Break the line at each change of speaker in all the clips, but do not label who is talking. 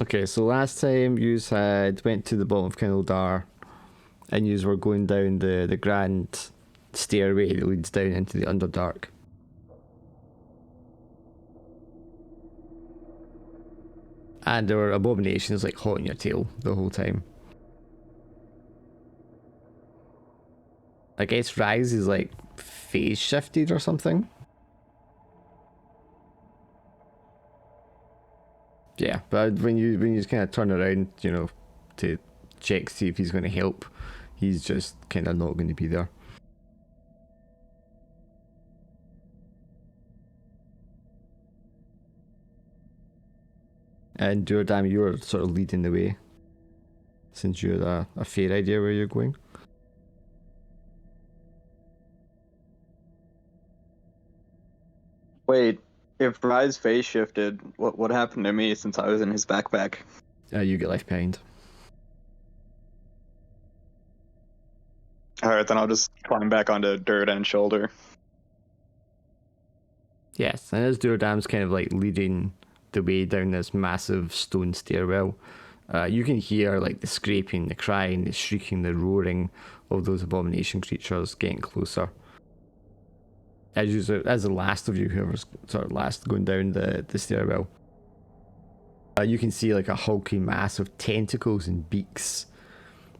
Okay, so last time you had went to the bottom of Kindledar and you were going down the grand stairway that leads down into the Underdark. And there were abominations like hot on your tail the whole time. I guess Ryze is like phase shifted or something. Yeah, but when you just kind of turn around, to check see if he's going to help, he's just kind of not going to be there. And Duradam, you're sort of leading the way, since you had a fair idea where you're going.
Wait, if Ryze phase shifted, what happened to me since I was in his backpack?
You get left behind.
Alright, then I'll just climb back onto Dirt and Shoulder.
Yes, and as Duradam's kind of like leading the way down this massive stone stairwell, you can hear like the scraping, the crying, the shrieking, the roaring of those abomination creatures getting closer. As the last of you, whoever's sort of last going down the stairwell, you can see like a hulky mass of tentacles and beaks,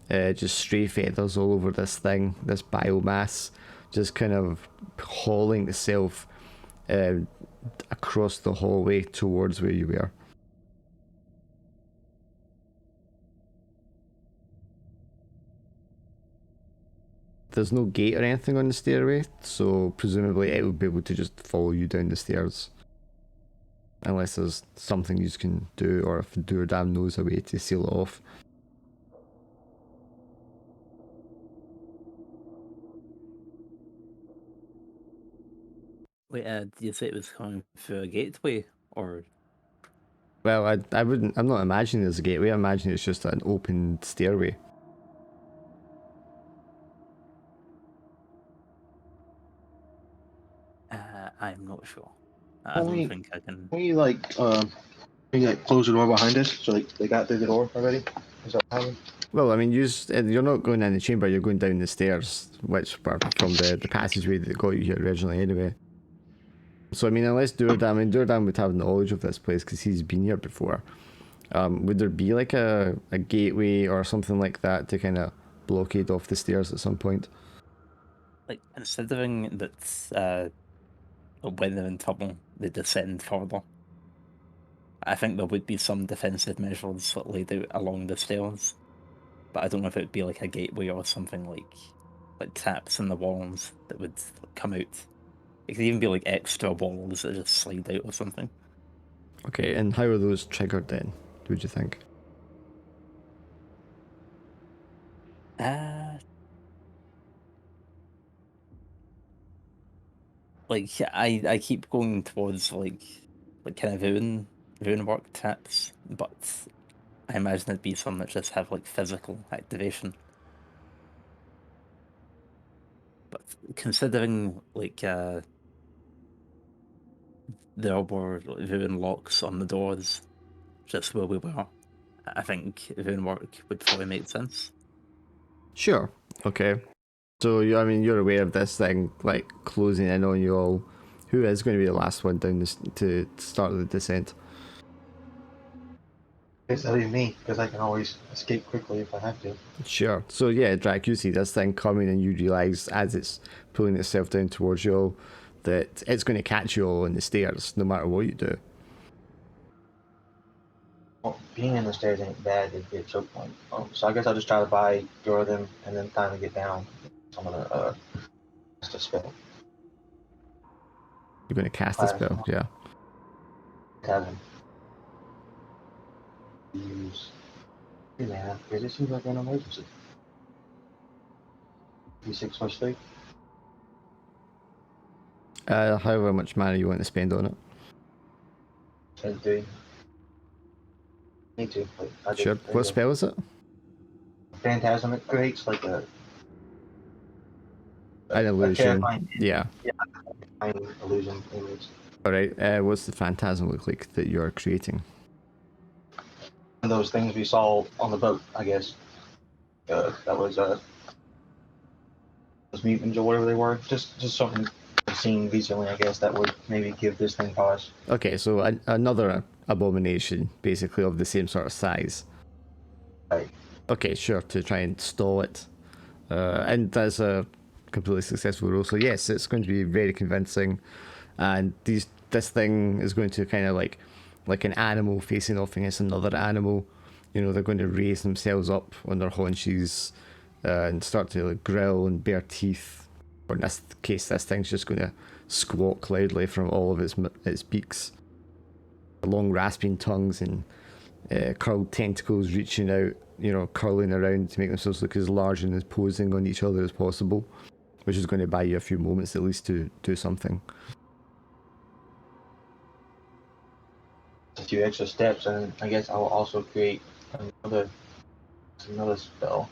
just stray feathers all over this thing, this biomass, just kind of hauling itself across the hallway towards where you were. There's no gate or anything on the stairway, so presumably it would be able to just follow you down the stairs. Unless there's something you can do, or if Duradam knows a way to seal it off.
Wait, do you say it was coming through a gateway, or?
Well, I wouldn't. I'm not imagining there's a gateway. I imagine it's just an open stairway.
I'm not sure. I don't think I can.
Can we close the door behind us so they got through the door already? Is that what happened?
Well, I mean, you're not going in the chamber. You're going down the stairs, which were from the passageway that got you here originally, anyway. So, I mean, unless Duradam would have knowledge of this place because he's been here before. Would there be like a gateway or something like that to kind of blockade off the stairs at some point?
Like, considering that when they're in trouble, they descend further. I think there would be some defensive measures laid out along the stairs, but I don't know if it would be like a gateway or something like taps in the walls that would come out. It could even be like extra walls that just slide out or something.
Okay, and how are those triggered then, would you think?
Like I keep going towards like kind of rune work taps, but I imagine it'd be some that just have like physical activation. But considering like there were rune locks on the doors just where we were, I think rune work would probably make sense.
Sure. Okay. So you're aware of this thing like closing in on you all. Who is going to be the last one down this to start the descent?
It's that'll be me because I can always escape quickly if I have to.
Sure. So yeah, Drac, you see this thing coming and you realise as it's pulling itself down towards you all that it's going to catch you all on the stairs no matter what you do.
Well, being in the stairs ain't bad. It'd be a choke point. So I guess I'll just try to buy them and then finally get down. So I'm gonna cast a spell.
You're going to cast a spell, yeah.
Tavern. Use 3 mana because it seems like an emergency. D6 plus 3.
However much mana you want to spend on it.
3. Need to.
Sure. What spell is it?
Phantasm. It creates like an
illusion. Yeah.
Illusion image.
Alright, what's the phantasm look like that you're creating?
those things we saw on the boat, I guess. That was those mutants or whatever they were. Just something I've seen recently, I guess, that would maybe give this thing pause.
Okay, so another abomination, basically of the same sort of size.
Right.
Okay, sure, to try and stall it. And that's a completely successful role. So yes, it's going to be very convincing. And this thing is going to kind of like an animal facing off against another animal. You know, they're going to raise themselves up on their haunches and start to like growl and bare teeth. Or in this case, this thing's just going to squawk loudly from all of its beaks. Long rasping tongues and curled tentacles reaching out, you know, curling around to make themselves look as large and as posing on each other as possible, which is going to buy you a few moments at least to do something.
A few extra steps, and I guess I'll also create another spell.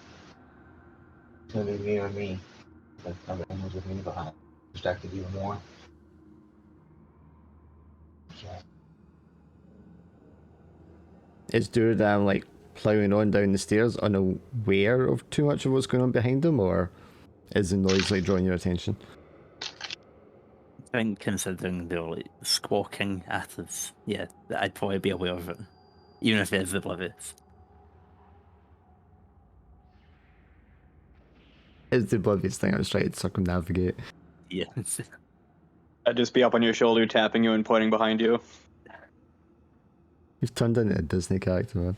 It's gonna be me or me. But other animals with me behind, distracted even more. Yeah.
Is Duradam like ploughing on down the stairs unaware of too much of what's going on behind him, or is the noise like drawing your attention?
I think considering they're like squawking at us, yeah, I'd probably be aware of it, even if it is oblivious.
It's the oblivious thing I was trying to circumnavigate.
Yeah.
I'd just be up on your shoulder, tapping you and pointing behind you.
You've turned into a Disney character,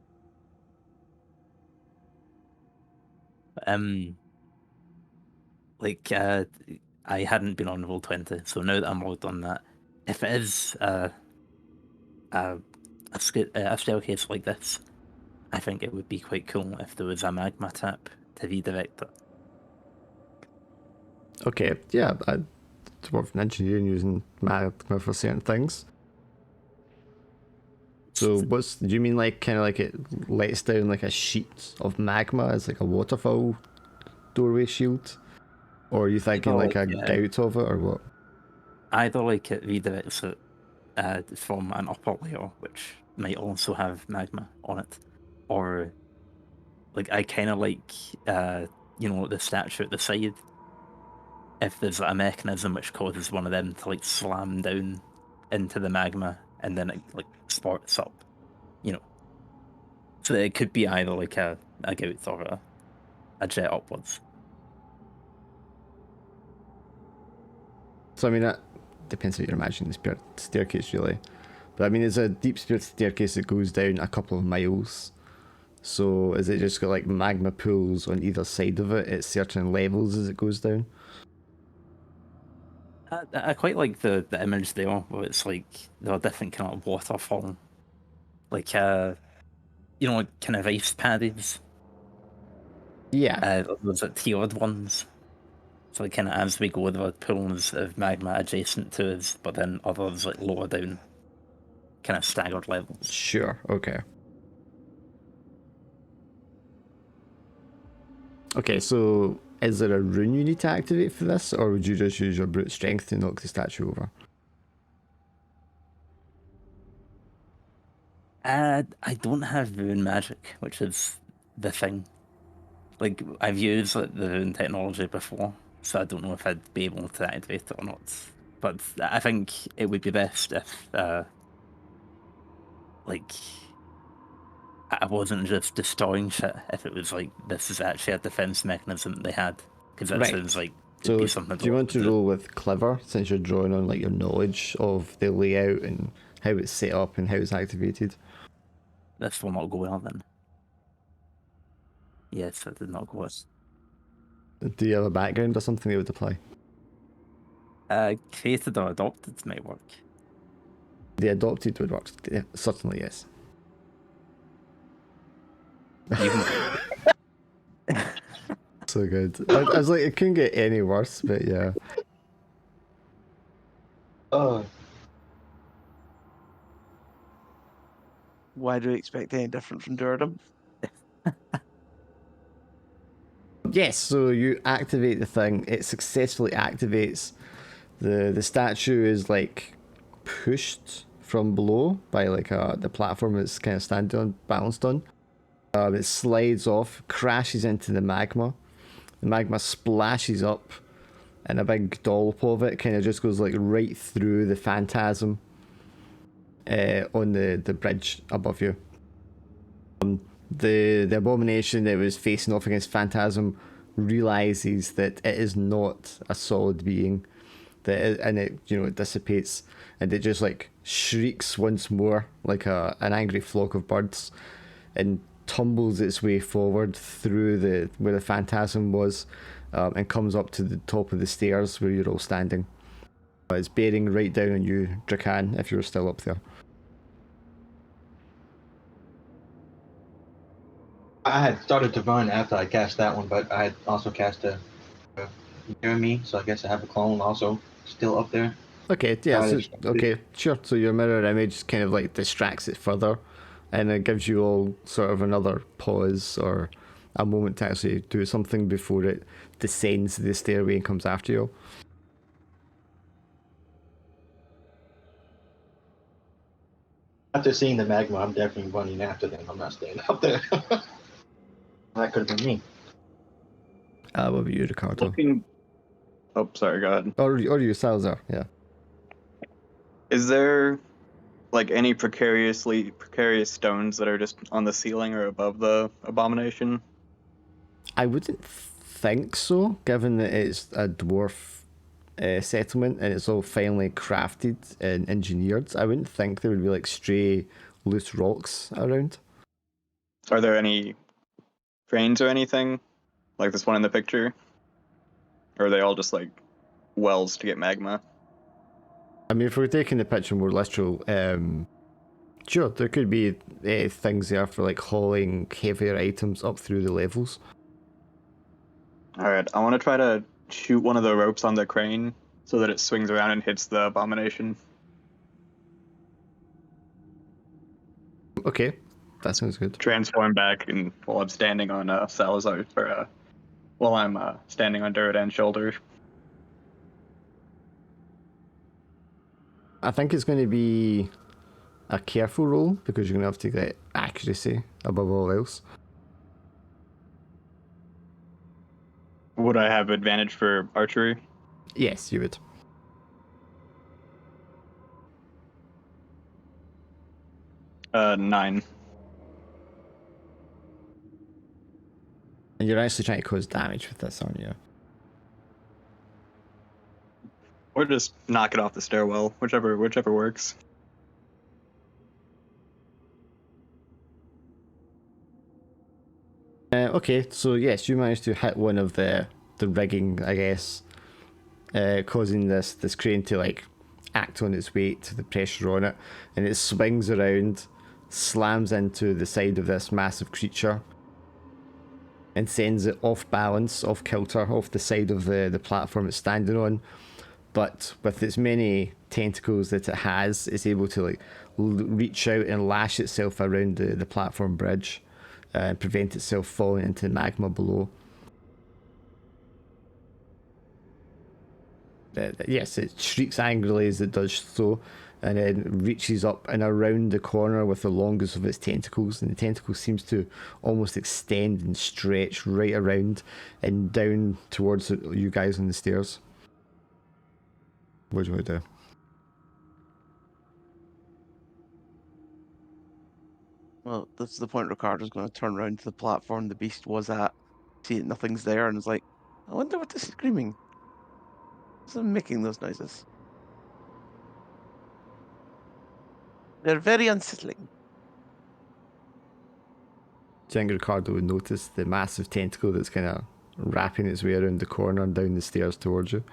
man.
I hadn't been on Roll20, so now that I'm logged on that, if it is a staircase like this, I think it would be quite cool if there was a magma tap to redirect it.
Okay, yeah, it's worth engineering using magma for certain things. So do you mean like kind of like it lets down like a sheet of magma as like a waterfall doorway shield? Or are you thinking like a gout of it, or what?
Either like it redirects it from an upper layer, which might also have magma on it, or like I kind of like the statue at the side. If there's a mechanism which causes one of them to like slam down into the magma and then it like sparks up, you know. So it could be either like a gout or a jet upwards.
So I mean that depends how you're imagining the spirit staircase really. But I mean it's a deep spirit staircase that goes down a couple of miles. So is it just got like magma pools on either side of it at certain levels as it goes down?
I quite like the image there, where it's like there are different kind of waterfall, like kind of ice paddies.
Yeah.
Those are tiered ones. So like kind of as we go, there are pools of magma adjacent to us, but then others like lower down, kind of staggered levels.
Sure. Okay. Okay, so is there a rune you need to activate for this, or would you just use your brute strength to knock the statue over?
I don't have rune magic, which is the thing. Like I've used like, the rune technology before, so I don't know if I'd be able to activate it or not. But I think it would be best if I wasn't just destroying shit. If it was like this is actually a defense mechanism they had, because that
Right.
sounds like
So
be something.
do you want to roll with clever, since you're drawing on like your knowledge of the layout and how it's set up and how it's activated?
This will not go well then. Yes, that did not go well.
Do you have a background or something that would apply?
Created or adopted might work.
The adopted would work. Yeah, certainly, yes. So good. I was like, it couldn't get any worse, but yeah.
Why do we expect any different from Durham?
Yes, so you activate the thing. It successfully activates. The statue is like pushed from below by like the platform it's kind of standing on, balanced on. It slides off, crashes into the magma. The magma splashes up, and a big dollop of it kind of just goes like right through the phantasm on the bridge above you. The abomination that was facing off against Phantasm realizes that it is not a solid being, and it it dissipates, and it just like shrieks once more like an angry flock of birds, and tumbles its way forward through where the Phantasm was, and comes up to the top of the stairs where you're all standing. It's bearing right down on you, Drakan, if you're still up there.
I had started to run after I cast that one, but I had also cast a near me, so I guess I have a clone also still up there.
Okay, yeah, okay, sure. So your mirror image kind of like distracts it further, and it gives you all sort of another pause or a moment to actually do something before it descends the stairway and comes after you.
After seeing the magma, I'm definitely running after them. I'm not staying up there. That could have been me.
What about you, Ricardo?
Looking. Oh, sorry. Go ahead.
Or you, Salazar? Yeah.
Is there like any precarious stones that are just on the ceiling or above the abomination?
I wouldn't think so, given that it's a dwarf settlement and it's all finely crafted and engineered. I wouldn't think there would be like stray loose rocks around.
Are there any drains or anything like this one in the picture? Or are they all just like wells to get magma?
I mean, if we're taking the picture more literal, sure, there could be things there for like hauling heavier items up through the levels.
Alright, I want to try to shoot one of the ropes on the crane so that it swings around and hits the abomination.
Okay, that sounds good.
Transform back and while I'm standing on Salazar, or while I'm standing on Duradan's shoulder.
I think it's going to be a careful roll because you're going to have to get accuracy above all else.
Would I have advantage for archery?
Yes, you would.
Nine.
And you're actually trying to cause damage with this, aren't you?
Or just knock it off the stairwell, whichever works.
Okay, so yes, you managed to hit one of the rigging, I guess, causing this crane to like act on its weight to the pressure on it, and it swings around, slams into the side of this massive creature, and sends it off balance, off kilter, off the side of the platform it's standing on. But with its many tentacles that it has, it's able to like reach out and lash itself around the platform bridge and prevent itself falling into the magma below. Yes, it shrieks angrily as it does so, and then reaches up and around the corner with the longest of its tentacles, and the tentacle seems to almost extend and stretch right around and down towards you guys on the stairs. What do you want to do?
Well, that's the point Ricardo's going to turn around to the platform the beast was at, see that nothing's there, and is like, I wonder what this is screaming. What's it making those noises? They're very unsettling.
Do you think Ricardo would notice the massive tentacle that's kind of wrapping its way around the corner and down the stairs towards you?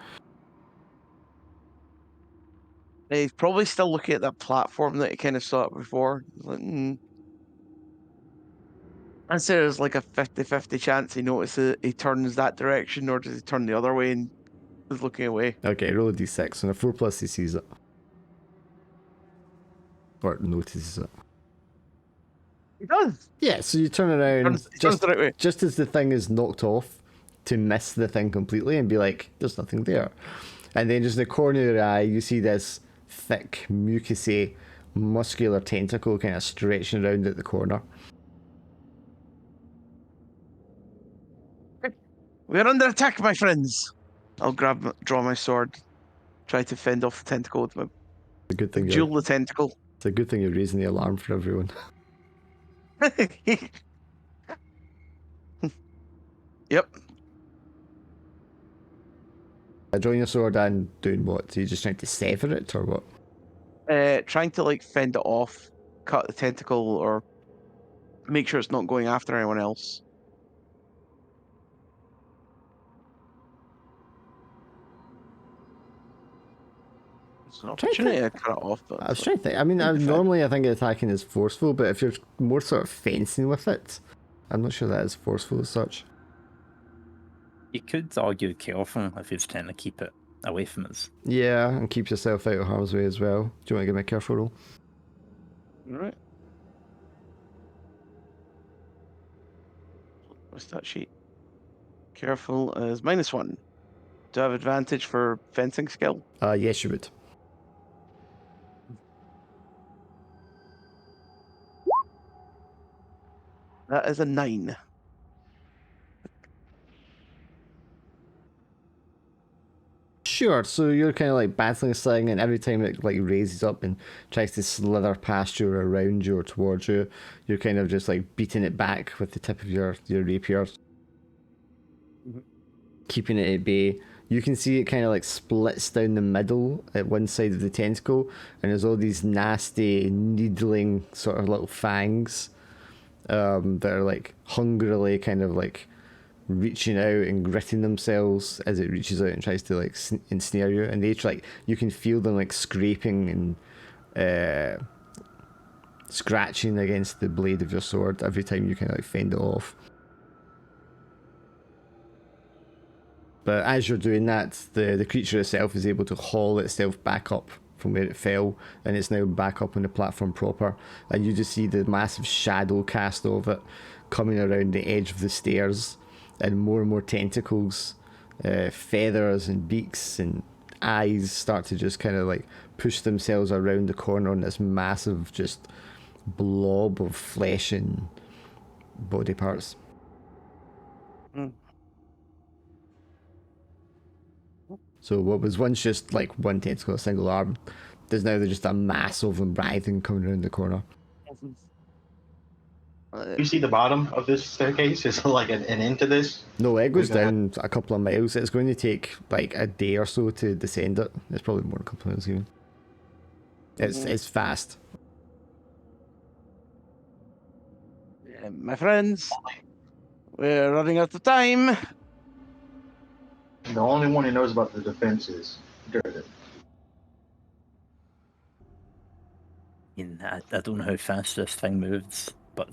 He's probably still looking at that platform that he kind of saw it before. He's like, I'd say there's like a 50-50 chance he notices he turns that direction, or does he turn the other way and is looking away?
Okay, roll a d6. On a 4+, he sees it. Or notices it.
He does!
Yeah, so you turn around
He turns the right way.
just as the thing is knocked off to miss the thing completely and be like, there's nothing there. And then just in the corner of your eye, you see this thick, mucousy, muscular tentacle kind of stretching around at the corner.
We're under attack, my friends. I'll draw my sword, try to fend off the tentacle with my
It's a good thing
duel the tentacle.
it's a good thing you're raising the alarm for everyone.
Yep.
Drawing your sword and doing what? So you're just trying to sever it or what?
Trying to like fend it off, cut the tentacle, or make sure it's not going after anyone else. It's an opportunity to cut it off, but
I was trying to think. I mean, normally I think attacking is forceful, but if you're more sort of fencing with it, I'm not sure that is forceful as such.
You could argue careful if he's trying to keep it away from us.
Yeah, and keep yourself out of harm's way as well. Do you want to give me a careful roll?
Alright. What's that sheet? Careful is -1. Do I have advantage for fencing skill?
Yes, you would.
That is a 9.
Sure, so you're kind of like battling this thing, and every time it like raises up and tries to slither past you or around you or towards you, you're kind of just like beating it back with the tip of your rapier, keeping it at bay. You can see it kind of like splits down the middle at one side of the tentacle, and there's all these nasty, needling sort of little fangs that are like hungrily kind of like reaching out and gritting themselves as it reaches out and tries to like ensnare you, and they like you can feel them like scraping and scratching against the blade of your sword every time you kind of like fend it off. But as you're doing that, the creature itself is able to haul itself back up from where it fell, and it's now back up on the platform proper, and you just see the massive shadow cast of it coming around the edge of the stairs, and more tentacles, feathers and beaks and eyes start to just kind of like push themselves around the corner on this massive just blob of flesh and body parts.
Mm.
So what was once just like one tentacle, a single arm, there's now just a mass of them writhing coming around the corner.
You see the bottom of this staircase? Is like an end to this?
No, it goes down a couple of miles. It's going to take like a day or so to descend it. It's probably more than a couple of miles even. It's fast.
My friends, we're running out of time.
The only one who knows about the defense is Durden.
I don't know how fast this thing moves, but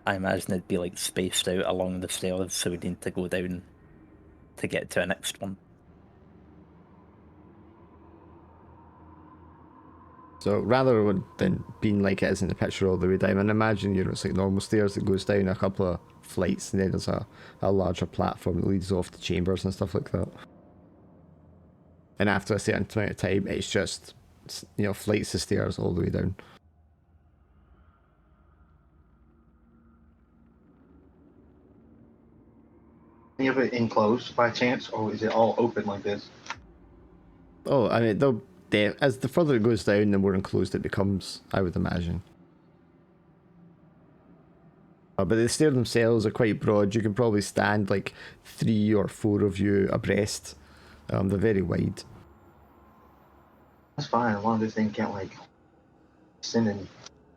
I imagine it'd be like spaced out along the stairs, so we need to go down to get to a next one.
So rather than being like it is in the picture all the way down, and imagine it's like normal stairs that goes down a couple of flights, and then there's a larger platform that leads off to chambers and stuff like that. And after a certain amount of time, it's just flights of stairs all the way down.
Any of it enclosed by chance, or is it all open like this?
Oh, I mean, as the further it goes down, the more enclosed it becomes, I would imagine. But the stairs themselves are quite broad. You can probably stand like 3 or 4 of you abreast. They're very wide.
That's fine, as long as this thing can't like sending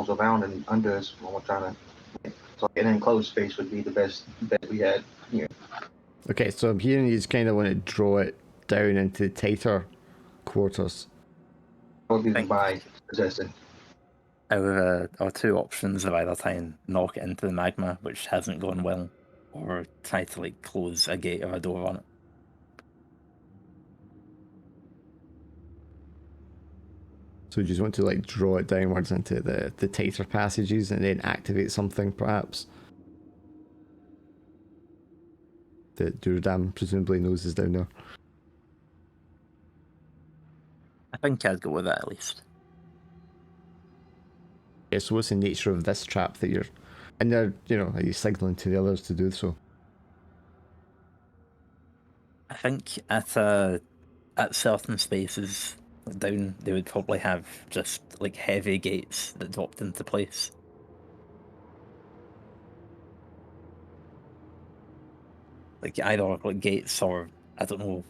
around and under us when we're trying to. So an enclosed space would be the best bet we had here.
Okay, so I'm hearing you just kind of want to draw it down into tighter quarters.
What would be by possessing?
Our two options are either try and knock it into the magma, which hasn't gone well, or try to like close a gate or a door on it.
So you just want to like draw it downwards into the tighter passages and then activate something perhaps that Duradam presumably knows is down there.
I think I'd go with that at least.
Yeah, so what's the nature of this trap that you're... And they're, are you signaling to the others to do so?
I think at certain spaces down, they would probably have just like heavy gates that dropped into place. Like either like gates or I don't know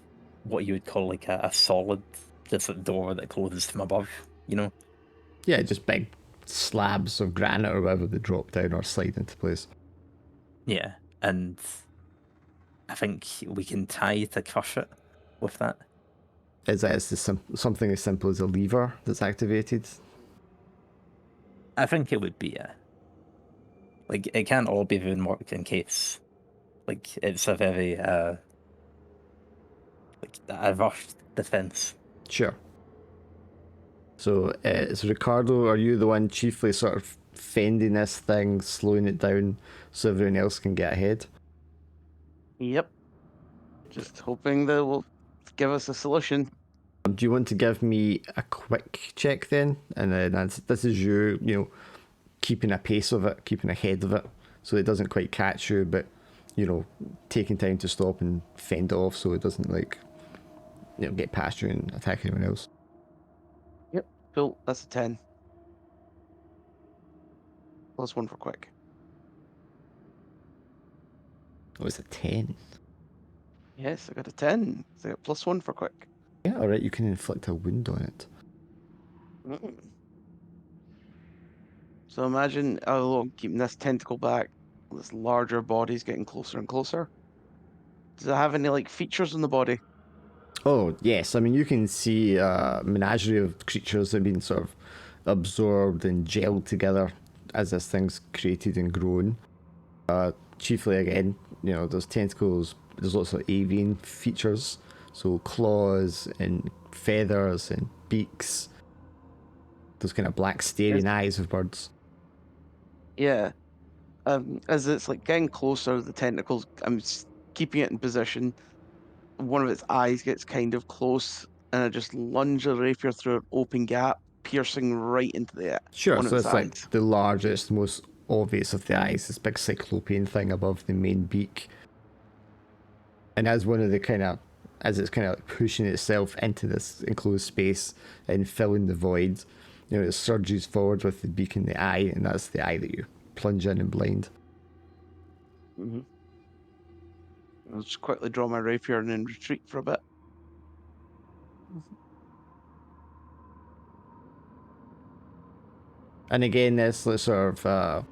what you would call like a solid, just a door that closes from above.
Yeah, just big slabs of granite or whatever that drop down or slide into place.
Yeah, and I think we can tie to crush it with that.
Is that something as simple as a lever that's activated?
I think it would be like it can't all be Moonwork in case like it's a very like a rushed defense.
Sure. So, Ricardo, are you the one chiefly sort of fending this thing, slowing it down so everyone else can get ahead?
Yep. Just hoping that will give us a solution.
Do you want to give me a quick check then? And then this is you, keeping a pace of it, keeping ahead of it, so it doesn't quite catch you, but, taking time to stop and fend off so it doesn't, get past you and attack anyone else.
Yep. Cool. That's a 10. +1 for quick.
Oh, it's a 10.
Yes, I got a 10. So I got +1 for quick.
Yeah, alright, you can inflict a wound on it.
Mm. So imagine, I'm keeping this tentacle back, this larger body's getting closer and closer. Does it have any like features on the body?
Oh, yes. I mean, you can see a menagerie of creatures that have been sort of absorbed and gelled together as this thing's created and grown. Chiefly, again, there's tentacles, there's lots of avian features, so claws and feathers and beaks, those kind of black staring eyes of birds.
Yeah. As it's like getting closer, the tentacles, I'm keeping it in position. One of its eyes gets kind of close, and I just lunge a rapier through an open gap, piercing right into
Sure,
one of
so
its
it's like
eyes.
the largest, most obvious of the eyes, this big cyclopean thing above the main beak. And as one of the as it's kind of like pushing itself into this enclosed space and filling the void, it surges forward with the beak in the eye, and that's the eye that you plunge in and blind.
Mm-hmm. I'll just quickly draw my rapier and then retreat for a bit.
And again, this sort of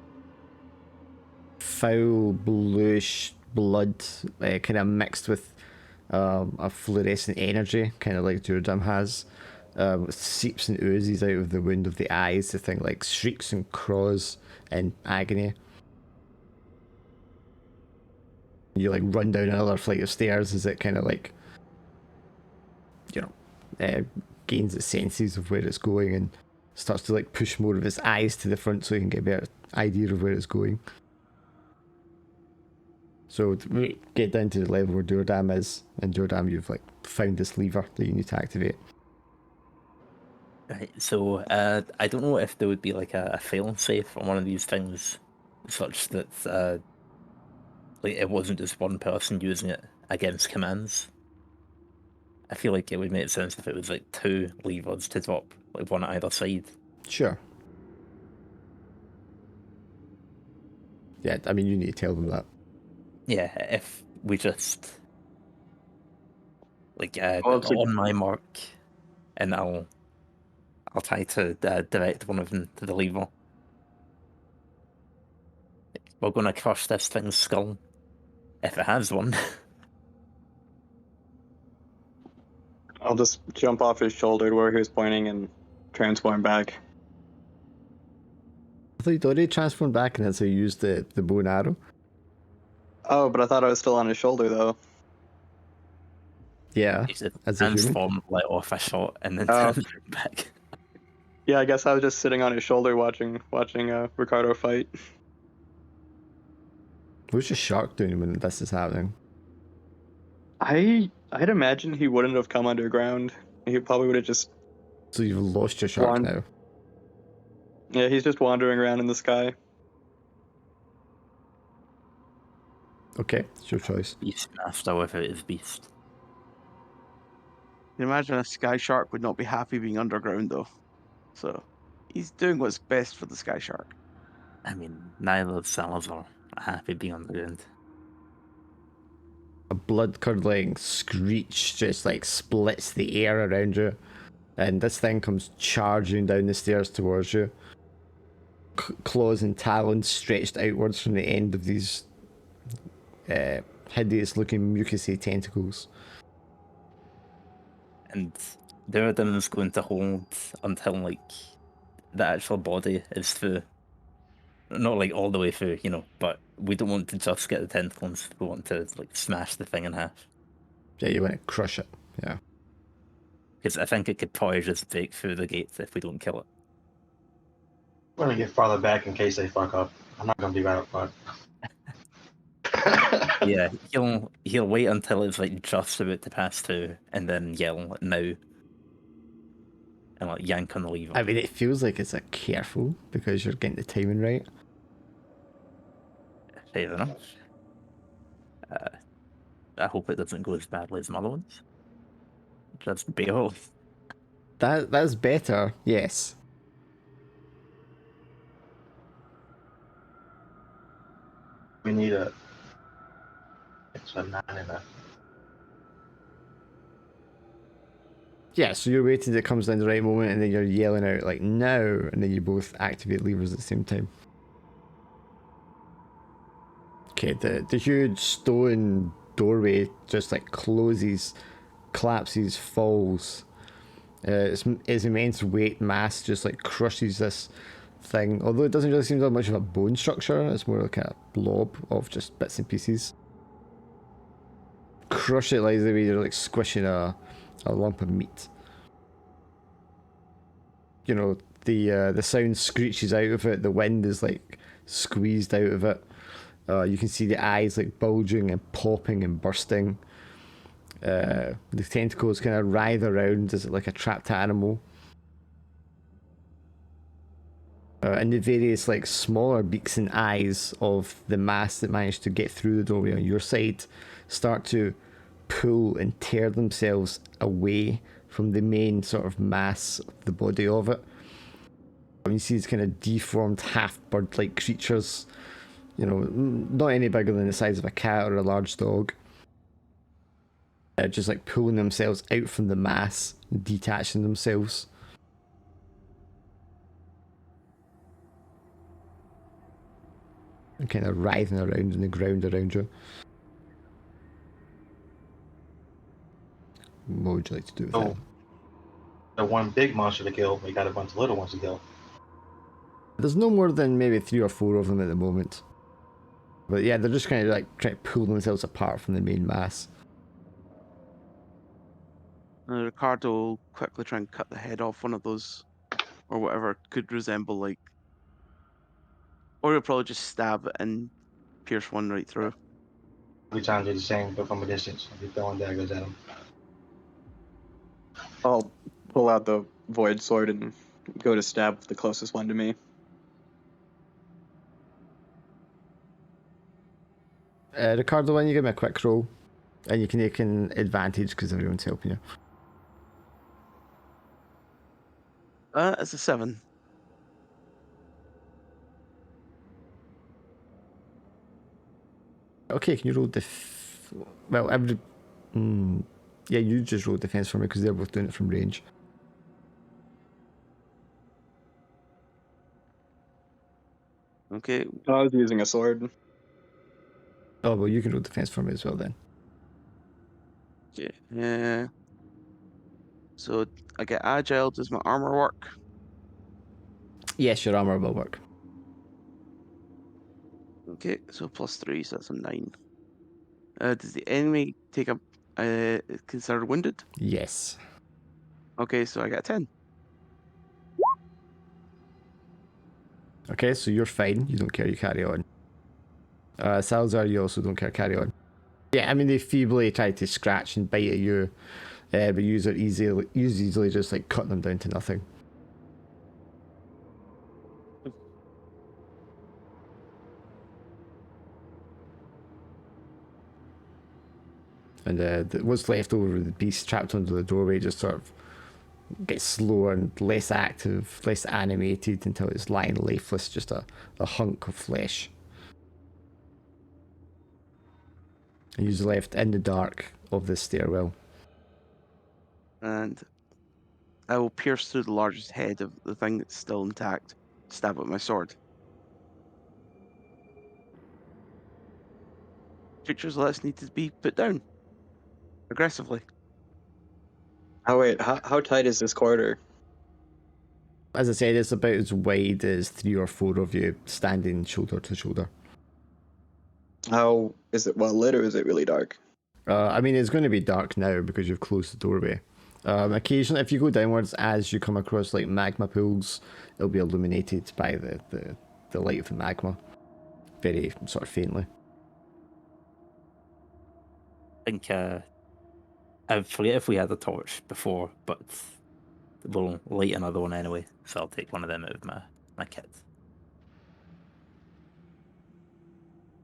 foul bluish blood, kind of mixed with a fluorescent energy, kind of like Duradam has. Seeps and oozes out of the wound of the eyes. The thing like shrieks and craws in agony. You like run down another flight of stairs as it kind of like, gains its senses of where it's going and starts to like push more of its eyes to the front so you can get a better idea of where it's going. So we get down to the level where Duradam is, and Duradam, you've like found this lever that you need to activate.
Right, so I don't know if there would be like a fail-safe on one of these things, such that like it wasn't just one person using it against commands. I feel like it would make sense if it was like 2 levers to drop, like one at either side.
Sure. Yeah, I mean, you need to tell them that.
Yeah, if we just like
Well, it's
on my mark, and I'll try to direct one of them to the lever. We're gonna crush this thing's skull, if it has one.
I'll just jump off his shoulder to where he was pointing and transform back.
I thought you'd already transformed back and that's how you used the bow and arrow.
Oh, but I thought I was still on his shoulder though.
Yeah,
Use it
as a human.
transform, let off a shot, and then
Oh.
transform back.
Yeah, I guess I was just sitting on his shoulder watching Ricardo fight.
What's your shark doing when this is happening?
I'd imagine he wouldn't have come underground. He probably would have just...
So you've lost your shark
One.
now.
Yeah, he's just wandering around in the sky.
Okay, it's your choice.
Beastmaster without his beast.
You imagine a sky shark would not be happy being underground though. So he's doing what's best for the sky shark.
I mean, neither of Salazar are happy being on the ground.
A blood-curdling screech just like splits the air around you, and this thing comes charging down the stairs towards you. Claws and talons stretched outwards from the end of these hideous-looking mucousy tentacles.
And Duradin is going to hold until like the actual body is through. Not like all the way through, you know, but we don't want to just get the tentacles. We want to like smash the thing in half.
Yeah, you want to crush it. Yeah.
Because I think it could probably just break through the gates if we don't kill it.
I'm gonna get farther back in case they fuck up. I'm not gonna be right up front.
Yeah, he'll wait until it's like just about to pass through and then yell now and like yank on the lever.
I mean, it feels like it's a careful because you're getting the timing right.
Fair enough. I hope it doesn't go as badly as some other ones. Just barely.
That's better, yes.
We need a. It's a 9 and a.
Yeah, so you're waiting till it comes down the right moment and then you're yelling out like now, and then you both activate levers at the same time. Okay, the huge stone doorway just like closes, collapses, falls. Its immense weight mass just like crushes this thing. Although it doesn't really seem to have much of a bone structure, it's more like a blob of just bits and pieces. Crush it like the way you're like squishing a lump of meat. You know, the sound screeches out of it, the wind is like squeezed out of it. You can see the eyes like bulging and popping and bursting. The tentacles kind of writhe around as like a trapped animal. And the various like smaller beaks and eyes of the mass that managed to get through the doorway on your side start to pull and tear themselves away from the main sort of mass of the body of it. And you see these kind of deformed half bird-like creatures, you know, not any bigger than the size of a cat or a large dog, just like pulling themselves out from the mass, detaching themselves. And kind of writhing around in the ground around you. What would you like to do with
Oh.
that?
The one big monster to kill. We got a bunch of little ones to kill.
There's no more than maybe 3 or 4 of them at the moment. But yeah, they're just kind of like trying to pull themselves apart from the main mass.
Ricardo will quickly try and cut the head off one of those, or whatever could resemble like, or he'll probably just stab it and pierce one right through.
Every time do the same, but from a distance. If you're throwing daggers at them.
I'll pull out the void sword and go to stab the closest one to me.
Ricardo, why don't you give me a quick roll? And you can take an advantage because everyone's helping you.
It's a 7.
Okay, can you roll well, every... yeah, you just roll defense for me because they're both doing it from range.
Okay.
I was using a sword.
Oh, well, you can roll defense for me as well then.
Okay. Yeah. So I get agile. Does my armor work?
Yes, your armor will work.
Okay. So +3, so that's a 9. Does the enemy take a considered wounded?
Yes.
Okay, so I get a 10.
Okay, so you're fine. You don't care. You carry on. Salazar, you also don't care. Carry on. Yeah, I mean, they feebly try to scratch and bite at you, but you easily just like cut them down to nothing. And what's left over of the beast trapped under the doorway just sort of gets slower and less active, less animated until it's lying lifeless, just a hunk of flesh. And he's left in the dark of this stairwell.
And I will pierce through the largest head of the thing that's still intact, stab with my sword. Creatures less need to be put down aggressively.
Oh wait, how tight is this corridor?
As I said, it's about as wide as 3 or 4 of you standing shoulder to shoulder.
How is it well lit or is it really dark?
I mean, it's going to be dark now because you've closed the doorway. Occasionally, if you go downwards, as you come across like magma pools, it'll be illuminated by the light of the magma, very sort of faintly.
I think I forget if we had a torch before, but we'll light another one anyway. So I'll take one of them out of my kit.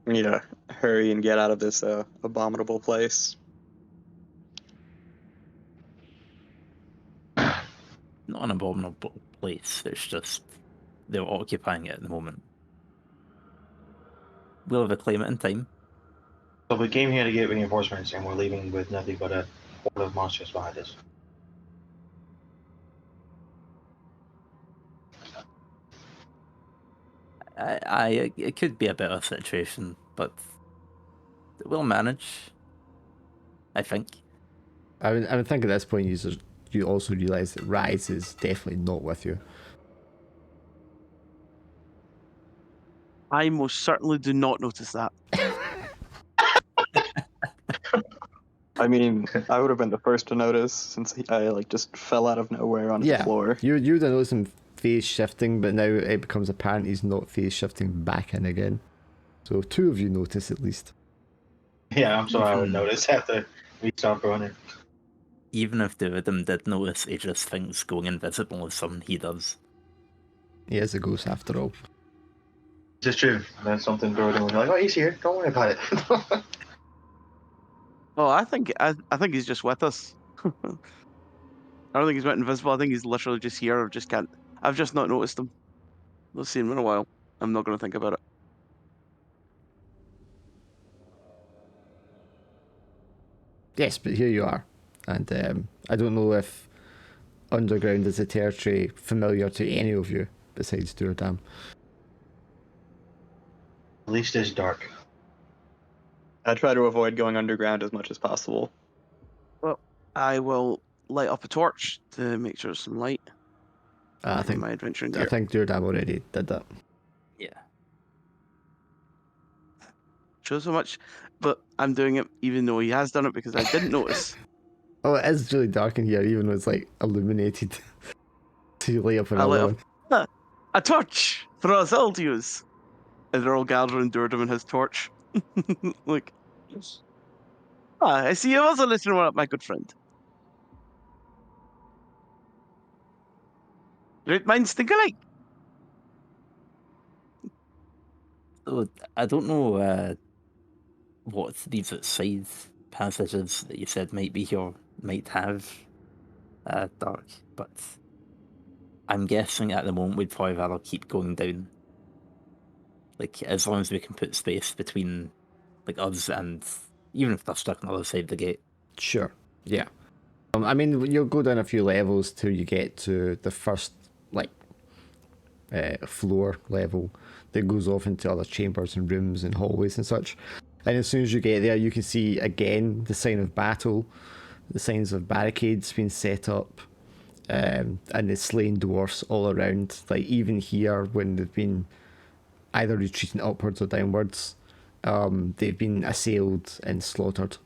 We need to hurry and get out of this abominable place.
Not an abominable place. It's just they're occupying it at the moment. We'll have a claim it in time.
So we came here to get reinforcements, and we're leaving with nothing but a horde of monsters behind us.
It could be a better situation, but we'll manage. I think.
I would think at this point you also realise that Ryze is definitely not with you.
I most certainly do not notice that.
I mean, I would have been the first to notice since I like just fell out of nowhere onto the floor.
You'd have noticed him phase shifting, but now it becomes apparent he's not phase shifting back in again. So 2 of you notice at least.
Yeah, I'm sorry I would notice after we stopped running.
Even if 2 of them did notice, he just thinks going invisible is something he does.
He is a ghost after all.
This is true. And then something Jordan was like, "Oh, he's here. Don't worry about it."
Oh, I think he's just with us. I don't think he's went invisible. I think he's literally just here. I've just not noticed him. We'll see him in a while. I'm not going to think about it.
Yes, but here you are. And I don't know if underground is a territory familiar to any of you besides Duradam.
At least it's dark.
I try to avoid going underground as much as possible.
Well, I will light up a torch to make sure there's some light.
I
in
think
my adventuring gear.
I think Duradam already did that.
Yeah.
Show so much, but I'm doing it even though he has done it because I didn't notice.
Oh, it is really dark in here, even though it's like illuminated. So you light up
I
another
lit
one.
up a torch for us all to use. And they're all gathering Duradam and his torch. Like, I see you also listening one up, my good friend. Great minds think alike.
So I don't know what these side passages that you said might be here might have dark, but I'm guessing at the moment we'd probably rather keep going down. Like, as long as we can put space between like us and even if they're stuck on the other side of the gate.
Sure. Yeah. I mean, you'll go down a few levels till you get to the first like floor level that goes off into other chambers and rooms and hallways and such. And as soon as you get there, you can see again the sign of battle, the signs of barricades being set up, and the slain dwarfs all around. Like even here, when they've been either retreating upwards or downwards, they've been assailed and slaughtered.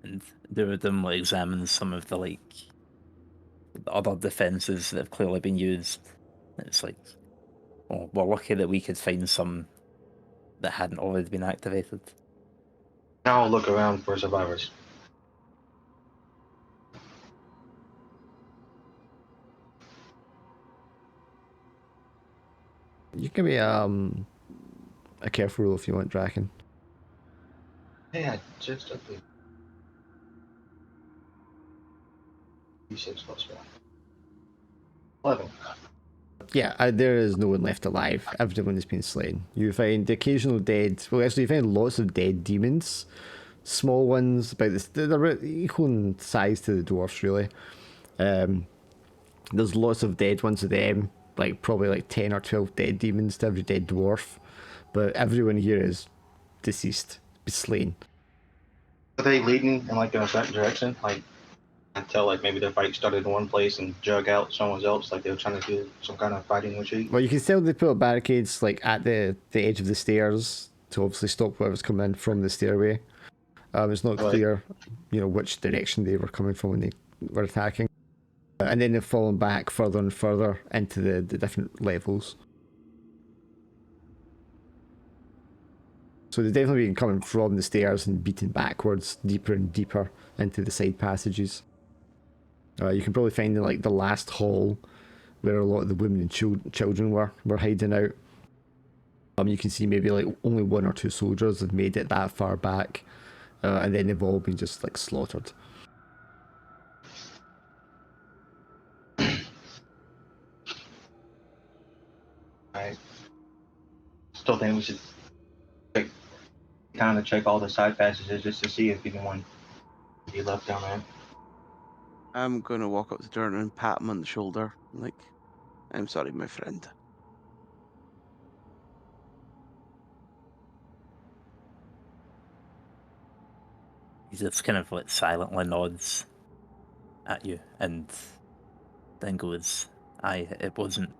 And Duradam will examine some of the other defenses that have clearly been used. It's like, well, we're lucky that we could find some that hadn't already been activated.
Now I'll look around for survivors.
You can be a careful roll if you want Draken.
Yeah, just up there. D6 plus 1. 11.
Yeah, there is no one left alive. Everyone has been slain. You find the occasional dead. Well, actually, you find lots of dead demons. Small ones, about this. They're equal in size to the dwarfs, really. There's lots of dead ones of them, like probably like 10 or 12 dead demons to every dead dwarf. But everyone here is deceased, slain.
Are they leading in like in a certain direction? Like until like maybe the fight started in one place and jug out someone else, like they were trying to do some kind of fighting retreat.
Well, you can tell they put up barricades like at the edge of the stairs to obviously stop whoever's coming in from the stairway. It's not
Right.
clear, which direction they were coming from when they were attacking. And then they've fallen back further and further into the different levels. So they've definitely been coming from the stairs and beating backwards, deeper and deeper into the side passages. You can probably find in like the last hall where a lot of the women and children were hiding out. You can see maybe like only 1 or 2 soldiers have made it that far back, and then they've all been just like slaughtered.
I still think we should check all the side passages just to see if anyone be left down there.
I'm going to walk up to Durnan and pat him on the shoulder. Like, I'm sorry, my friend.
He just kind of like silently nods at you and then goes, "Aye, it wasn't.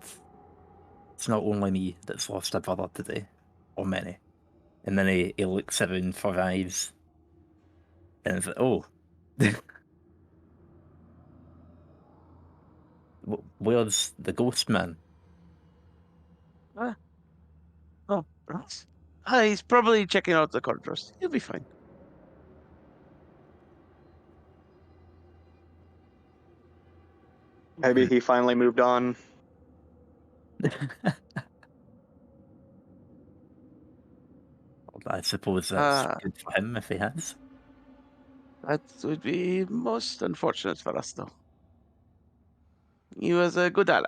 It's not only me that's lost a brother today, or many." And then he looks around for Ryze and is like, "Oh, where's the ghost man?"
Ah, oh, right. Ah, he's probably checking out the corridors. He'll be fine.
Maybe he finally moved on.
I suppose that's
Ah,
good for him if he has.
that would be most unfortunate for us, though. He was a good ally.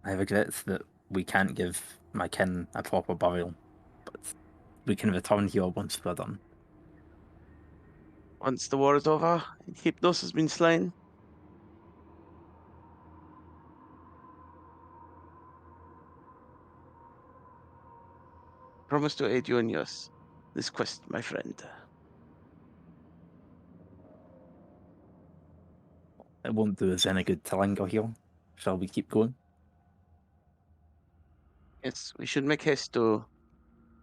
I regret that we can't give my kin a proper burial, but we can return here once we're done.
Once the war is over and Hypnos has been slain, promise to aid you in this quest, my friend.
It won't do us any good to linger here. Shall we keep going?
Yes, we should make haste to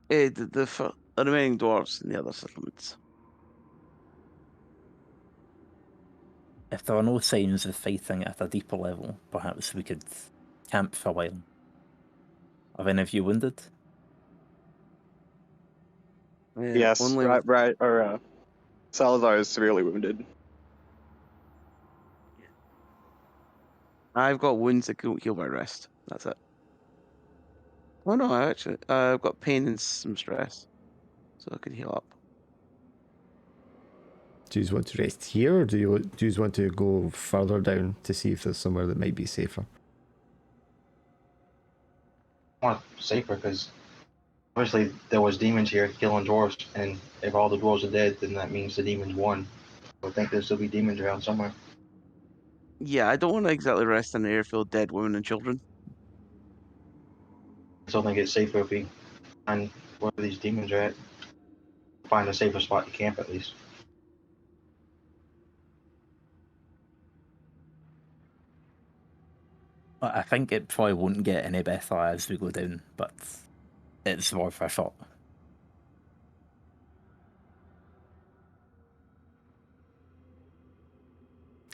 aid the remaining dwarves in the other settlements.
If there are no signs of fighting at a deeper level, perhaps we could camp for a while. Are any of you wounded?
Yes,
Only
right. Or Salazar is severely wounded.
I've got wounds that don't heal by rest. That's it. Oh no, I've got pain and some stress, so I can heal up.
Do you want to rest here, or do you want to go further down to see if there's somewhere that might be safer?
I want safer because obviously there was demons here killing dwarves, and if all the dwarves are dead, then that means the demons won. I think there'll still be demons around somewhere.
Yeah, I don't want to exactly rest in an airfield, dead women and children.
I still think it's safer if we find where these demons are at. Find a safer spot to camp at least.
I think it probably won't get any better as we go down, but it's worth a shot.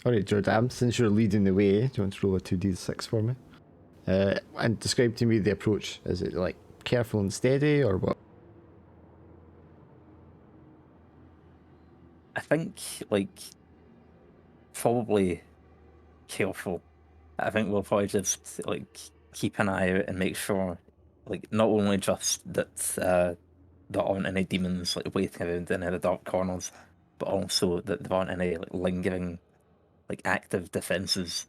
Alright, Jordan, since you're leading the way, do you want to roll a 2d6 for me? And describe to me the approach. Is it like careful and steady, or what?
I think, like, probably careful I think we'll probably just like keep an eye out and make sure, like, not only just that there aren't any demons like waiting around in any dark corners, but also that there aren't any like lingering, like active defenses.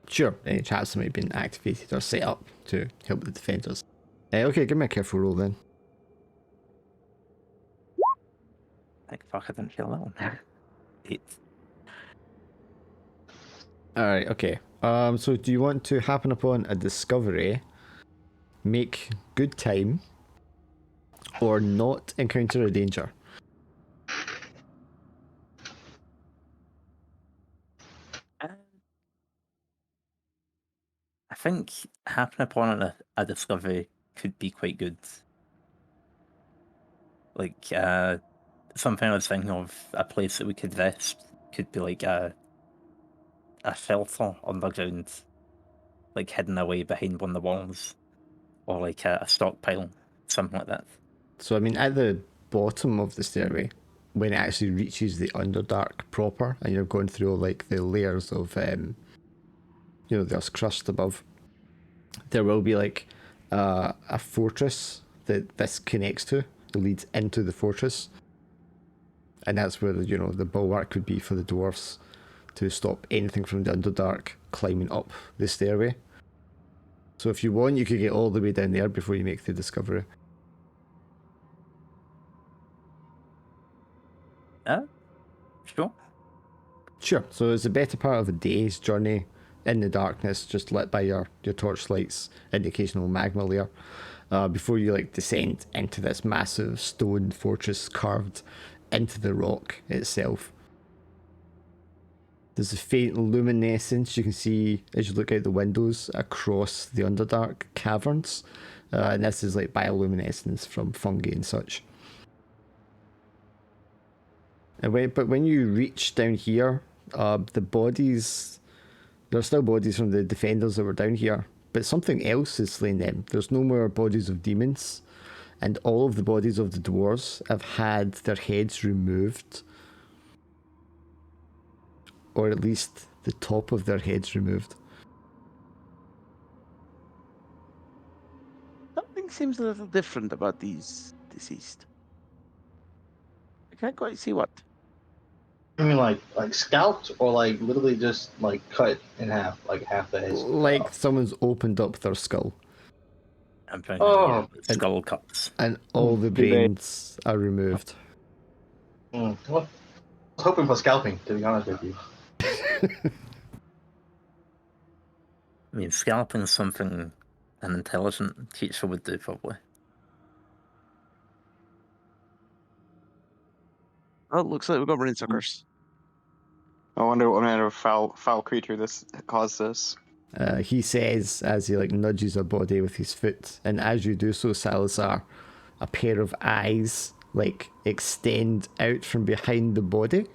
Sure, any traps that might have been activated or set up to help the defenders. Okay, give me a careful roll then.
Like, fuck, I didn't feel that one. 8.
Alright, okay. So do you want to happen upon a discovery, make good time, or not encounter a danger?
I think happen upon a discovery could be quite good. Like, something I was thinking of, a place that we could rest could be like a shelter underground, like hidden away behind one of the walls, or like a stockpile, something like that.
So I mean, at the bottom of the stairway, when it actually reaches the Underdark proper, and you're going through like the layers of, there's crust above, there will be like a fortress that this connects to. It leads into the fortress, and that's where the bulwark would be for the dwarves to stop anything from the Underdark climbing up the stairway. So if you want, you could get all the way down there before you make the discovery.
Sure.
Sure. So it's a better part of a day's journey in the darkness, just lit by your torchlights and the occasional magma layer, before you like descend into this massive stone fortress carved into the rock itself. There's a faint luminescence you can see as you look out the windows across the Underdark caverns, and this is like bioluminescence from fungi and such. But when you reach down here, the bodies, there are still bodies from the defenders that were down here, but something else has slain them. There's no more bodies of demons, and all of the bodies of the dwarves have had their heads removed, or at least the top of their heads removed.
Something seems a little different about these deceased. I can't quite see what.
I mean, like scalped or like literally just like cut in half, like half the head.
Like someone's opened up their skull,
I'm trying
Oh.
to skull cuts.
and all the
Too bad.
brains are removed.
Well, I was hoping for scalping, to be honest with you.
I mean, scalping is something an intelligent teacher would do, probably.
Oh, it looks like we've got brain suckers.
I wonder what kind of foul creature this caused this.
He says as he like nudges a body with his foot, and as you do so, Salazar, a pair of eyes like extend out from behind the body,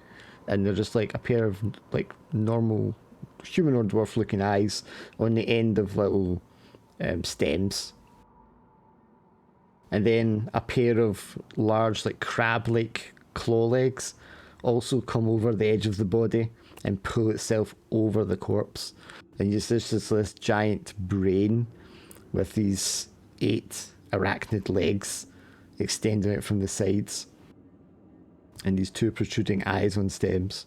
and they're just like a pair of like normal human or dwarf looking eyes on the end of little stems. And then a pair of large like crab-like claw legs also come over the edge of the body and pull itself over the corpse. And there's just this giant brain with these 8 arachnid legs extending out from the sides, and these 2 protruding eyes on stems.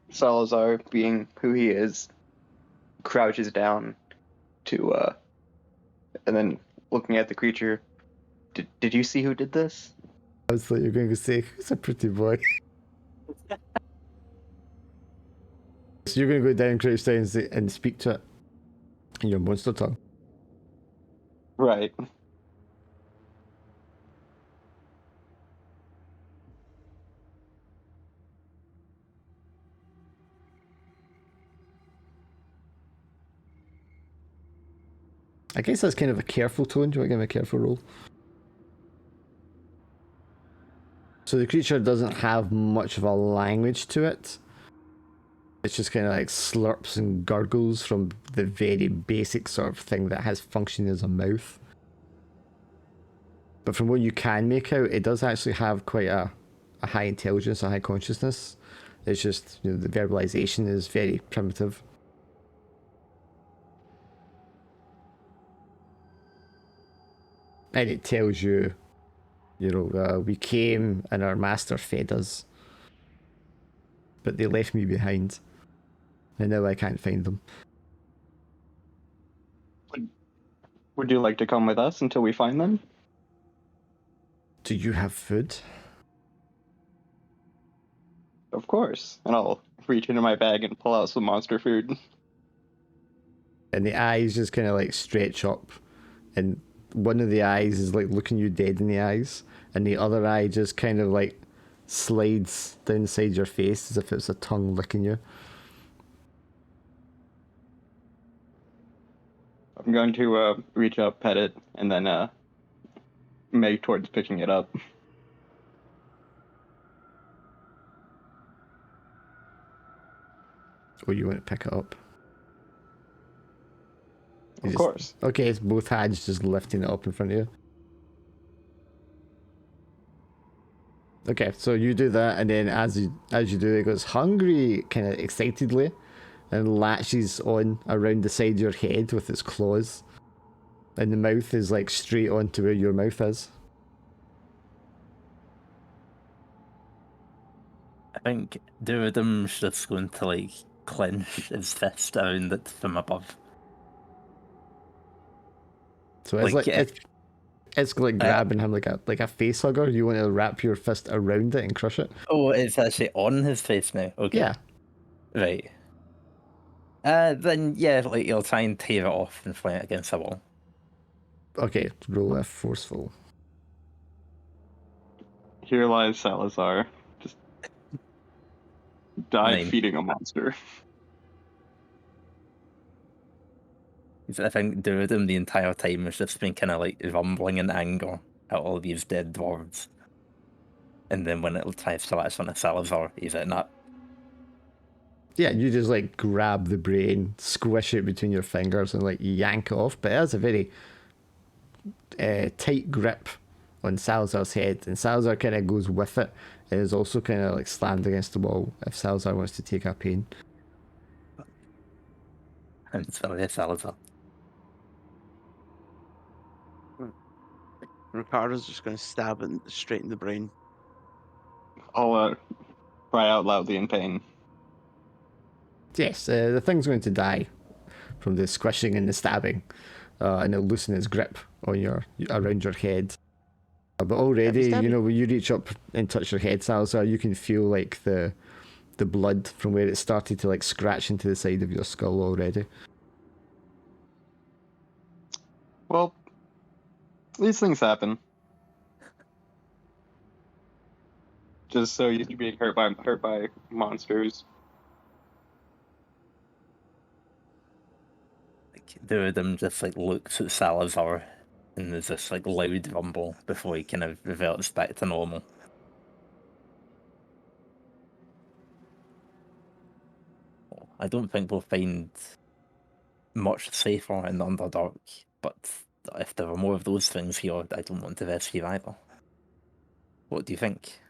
Salazar, being who he is, crouches down to and then looking at the creature. Did you see who did this?
I was like, you're going to say, who's a pretty boy? So you're going to go down, crouch down, and speak to it in your monster tongue.
Right.
I guess that's kind of a careful tone. Do you want to give me a careful roll? So the creature doesn't have much of a language to it. It's just kind of like slurps and gurgles from the very basic sort of thing that has function as a mouth. But from what you can make out, it does actually have quite a high intelligence, a high consciousness. It's just, you know, the verbalization is very primitive. And it tells you, you know, we came and our master fed us, but they left me behind, and now I can't find them.
Would you like to come with us until we find them?
Do you have food?
Of course. And I'll reach into my bag and pull out some monster food.
And the eyes just kind of like stretch up, and one of the eyes is like looking you dead in the eyes, and the other eye just kind of like slides down the side of your face as if it's a tongue licking you.
I'm going to reach up, pet it, and then make towards picking it up.
Or you want to pick it up?
Of course.
Okay, it's both hands just lifting it up in front of you. Okay, so you do that, and then as you do, it goes hungry, kind of excitedly, and latches on around the side of your head with its claws, and the mouth is like straight on to where your mouth is.
I think Duradum's just going to like clench his fist around it from above.
So it's like it's like grabbing him like a face hugger. You want to wrap your fist around it and crush it.
Oh, it's actually on his face now. Okay.
Yeah.
Right. Then yeah, like you'll try and tear it off and fling it against the wall.
Okay, roll a forceful.
Here lies Salazar. Just died
9.
feeding a monster.
I think Duradum the entire time has just been kind of like rumbling in anger at all these dead dwarves. And then when it tries to latch on a Salazar, he's like, nah.
Yeah, you just like grab the brain, squish it between your fingers, and like yank it off. But it has a very tight grip on Salazar's head, and Salazar kind of goes with it, and is also kind of like slammed against the wall if Salazar wants to take a pain.
And sorry, Salazar.
Ricardo's just going to stab it straight in the brain.
I'll cry out loudly in pain.
Yes, the thing's going to die from the squishing and the stabbing, and it'll loosen its grip on around your head. But already, you know, when you reach up and touch your head, Salazar, you can feel like the blood from where it started to like scratch into the side of your skull already.
Well, these things happen. Just so used to being hurt by monsters.
Like Duradum just like looks at Salazar, and there's this like loud rumble before he kind of reverts back to normal. I don't think we'll find much safer in the Underdark, but if there are more of those things here, I don't want to rescue either. What do you think?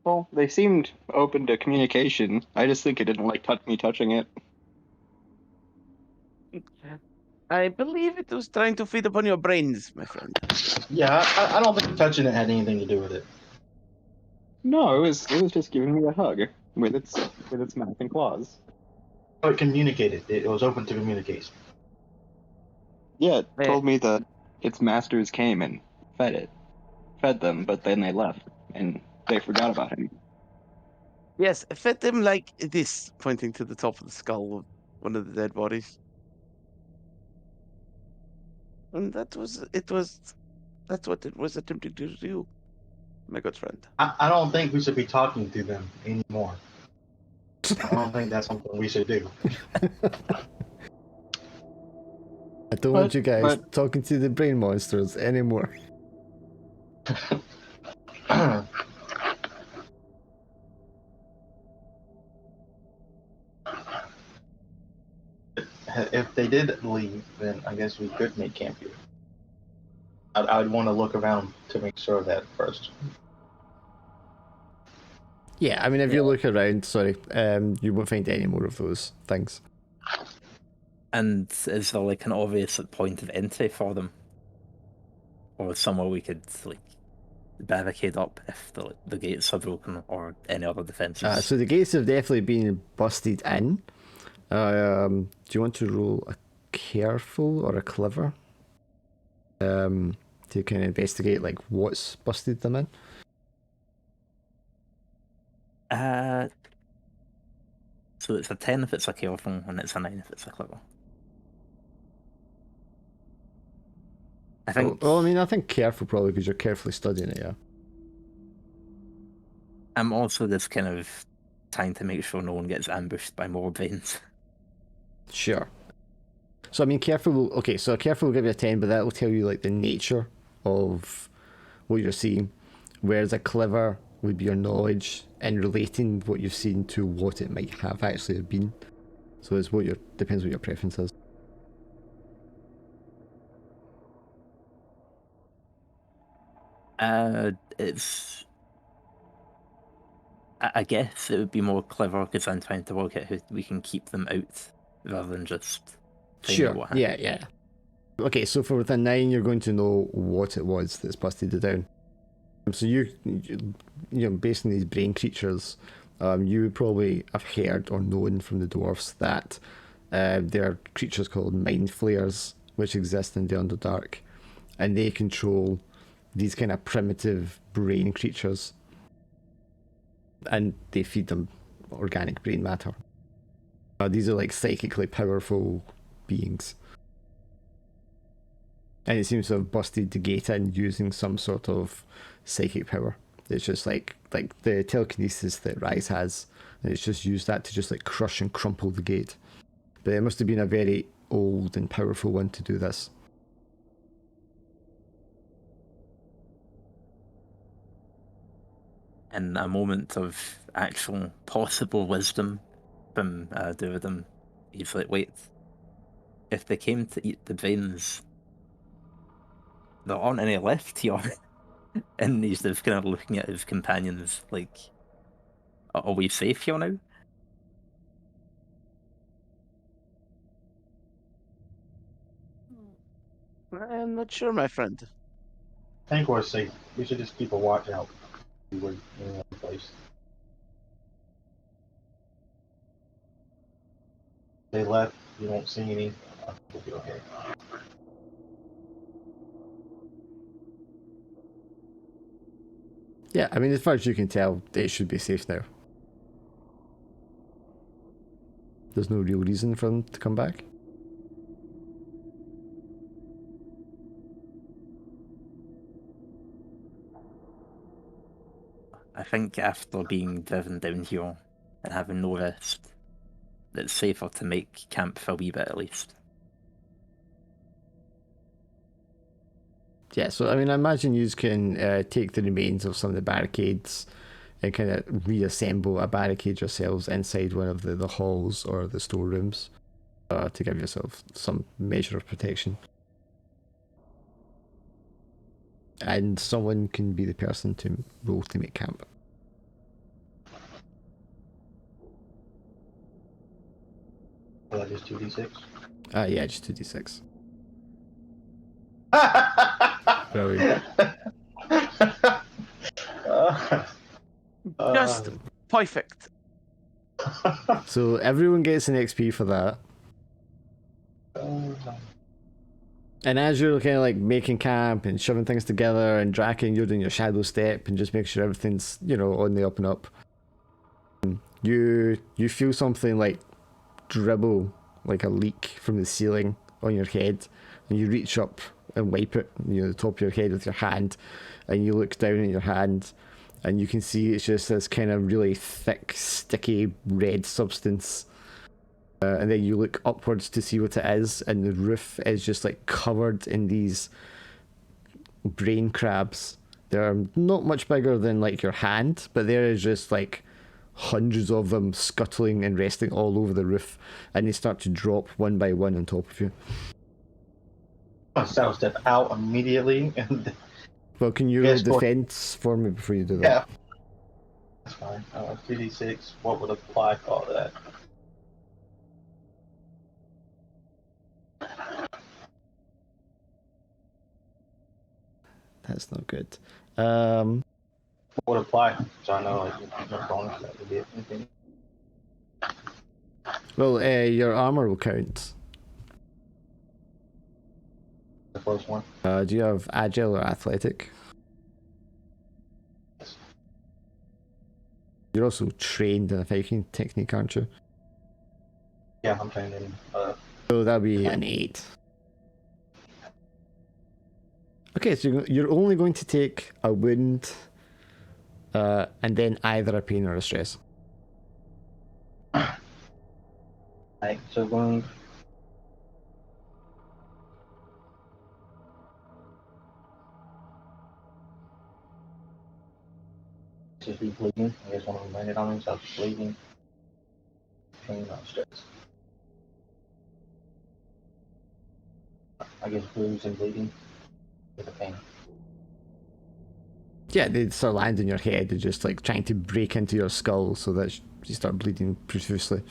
Well, they seemed open to communication. I just think it didn't like me touching it.
I believe it was trying to feed upon your brains, my friend.
Yeah, I don't think touching it had anything to do with it.
No, it was just giving me a hug with its mouth and claws.
Oh, it communicated. It was open to communication.
Yeah, it told me that its masters came and fed them, but then they left and they forgot about him.
Yes, fed them like this, pointing to the top of the skull of one of the dead bodies. And that's what it was attempting to do, my good friend.
I don't think we should be talking to them anymore. I don't think that's something we should do.
I don't want you guys talking to the brain monsters anymore.
If they did leave, then I guess we could make camp here. I'd want to look around to make sure of that first.
Yeah, I mean, if you
Yeah.
look around, you won't find any more of those things.
And is there like an obvious point of entry for them, or somewhere we could like barricade up if the gates are broken or any other defenses?
So the gates have definitely been busted in. Do you want to roll a careful or a clever? To kind of investigate like what's busted them in.
So it's a 10 if it's a careful, and it's a 9 if it's a clever. I think.
Well, I mean, I think careful probably because you're carefully studying it. Yeah.
I'm also just kind of trying to make sure no one gets ambushed by more brains.
Sure. So I mean, careful. So careful will give you a 10, but that will tell you like the nature of what you're seeing, whereas a clever would be your knowledge in relating what you've seen to what it might have actually been. So it's depends what your preference is.
It's. I guess it would be more clever because I'm trying to work out how we can keep them out rather than just.
Sure.
What happened.
Yeah. Okay, so for within 9, you're going to know what it was that's busted it down. So you know, based on these brain creatures, you would probably have heard or known from the dwarfs that there are creatures called mind flayers which exist in the Underdark, and they control these kind of primitive brain creatures, and they feed them organic brain matter. These are like psychically powerful beings. And it seems to have busted the gate in using some sort of psychic power. It's just like the telekinesis that Ryze has, and it's just used that to just like crush and crumple the gate. But it must have been a very old and powerful one to do this.
In a moment of actual possible wisdom from Duradum, he's like, wait, if they came to eat the brains, there aren't any left here. And he's just kind of looking at his companions like, are we safe here now?
I'm not sure, my friend.
I think we're safe. We should just keep a watch out. We were in one place. They left. You won't see any. I think we'll be okay.
Yeah, I mean, as far as you can tell, it should be safe now. There's no real reason for them to come back.
I think after being driven down here and having no rest, it's safer to make camp for a wee bit at least.
Yeah, so I mean, I imagine you can take the remains of some of the barricades and kind of reassemble a barricade yourselves inside one of the halls or the storerooms to give yourself some measure of protection. And someone can be the person to roll to make camp.
Just 2d6.
Yeah, just 2d6. Brilliant.
Just perfect.
So everyone gets an XP for that. And as you're kind of like making camp and shoving things together and Draken, you're doing your shadow step and just make sure everything's, you know, on the up and up. You feel something like dribble, like a leak from the ceiling on your head, and you reach up and wipe it, you know, the top of your head with your hand, and you look down at your hand, and you can see it's just this kind of really thick, sticky red substance. And then you look upwards to see what it is, and the roof is just like covered in these brain crabs. They're not much bigger than like your hand, but there is just like hundreds of them scuttling and resting all over the roof, and they start to drop one by one on top of you.
So I'll step out immediatally and
Well, can you roll defense for me before you do that?
That's fine. 3d6. What would apply to all that?
That's not good.
What would apply? So I know like your bonus that would be anything.
Well, your armor will count.
The first one.
Do you have agile or athletic?
Yes.
You're also trained in a fighting technique, aren't you?
Yeah, I'm trained in.
So that'll be an 8. Okay, so you're only going to take a wound, and then either a pain or a stress.
Right. So going. Just be bleeding. I guess one of them landed on me, so I was bleeding. Pain, not stress. I guess bruise and bleeding with the pain.
Yeah, they sort of land in your head and just like trying to break into your skull so that you start bleeding profusely.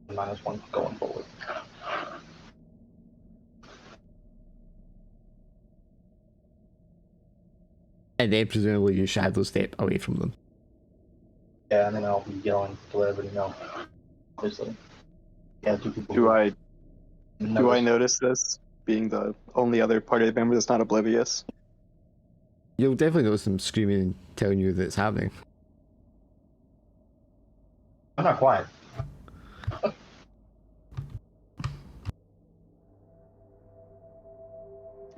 -1 going forward.
And then presumably you shadow step away from them.
Yeah, and then I'll be yelling to everybody know. Obviously. Yeah, two people.
Do I
notice.
notice this being the only other party member that's not oblivious?
You'll definitely notice them screaming and telling you that it's happening.
I'm not quiet.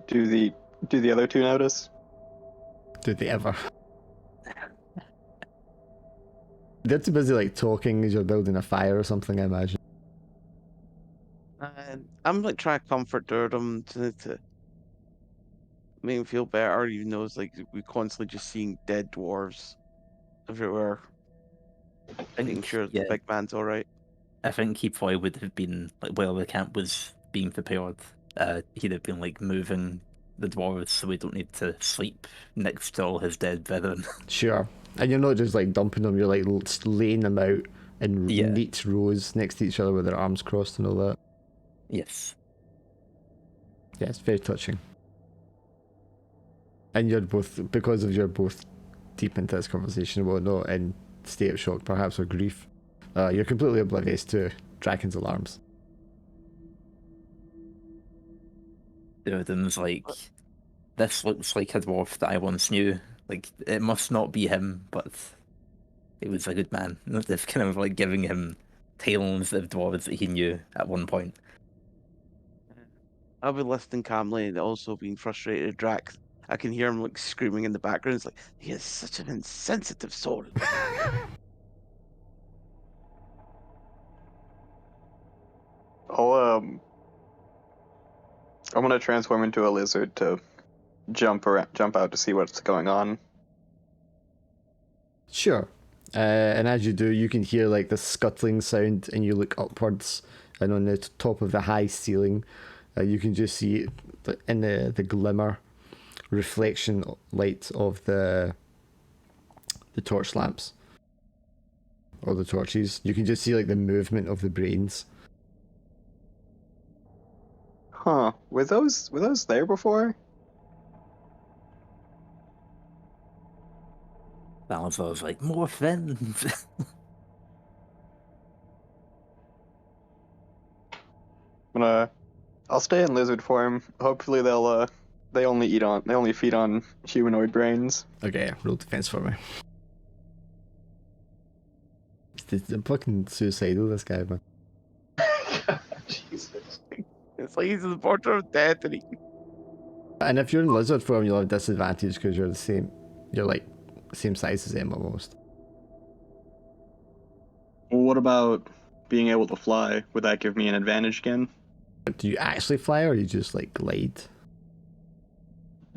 Do the other two notice?
Did they ever? They're too busy like talking as you're building a fire or something, I imagine.
I'm like trying to comfort Durdham to make him feel better, even though it's like we constantly just seeing dead dwarves everywhere. Making sure the big man's alright.
I think he probably would have been like while the camp was being prepared, he'd have been like moving the dwarves so we don't need to sleep next to all his dead brethren.
Sure. And you're not just like dumping them, you're like laying them out in
Yeah.
neat rows next to each other with their arms crossed and all that.
Yes.
Yeah, it's very touching. And you're both, because of you're both deep into this conversation, well, not in state of shock, perhaps, or grief, you're completely oblivious to Draken's alarms.
Odin's like, this looks like a dwarf that I once knew. Like, it must not be him, but he was a good man. They're kind of like giving him tales of dwarves that he knew at one point.
I'll be listening calmly and also being frustrated at Drax. I can hear him like screaming in the background. It's like, he is such an insensitive soul.
I'm gonna transform into a lizard to jump out to see what's going on.
Sure. And as you do, you can hear like the scuttling sound, and you look upwards, and on the top of the high ceiling, you can just see in the glimmer reflection light of the torch lamps or the torches. You can just see like the movement of the brains.
Huh? Were those there before?
Balazar was like, more friends.
I'll stay in lizard form. Hopefully they only feed on humanoid brains.
Okay, roll defense for me. It's fucking suicidal, this guy, man.
Jesus.
It's like he's in the border of death and he...
And if you're in lizard form, you'll have disadvantage because you're the same. You're like same size as him almost.
Well, what about being able to fly? Would that give me an advantage again?
Do you actually fly, or you just like glide?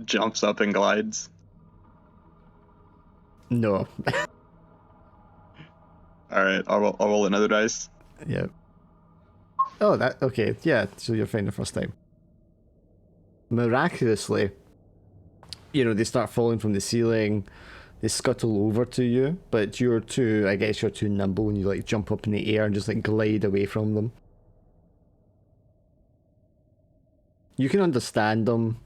Jumps up and glides.
No.
All right, I'll roll another dice.
Yeah. Oh, that okay. Yeah, so you're fine the first time. Miraculously, they start falling from the ceiling. they scuttle over to you, but you're too nimble and you like jump up in the air and just like glide away from them. You can understand them,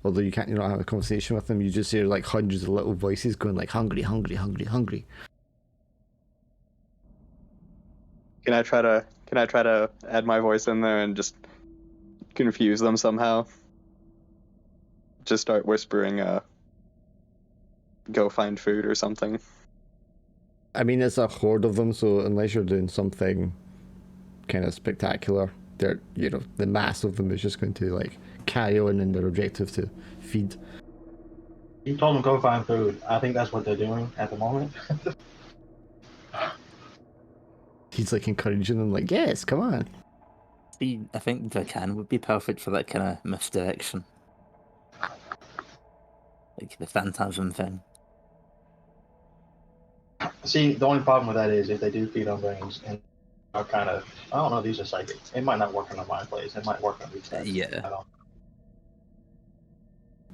although you can't, have a conversation with them. You just hear like hundreds of little voices going like hungry, hungry, hungry, hungry.
Can I try to add my voice in there and just confuse them somehow? Just start whispering, go find food or something.
I mean, it's a horde of them, so unless you're doing something kind of spectacular, they're, the mass of them is just going to like carry on in their objective to feed.
You told them go find food. I think that's what they're doing at the moment.
He's like encouraging them, like, yes, come on.
See, I think Dracan would be perfect for that kind of misdirection. Like the phantasm thing.
See, the only problem with that is if they do feed on things and are kind of, I don't know, these are psychic. It might not work on the mind plays. It might work on these guys.
Yeah.
I don't.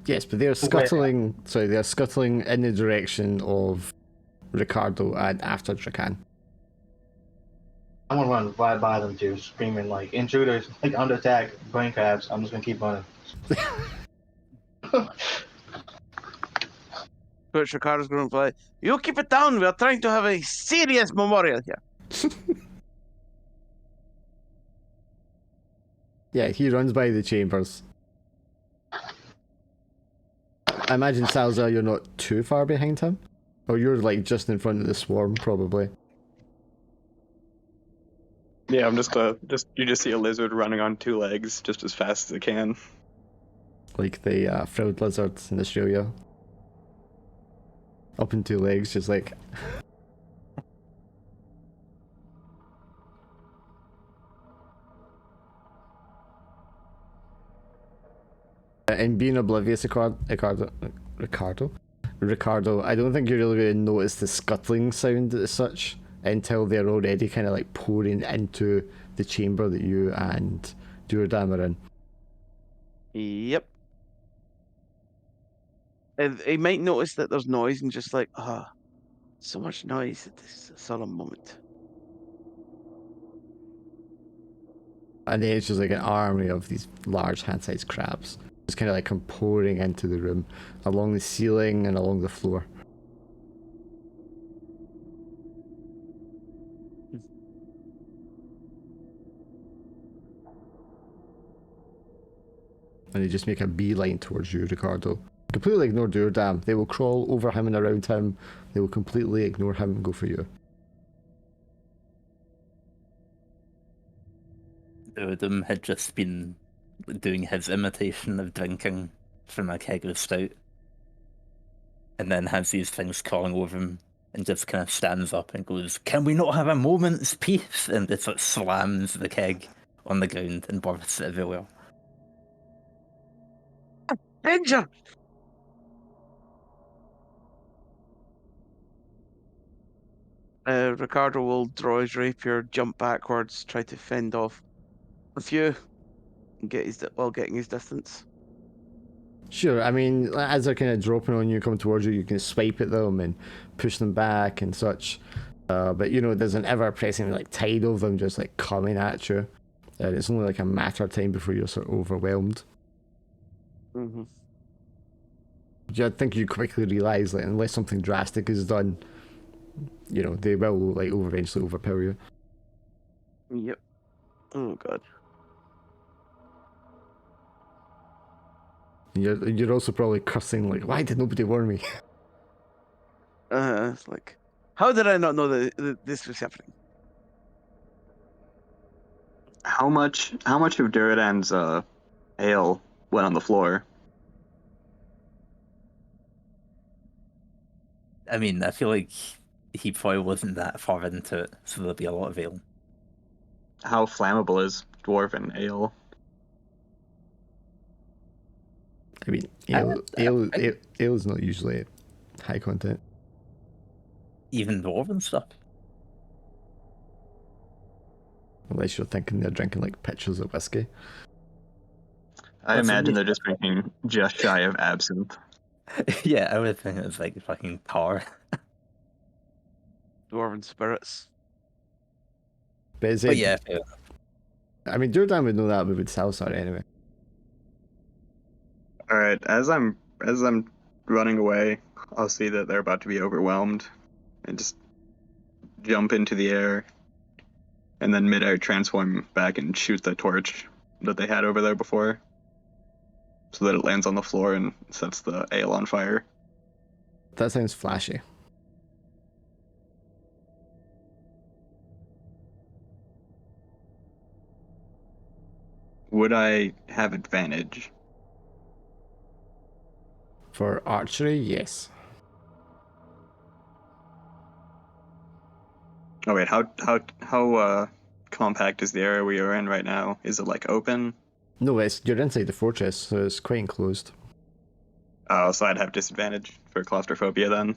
Yes, but they're scuttling. Sorry, they're scuttling in the direction of Ricardo and after Dracan.
I'm gonna run right by them too, screaming like intruders, like under attack, brain crabs. I'm just gonna keep running.
But Ricardo's going to reply, "You keep it down. We are trying to have a serious memorial here."
Yeah, he runs by the chambers. I imagine, Salazar, you're not too far behind him? Or you're like just in front of the swarm, probably.
Yeah, I'm you just see a lizard running on two legs just as fast as it can.
Like the frilled lizards in Australia. Up in two legs, just like... And being oblivious, Ricardo, I don't think you're really going to notice the scuttling sound as such until they're already kind of like pouring into the chamber that you and Duradam are in.
Yep. They might notice that there's noise and just like, so much noise at this solemn moment.
And then it's just like an army of these large hand-sized crabs. Just kind of like come pouring into the room, along the ceiling and along the floor. And they just make a beeline towards you, Ricardo. Completely ignore Duradam. They will crawl over him and around him. They will completely ignore him and go for you.
Duradam had just been doing his imitation of drinking from a keg of stout. And then has these things crawling over him and just kind of stands up and goes, "Can we not have a moment's peace?" And just like slams the keg on the ground and bursts it everywhere.
Danger! Ricardo will draw his rapier, jump backwards, try to fend off a few, and getting his distance.
Sure, I mean, as they're kind of dropping on you, coming towards you, you can swipe at them and push them back and such. But there's an ever-pressing like tide of them just like coming at you. And it's only like a matter of time before you're sort of overwhelmed.
Mm-hmm.
I think you quickly realise that unless something drastic is done, they will like eventually overpower you.
Yep. Oh god.
You're also probably cursing like, why did nobody warn me?
It's like, how did I not know that this was happening?
How much of Duradan's ale went on the floor?
I mean, I feel like he probably wasn't that far into it, so there'll be a lot of ale.
How flammable is dwarven ale?
I mean, ale is not usually high content.
Even dwarven stuff.
Unless you're thinking they're drinking like pitchers of whiskey.
I
What's
imagine
in
they're just drinking just shy of absinthe.
Yeah, I would think it's like fucking tar.
Dwarven spirits.
But is
But
it?
yeah,
I mean, Durdan would know that we would sell sorry anyway.
All right, as I'm running away, I'll see that they're about to be overwhelmed, and just jump into the air, and then mid-air transform back and shoot the torch that they had over there before, so that it lands on the floor and sets the ale on fire.
That sounds flashy.
Would I have advantage?
For archery, yes.
Oh wait, how compact is the area we are in right now? Is it like open?
No, you're inside the fortress, so it's quite enclosed.
Oh, so I'd have disadvantage for claustrophobia then.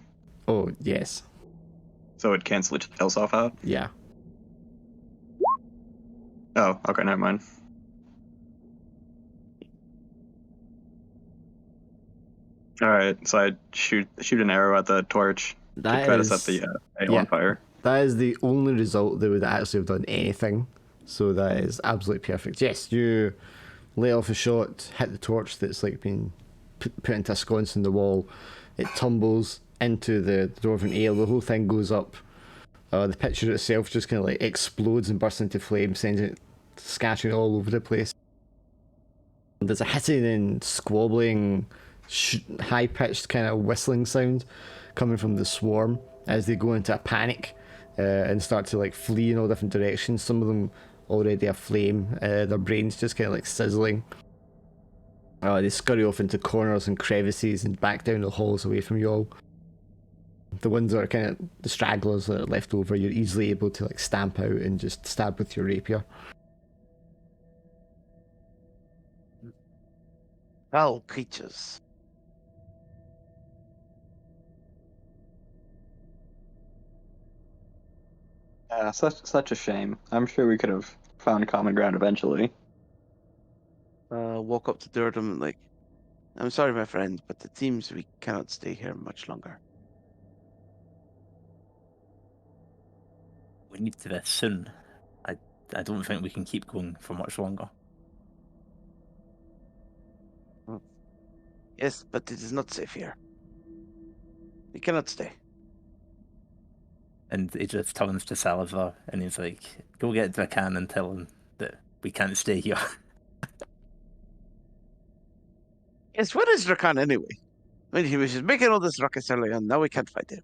Oh, yes.
So it'd cancel itself out.
Yeah.
Oh, okay, never mind. All right, so I shoot an arrow at the torch to try to set the ale
yeah.
on fire.
That is the only result that would actually have done anything. So that is absolutely perfect. Yes, you let off a shot, hit the torch that's like been put into a sconce in the wall. It tumbles into the dwarven ale. The whole thing goes up. The picture itself just kind of like explodes and bursts into flames, sending it scattering all over the place. There's a hissing and squabbling, high-pitched kind of whistling sound coming from the swarm as they go into a panic and start to like flee in all different directions. Some of them already aflame, their brains just kind of like sizzling. They scurry off into corners and crevices and back down the halls away from you all. The ones that are kind of the stragglers that are left over, you're easily able to like stamp out and just stab with your rapier.
Foul creatures.
Yeah, such a shame. I'm sure we could have found common ground eventually.
Walk up to Durden and like, I'm sorry, my friend, but it seems we cannot stay here much longer.
we need to this soon. I don't think we can keep going for much longer.
Yes, but it is not safe here. We cannot stay.
And he just turns to Salazar and he's like, go get Drakan and tell him that we can't stay here.
Yes, where is Rakan anyway? I mean, he was just making all this ruckus earlier, and now we can't fight him.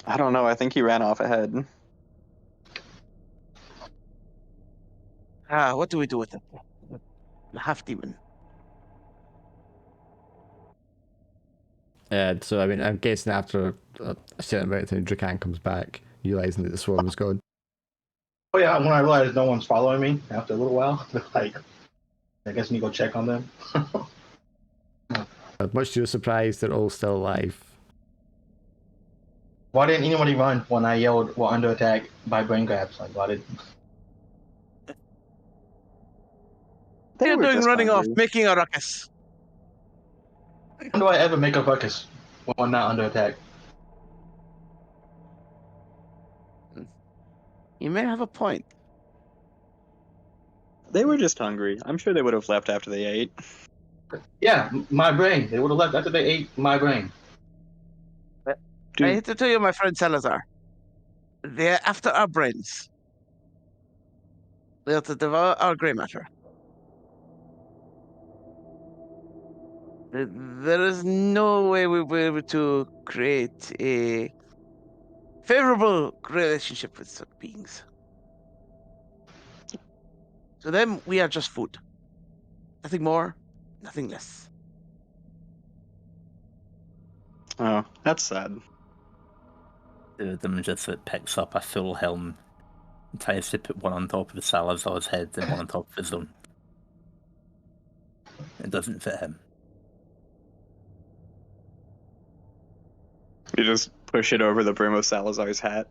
I don't know. I think he ran off ahead.
What do we do with him? The half demon.
So I mean, I'm guessing after a certain amount of time, Drakan comes back, realizing that the swarm is gone.
Oh yeah, when I realized no one's following me after a little while, like, I guess we go check on them.
Much to your surprise, they're all still alive.
Why didn't anybody run when I yelled, "We're under attack" by brain grabs? Like, why did?
They're
were
doing
just
running
hungry.
off, making a ruckus.
When do I ever make a ruckus when I'm not under attack?
You may have a point.
They were just hungry. I'm sure they would have left after they ate.
Yeah, my brain. They would have left after they ate my brain.
I
Dude,
hate to tell you, my friend Salazar, they're after our brains. They are to devour our grey matter. There is no way we'll be able to create a favorable relationship with such beings. To them, we are just food. Nothing more, nothing less.
oh, that's sad.
Two of them just picks up a full helm and tries to put one on top of Salazar's head and one on top of his own. It doesn't fit him.
You just push it over the brim of Salazar's hat.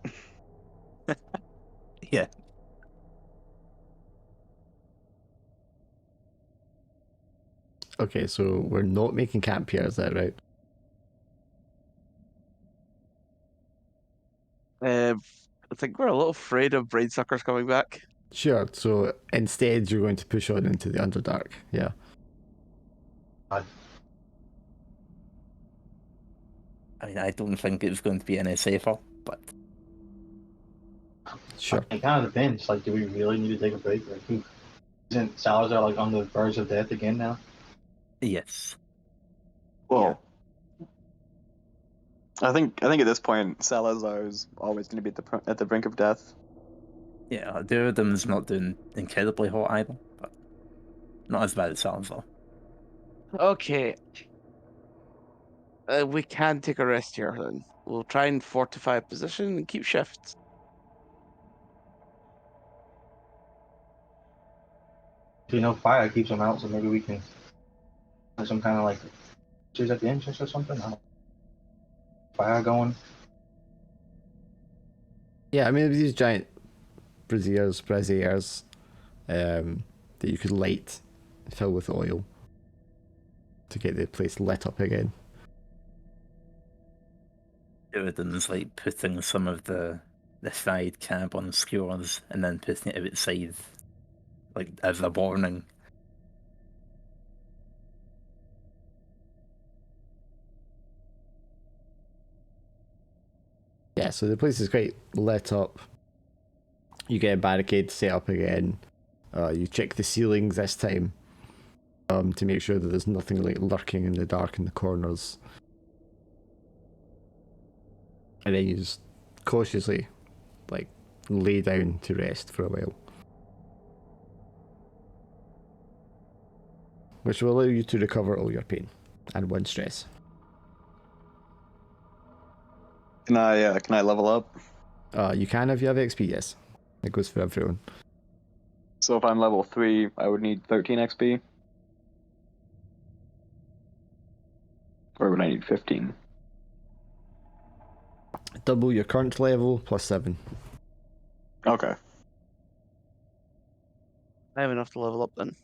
Yeah.
Okay, so we're not making camp here, is that right?
I think we're a little afraid of brain suckers coming back.
Sure, so instead you're going to push on into the Underdark, yeah.
I mean, I don't think it's going to be any safer, but
Sure.
It kind of depends. Like, do we really need to take a break? Like, isn't Salazar like on the verge of death again now?
yes.
Well, I think at this point Salazar is always going to be at the brink of death.
Yeah, Duradum's not doing incredibly hot either, but not as bad as Salazar.
Okay. We can take a rest here then. We'll try and fortify a position and keep shifts.
You know, fire keeps them out, so maybe we can have some kind of like cheers at the entrance or something. I don't fire going.
Yeah, I mean, these giant braziers that you could light, fill with oil to get the place lit up again.
Duradum's like putting some of the fried cab on skewers and then putting it outside, like as a warning.
Yeah, so the place is quite lit up. You get a barricade set up again. You check the ceilings this time to make sure that there's nothing like lurking in the dark in the corners. And then you just cautiously like lay down to rest for a while. Which will allow you to recover all your pain and 1 stress.
Can I level up?
You can if you have XP, yes. It goes for everyone.
So if I'm level 3, I would need 13 XP? Or would I need 15?
Double your current level plus 7.
Okay.
I have enough to level up then.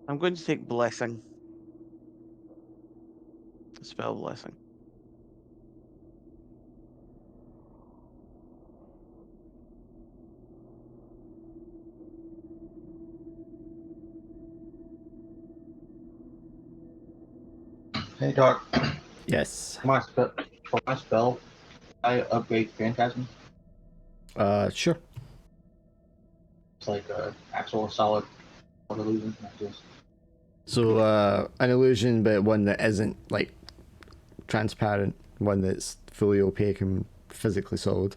I'm going to take Blessing. Spell Blessing.
Hey, Doc.
Yes.
For my spell, I upgrade Phantasm.
Sure.
It's like a actual solid illusion. Not just
So, an illusion, but one that isn't like transparent, one that's fully opaque and physically solid.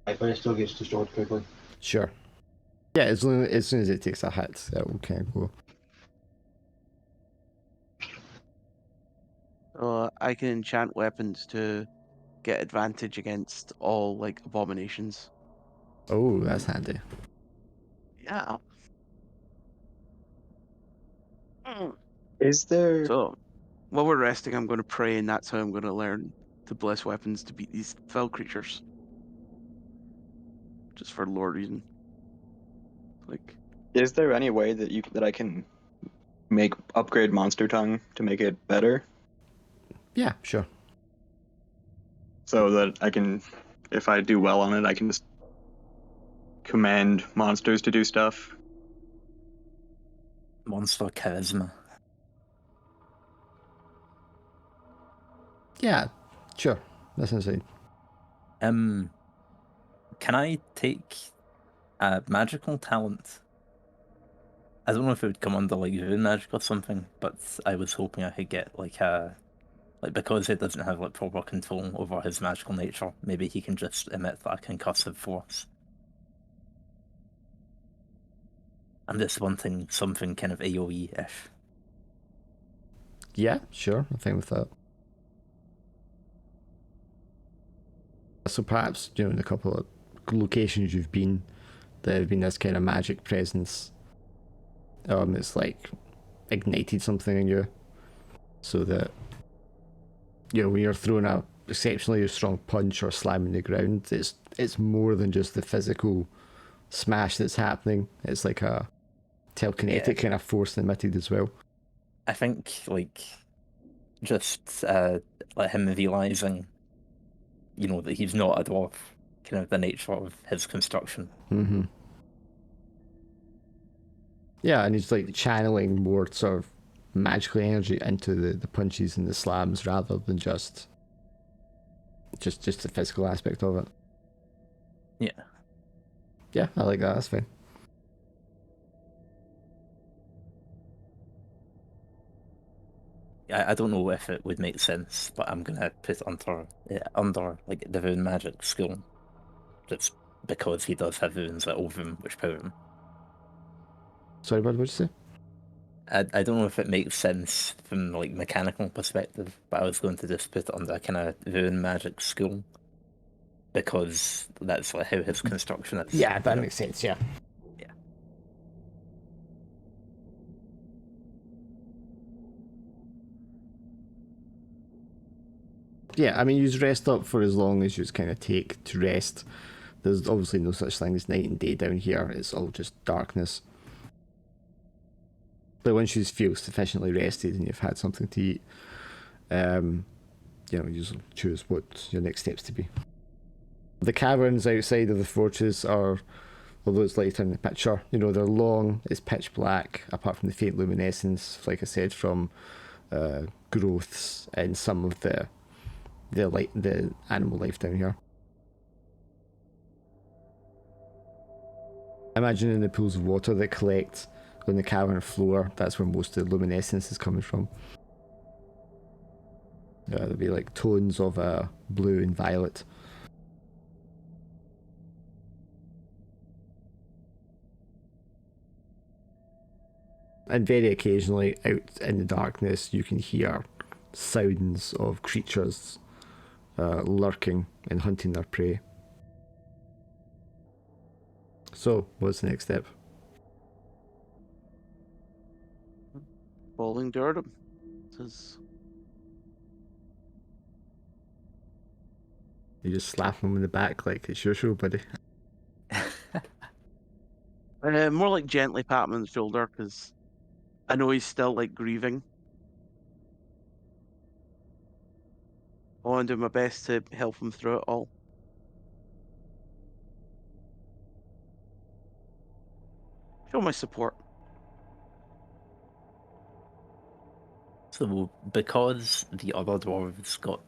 but it still gets destroyed quickly.
Sure. Yeah, as soon as it takes a hit, it will kind of go.
I can enchant weapons to get advantage against all like abominations.
Oh, that's handy.
Yeah. Mm.
Is there...
So while we're resting, I'm going to pray, and that's how I'm going to learn to bless weapons to beat these fell creatures. Just for lore reason. Like,
Is there any way that I can upgrade Monster Tongue to make it better?
Yeah, sure.
So that I can, if I do well on it, I can just command monsters to do stuff?
Monster charisma.
Yeah, sure. That's insane.
Can I take a magical talent? I don't know if it would come under like rune magic or something, but I was hoping I could get like because he doesn't have like proper control over his magical nature, maybe he can just emit that concussive force. I'm just wanting something kind of AoE-ish.
Yeah, sure. I'm fine with that. So perhaps, in a couple of locations you've been, there have been this kind of magic presence. It's like ignited something in you, so that when you're throwing a exceptionally strong punch or slamming the ground, it's more than just the physical smash that's happening. It's like a telekinetic kind of force emitted as well.
I think like just like him realizing, that he's not a dwarf, kind of the nature of his construction.
Mm-hmm. Yeah, and he's like channeling more sort of magical energy into the punches and the slams rather than just the physical aspect of it.
Yeah.
Yeah, I like that. That's fine.
I don't know if it would make sense, but I'm gonna put under like the rune magic skill, just because he does have runes that over him, which power him.
Sorry, bud, what'd you say?
I don't know if it makes sense from like mechanical perspective, but I was going to just put it under kind of rune magic skill because that's like how his construction is.
Yeah, that makes sense. Yeah.
Yeah.
Yeah, I mean, you rest up for as long as you kind of take to rest. There's obviously no such thing as night and day down here. It's all just darkness. But once you feel sufficiently rested and you've had something to eat, you choose what your next steps to be. The caverns outside of the fortress are, although it's lighter in the picture, they're long, it's pitch black, apart from the faint luminescence, like I said, from growths and some of the animal life down here. Imagine in the pools of water that collect on the cavern floor, that's where most of the luminescence is coming from. There'll be like tones of blue and violet. And very occasionally, out in the darkness, you can hear sounds of creatures lurking and hunting their prey. So, what's the next step?
Falling Durham. Says
You just slap him in the back like it's your show, buddy.
more like gently pat him on the shoulder because I know he's still like grieving. I want to do my best to help him through it all. Show my support.
So because the other dwarves got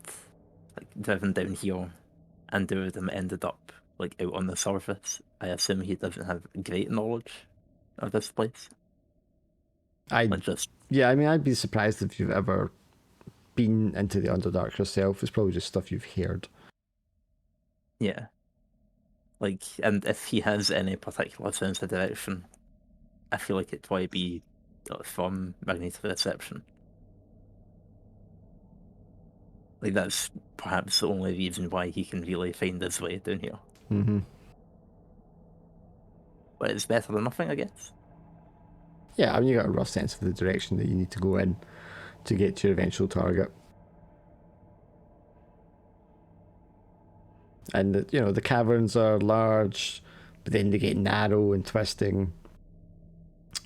like driven down here, and two of them ended up like out on the surface, I assume he doesn't have great knowledge of this place. Like
I'd be surprised if you've ever been into the Underdark yourself. It's probably just stuff you've heard.
Yeah. Like, and if he has any particular sense of direction, I feel like it'd probably be from magnetoreception. Like, that's perhaps the only reason why he can really find his way down here.
Mm-hmm.
But it's better than nothing, I guess.
Yeah, I mean, you got a rough sense of the direction that you need to go in to get to your eventual target. And, the caverns are large, but then they get narrow and twisting.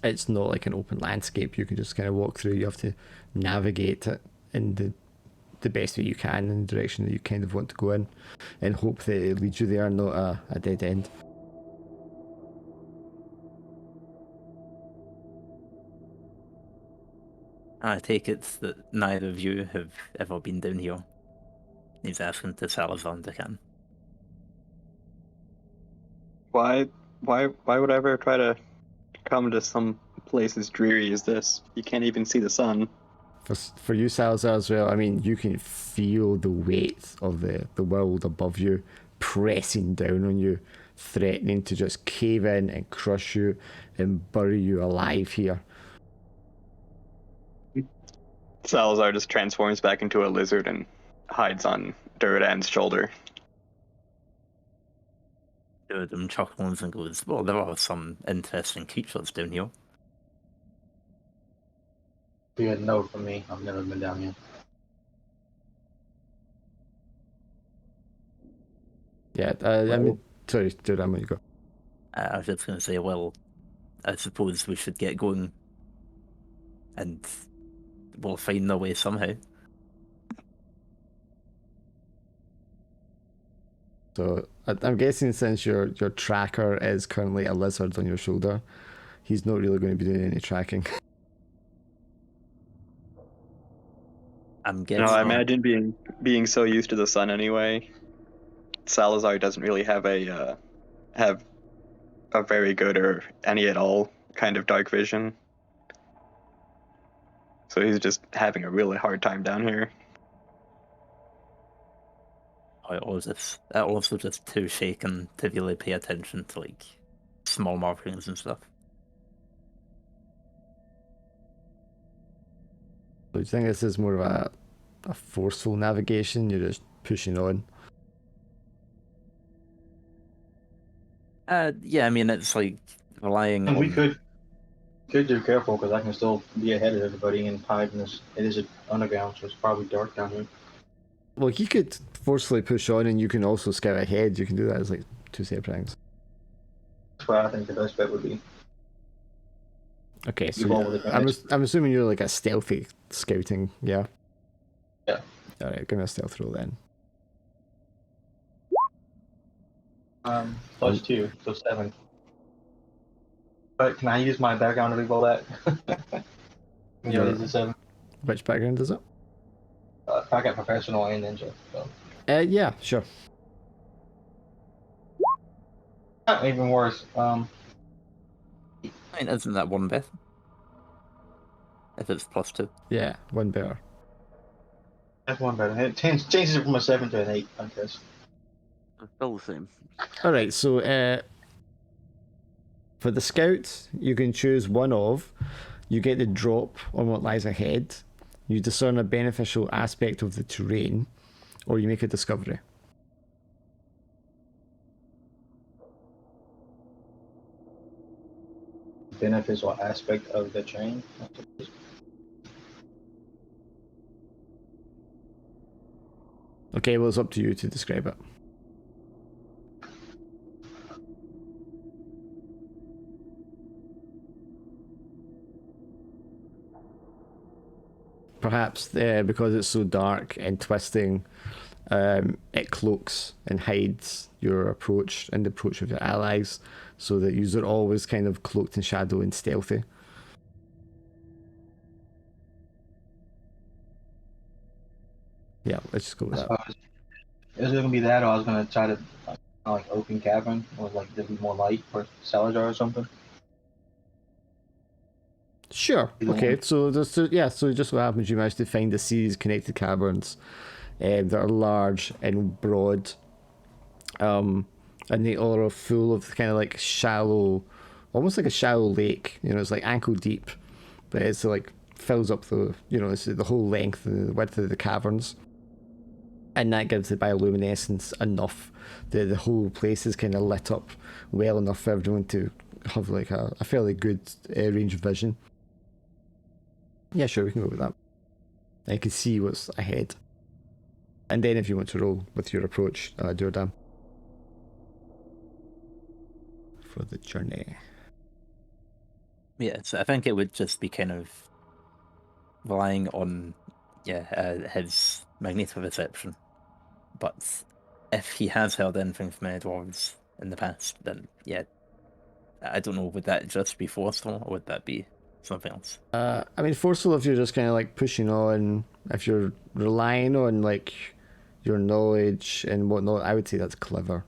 It's not like an open landscape you can just kind of walk through. You have to navigate it in the best way you can in the direction that you kind of want to go in and hope that it leads you there, not a dead end.
I take it that neither of you have ever been down here. He's asking to Salazar and Decan.
Why would I ever try to come to some place as dreary as this? You can't even see the sun.
For you, Salazar, as well, I mean, you can feel the weight of the world above you pressing down on you, threatening to just cave in and crush you and bury you alive here.
Salazar just transforms back into a lizard and hides on Duradan's shoulder.
Duradan chuckles and goes, well, there are some interesting creatures down here.
Be a no from me. I've never been down here.
Yeah, I mean, sorry, Duran, you go.
I was just going to say, well, I suppose we should get going, and we'll find our way somehow.
So I'm guessing since your tracker is currently a lizard on your shoulder, he's not really going to be doing any tracking.
I'm
No,
guessing.
I imagine being so used to the sun anyway, Salazar doesn't really have a very good or any at all kind of dark vision. So he's just having a really hard time down here.
I also just too shaken to really pay attention to like small markings and stuff.
Do you think this is more of a forceful navigation? You're just pushing on.
Yeah, I mean it's like relying
And
on.
we could do careful because I can still be ahead of everybody and hide in this. It is underground, so it's probably dark down here.
Well, he could forcefully push on, and you can also scout ahead. You can do that as like two separate things.
That's why I think the best bet would be.
Okay, so
roll with
I'm assuming you're like a stealthy scouting, yeah?
Yeah.
Alright, give me a stealth roll then.
+2, so 7. But can I use my background to re-roll that?
Yeah.
Is it 7?
Which background is it?
I got professional and ninja. So.
Yeah, sure.
Even worse.
I mean, isn't that one better? If it's +2.
Yeah, one better.
That's one better. It changes it from a 7 to an 8, I guess.
Still the same.
Alright, so for the scout, you can choose one of. You get the drop on what lies ahead. You discern a beneficial aspect of the terrain, or you make a discovery.
Beneficial aspect of the train.
Okay, well, it's up to you to describe it. Perhaps because it's so dark and twisting, it cloaks and hides your approach and the approach of your allies, so that you are always kind of cloaked in shadow and stealthy. Yeah, let's just go with that.
Is it gonna be that, or I was gonna try to like open cavern, or like there'd be more light for Salazar or something?
Sure. Okay. So so just what happens, you manage to find a series of connected caverns that are large and broad, and they all are full of kind of like shallow, almost like a shallow lake. You know, it's like ankle deep, but it's like fills up it's the whole length and the width of the caverns, and that gives the bioluminescence enough that the whole place is kind of lit up well enough for everyone to have like a fairly good range of vision. Yeah, sure, we can go with that. I can see what's ahead. And then if you want to roll with your approach, Jordan. For the journey.
Yeah, so I think it would just be kind of relying on his magnetoperception. But if he has heard anything from any dwarves in the past, then yeah, I don't know, would that just be forceful or would that be something else?
I mean, forceful if you're just kind of like pushing on, if you're relying on like your knowledge and whatnot, I would say that's clever.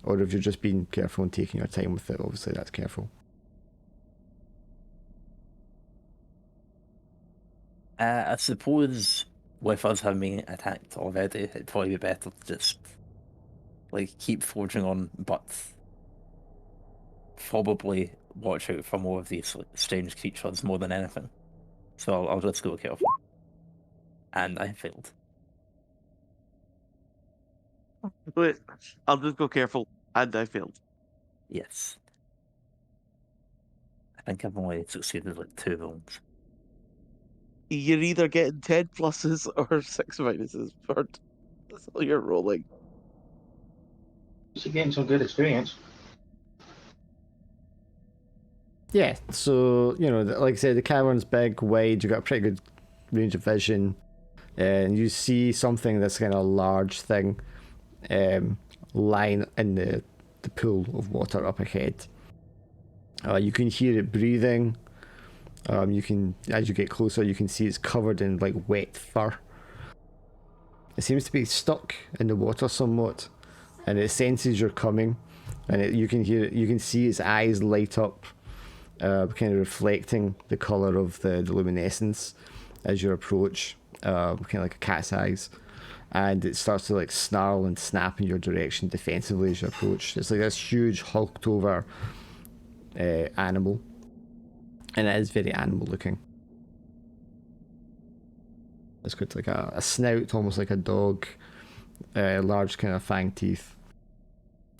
Or if you're just being careful and taking your time with it, obviously that's careful.
I suppose with us having been attacked already, it'd probably be better to just like keep forging on, but probably watch out for more of these like, strange creatures more than anything. So I'll just go careful. And I failed.
Wait, I'll just go careful, and I failed.
Yes. I think I've only succeeded like 2 rolls.
You're either getting 10 pluses or 6 minuses, Bert. That's all you're rolling.
She's getting some good experience.
Yeah, so, you know, like I said, the cavern's big, wide, you've got a pretty good range of vision, and you see something that's kind of a large thing lying in the pool of water up ahead. You can hear it breathing. You can, as you get closer, you can see it's covered in like wet fur. It seems to be stuck in the water somewhat, and it senses you're coming, and you can see its eyes light up, kind of reflecting the color of the luminescence as you approach, kind of like a cat's eyes, and it starts to like snarl and snap in your direction defensively as you approach. It's like this huge hulked over animal, and it is very animal looking. It's got like a snout, almost like a dog, large kind of fang teeth,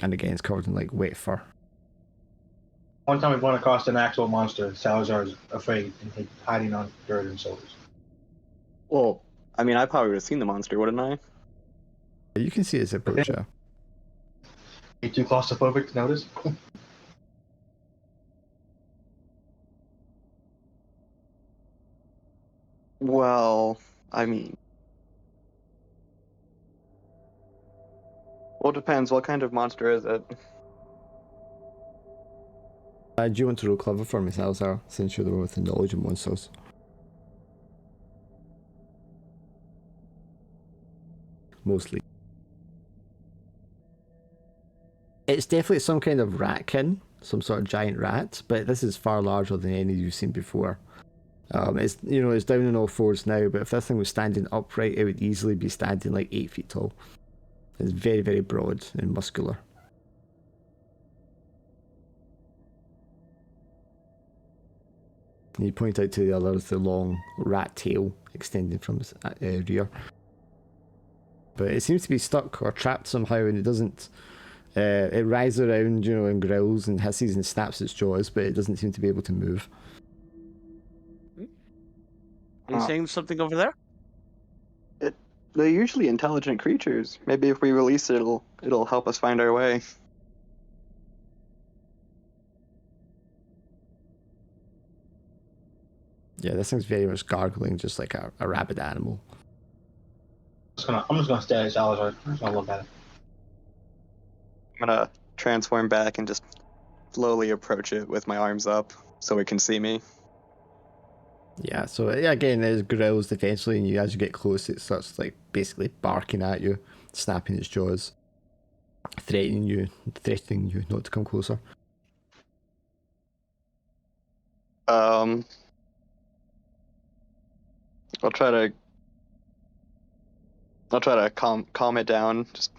and again it's covered in like wet fur.
One time we went across an actual monster, Salazar's afraid and he's hiding on dirt and shoulders.
Well, I mean, I probably would have seen the monster, wouldn't I?
You can see its approach. Yeah.
You too claustrophobic to notice?
Well, I mean... Well, it depends. What kind of monster is it?
Do you want to roll clever for me, Salazar, since you're the one with the knowledge of monsters? Mostly. It's definitely some kind of ratkin, some sort of giant rat, but this is far larger than any you've seen before. It's, you know, it's down on all fours now, but if this thing was standing upright, it would easily be standing like 8 feet tall. It's very, very broad and muscular. And you point out to the others the long rat tail extending from its rear. But it seems to be stuck or trapped somehow, and it doesn't. It writhes around, you know, and growls and hisses and snaps its jaws, but it doesn't seem to be able to move.
Are you saying something over there?
They're usually intelligent creatures. Maybe if we release it, it'll help us find our way.
Yeah, this thing's very much gargling, just like a rabid animal.
I'm just gonna stare at Salazar. I'm just gonna look at it.
I'm gonna transform back and just slowly approach it with my arms up so it can see me.
Yeah, so again, it growls defensively, and as you get close, it starts like basically barking at you, snapping its jaws, threatening you not to come closer.
I'll try to calm it down. Just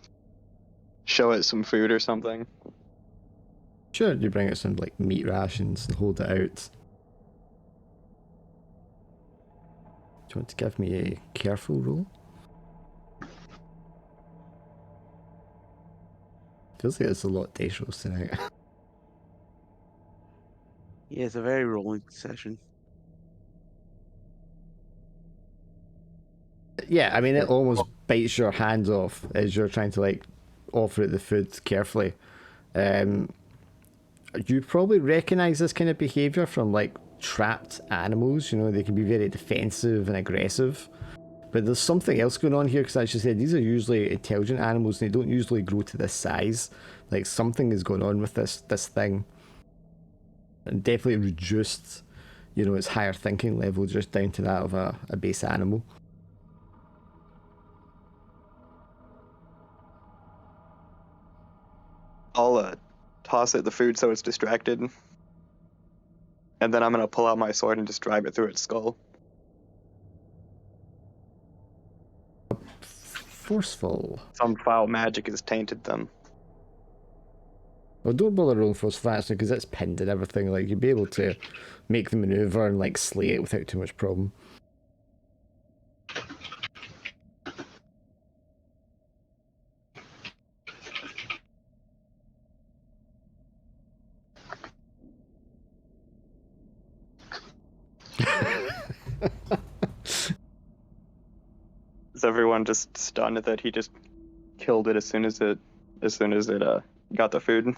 show it some food or something.
Sure, you bring it some like meat rations and hold it out. Do you want to give me a careful roll? Feels like it's a lot of dice rolls tonight.
Yeah, it's a very rolling session.
Yeah, I mean, it almost bites your hands off as you're trying to like offer it the food carefully. You probably recognize this kind of behavior from like trapped animals. You know, they can be very defensive and aggressive. But there's something else going on here, because as you said, these are usually intelligent animals and they don't usually grow to this size. Like something is going on with this thing. And definitely reduced, you know, its higher thinking level just down to that of a base animal.
I'll toss it the food so it's distracted. And then I'm gonna pull out my sword and just drive it through its skull.
Forceful.
Some foul magic has tainted them.
Well, don't bother rolling force faster because it's pinned and everything. Like, you'd be able to make the maneuver and like slay it without too much problem.
Is everyone just stunned that he just killed it as soon as it as soon as it got the food.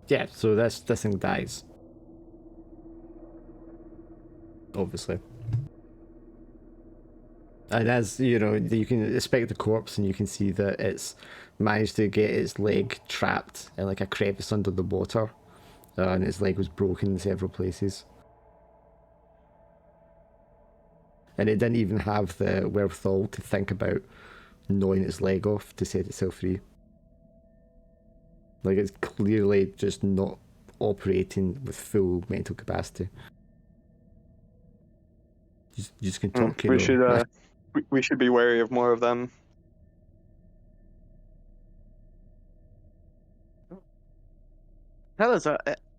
Yeah, so this thing dies. Obviously. And as you know, you can inspect the corpse and you can see that it's managed to get its leg trapped in like a crevice under the water, and its leg was broken in several places. And it didn't even have the wherewithal to think about gnawing its leg off to set itself free. Like, it's clearly just not operating with full mental capacity. You just can talk, you
We
know.
should we should be wary of more of them.
Fellas,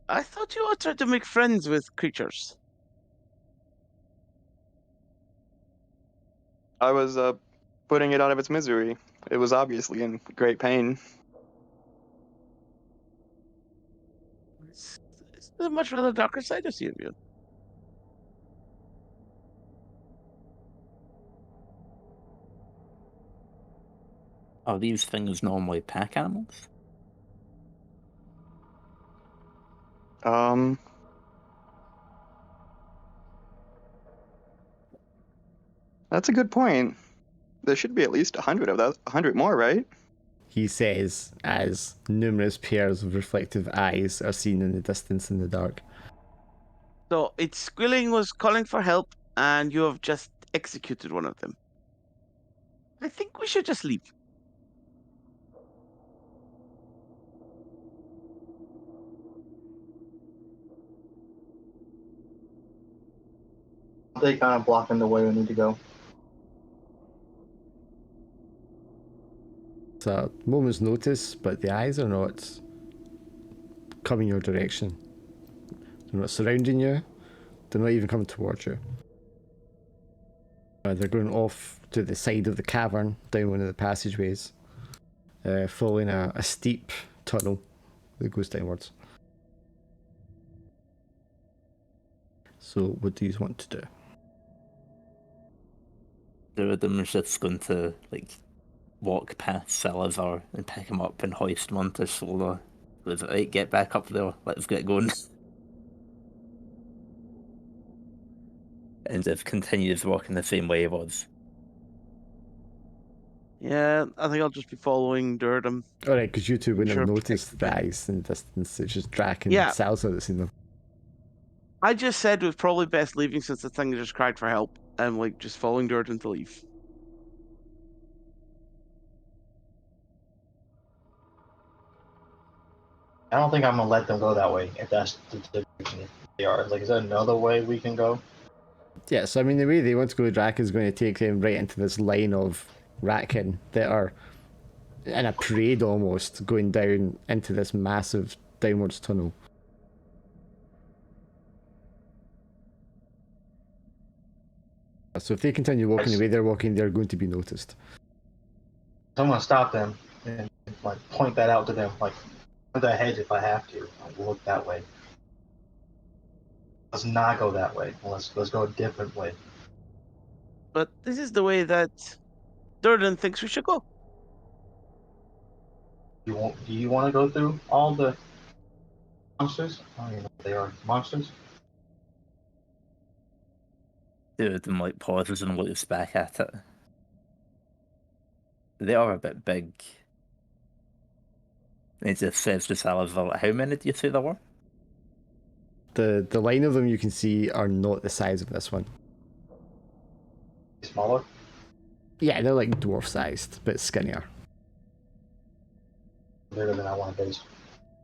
I thought you all tried to make friends with creatures.
I was putting it out of its misery. It was obviously in great pain.
It's much rather darker side of you.
Are these things normally pack animals?
That's a good point. There should be at least 100 of that, 100 more, right?
He says, as numerous pairs of reflective eyes are seen in the distance in the dark.
So its squealing was calling for help, and you have just executed one of them. I think we should just leave.
They kind of blocking the way we need to go.
It's a moment's notice, but the eyes are not coming your direction. They're not surrounding you. They're not even coming towards you. They're going off to the side of the cavern, down one of the passageways, following a steep tunnel that goes downwards. So, what do you want to do?
The rhythm is just going to walk past Salazar and pick him up and hoist him onto his shoulder. Was it right? Get back up there. Let's get going. And just continues walking the same way he was.
Yeah, I think I'll just be following Durdham.
Alright, because you two wouldn't
Sure,
have noticed
protect
the eyes in the distance. It's just Drac and
Yeah.
Salsa that's seen them.
I just said it was probably best leaving since the thing just cried for help, and just following Durdham to leave.
I don't think I'm gonna let them go that way if that's the direction they are. Like, is there another way we can go?
Yeah, so I mean, the way they want to go, Drac is going to take them right into this line of Ratkin that are in a parade almost, going down into this massive downwards tunnel. So if they continue walking the way they're walking, they're going to be noticed.
So I'm gonna stop them and point that out to them, point their heads if I have to. Look that way. Let's not go that way. Let's go a different way.
But this is the way that Durdham thinks we should go.
Do you want to go through all the monsters? I don't even know what they are. Monsters?
Dude, and pauses and looks back at it. They are a bit big. It just says to Salazar, how many do you say there were?
The line of them you can see are not the size of this one.
Smaller?
Yeah, they're like dwarf sized, but skinnier.
Bigger than I want to base.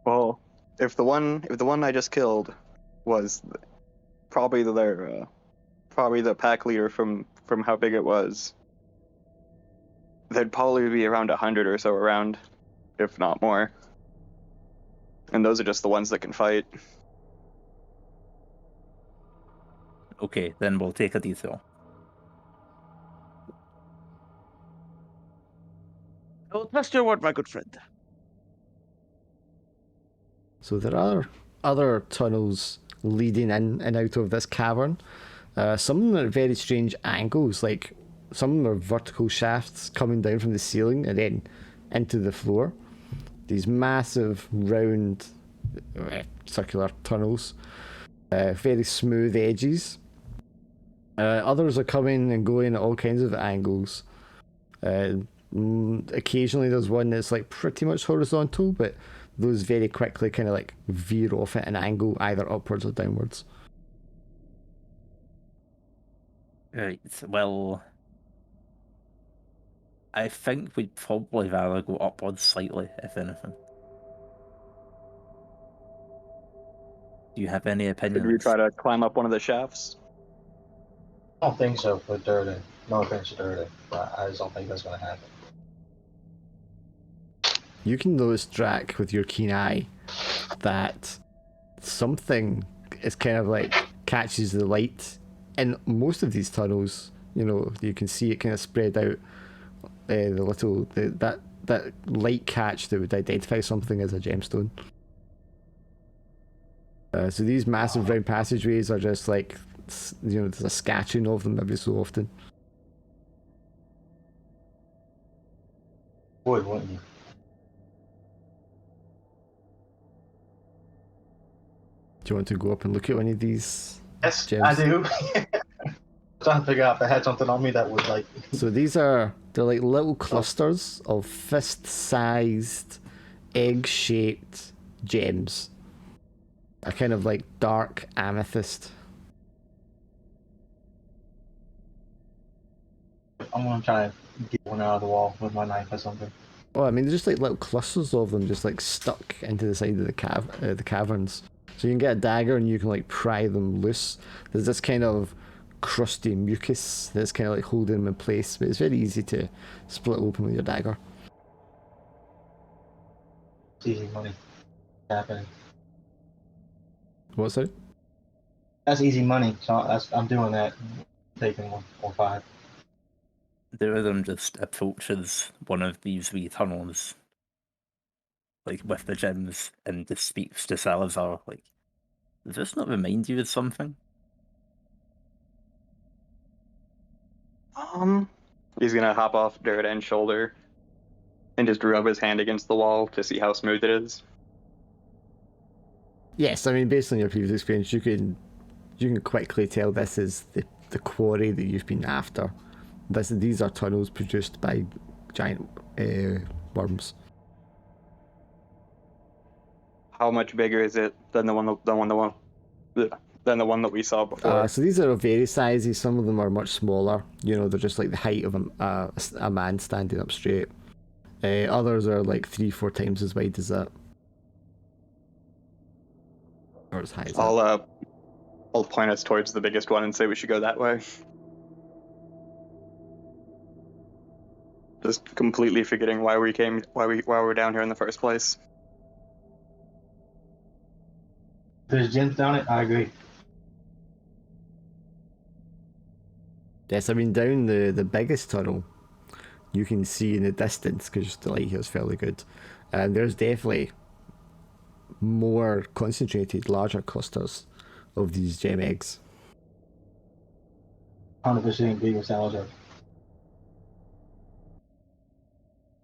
Well, if the one I just killed was probably the pack leader from how big it was, there'd probably be around 100 or so around, if not more. And those are just the ones that can fight.
Okay, then we'll take a detail.
I will trust your word, my good friend.
So there are other tunnels leading in and out of this cavern. Some of them are at very strange angles, like some of them are vertical shafts coming down from the ceiling and then into the floor. These massive, round, circular tunnels, very smooth edges. Others are coming and going at all kinds of angles. Occasionally there's one that's like pretty much horizontal, but those very quickly kind of like veer off at an angle, either upwards or downwards.
Right, well, I think we'd probably rather go upwards slightly, if anything. Do you have any opinions?
Did we try to climb up one of the shafts?
I don't think so for Durden. No offense to Durden, but I just don't think that's going to happen.
You can notice, Drac, with your keen eye, that something is kind of like catches the light in most of these tunnels. You know, you can see it kind of spread out. That light catch that would identify something as a gemstone. So these massive round passageways are just like, you know, there's a scattering of them every so often.
Wouldn't you?
Do you want to go up and look at one of these?
Yes,
gems?
I do. Trying to figure out if I had something on me that would like.
So they're like little clusters of fist-sized, egg-shaped gems. A kind of like dark amethyst.
I'm gonna try to get one out of the wall with my knife or something.
Oh, I mean, there's just like little clusters of them, just like stuck into the side of the caverns. So you can get a dagger and you can like pry them loose. There's this kind of crusty mucus that's kind of like holding them in place, but it's very easy to split open with your dagger.
It's easy money. Happening.
What's that?
That's easy money, so I'm doing that. Taking 1 or 5.
Them just approaches one of these wee tunnels, like with the gems, and just speaks to Salazar, like, does this not remind you of something?
He's gonna hop off Durden's shoulder and just rub his hand against the wall to see how smooth it is.
Yes, I mean, based on your previous experience, you can quickly tell this is the quarry that you've been after. These are tunnels produced by giant worms.
How much bigger is it than the one that we saw before?
So these are of various sizes. Some of them are much smaller. You know, they're just like the height of a man standing up straight. Others are like 3-4 times as wide as that. Or as high as that.
I'll point us towards the biggest one and say we should go that way. Just completely forgetting why we're down here in the first place.
There's gems down it. I agree.
Yes, I mean, down the biggest tunnel, you can see in the distance, because the light here is fairly good, and there's definitely more concentrated, larger clusters of these gem eggs.
100% agree with Salazar.